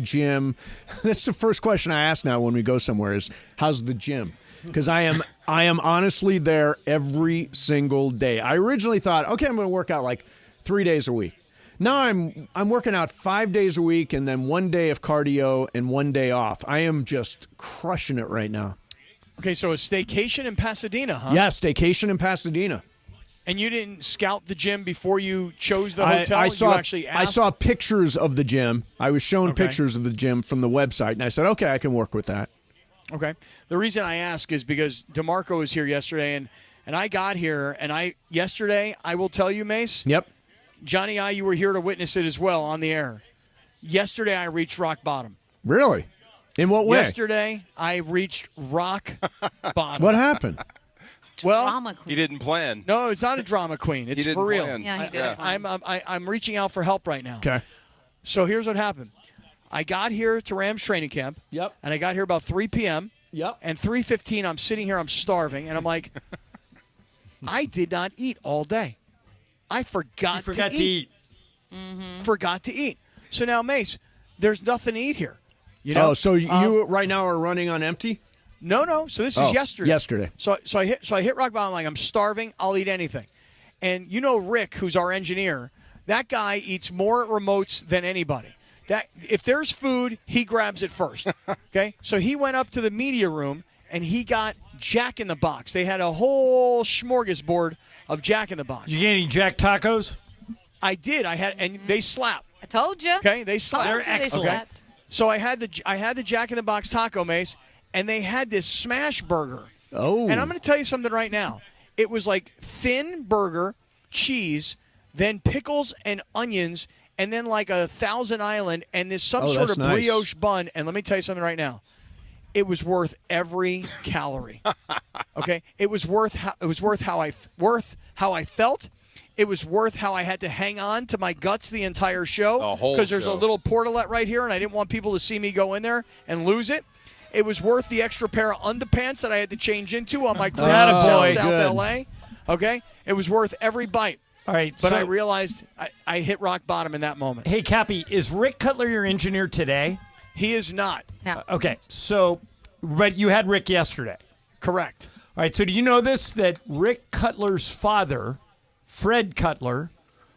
gym. That's the first question I ask now when we go somewhere is, how's the gym? Because I am honestly there every single day. I originally thought, okay, I'm going to work out like 3 days a week. Now I'm working out 5 days a week and then 1 day of cardio and 1 day off. I am just crushing it right now. Okay, so a staycation in Pasadena, huh? Yeah, staycation in Pasadena. And you didn't scout the gym before you chose the hotel? I saw You actually asked? I saw pictures of the gym. I was shown pictures of the gym from the website, and I said, okay, I can work with that. Okay. The reason I ask is because DeMarco was here yesterday, and I got here, and yesterday, I will tell you, Mace. Yep. Johnny I, you were here to witness it as well on the air. Yesterday, I reached rock bottom. Really? In what way? Yesterday, I reached rock bottom. What happened? Well, Drama queen. He didn't plan. no, it's not a drama queen. It's didn't for real. plan. Yeah, he did. I'm reaching out for help right now. Okay. So here's what happened. I got here to Rams training camp. Yep. And I got here about 3 p.m. Yep. And 3:15, I'm sitting here, I'm starving, and I'm like, I did not eat all day. I forgot to eat. Forgot to eat. So now, Mace, there's nothing to eat here. You know? Oh, so you right now are running on empty? No. So this is yesterday. Yesterday. So I hit rock bottom. Like, I'm starving. I'll eat anything. And you know Rick, who's our engineer, That guy eats more remotes than anybody. That if there's food, he grabs it first. Okay? So he went up to the media room and he got Jack in the Box. They had a whole smorgasbord of Jack in the Box. Did you get any Jack tacos? I did. I had, and they slap. I told you. Okay, they slap. They're excellent. Okay? So I had the Jack in the Box taco, Mace, and they had this smash burger. Oh. And I'm going to tell you something right now. It was like thin burger, cheese, then pickles and onions, and then like a Thousand Island, and there's some sort of brioche bun. And let me tell you something right now. It was worth every calorie. Okay, it was worth how I felt. It was worth how I had to hang on to my guts the entire show because there's a little portalette right here, and I didn't want people to see me go in there and lose it. It was worth the extra pair of underpants that I had to change into on my cruise to South L.A. Okay, it was worth every bite. All right, but I realized I hit rock bottom in that moment. Hey, Cappy, is Rick Cutler your engineer today? He is not. No. Okay, but you had Rick yesterday. Correct. All right, so do you know this, that Rick Cutler's father, Fred Cutler,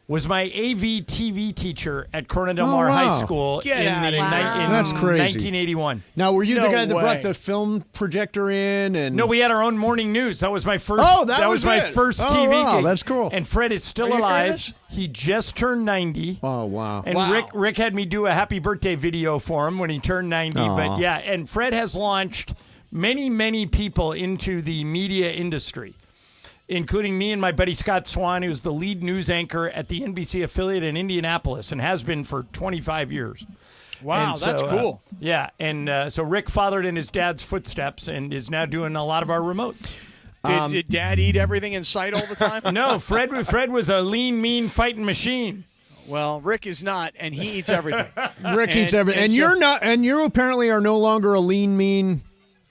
was my AV TV teacher at Corona Del Mar High School in That's crazy. 1981. Now, were you the guy that way. brought the film projector in? And No, we had our own morning news. That was my first. that was my it. first Oh, TV wow, gig. that's cool. And Fred is still alive. He just turned 90. Oh, wow. And Rick had me do a happy birthday video for him when he turned 90. Aw. But yeah, and Fred has launched many, many people into the media industry, including me and my buddy Scott Swan, who's the lead news anchor at the NBC affiliate in Indianapolis and has been for 25 years. Wow, And that's cool. So Rick followed in his dad's footsteps and is now doing a lot of our remotes. Did Dad eat everything in sight all the time? No, Fred was a lean, mean fighting machine. Well, Rick is not, and he eats everything. Rick eats everything. And you're not, and you apparently are no longer a lean, mean.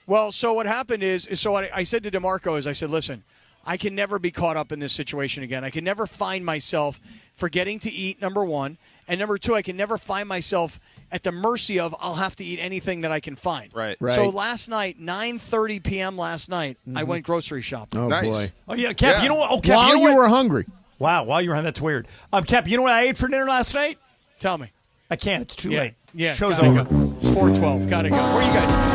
Well, so what happened is what I said to DeMarco is I said, listen, I can never be caught up in this situation again. I can never find myself forgetting to eat, number one. And number two, I can never find myself at the mercy of I'll have to eat anything that I can find. Right. So last night, 9:30 p.m. last night, I went grocery shopping. Oh, boy. Oh, yeah, Cap, you know what? Oh, Cap, While you know you what? were hungry. Wow, while you were hungry. That's weird. Cap, you know what I ate for dinner last night? Tell me. I can't. It's too late. Yeah. Show's gotta over. go. It's 4:12. Gotta go. Where you guys?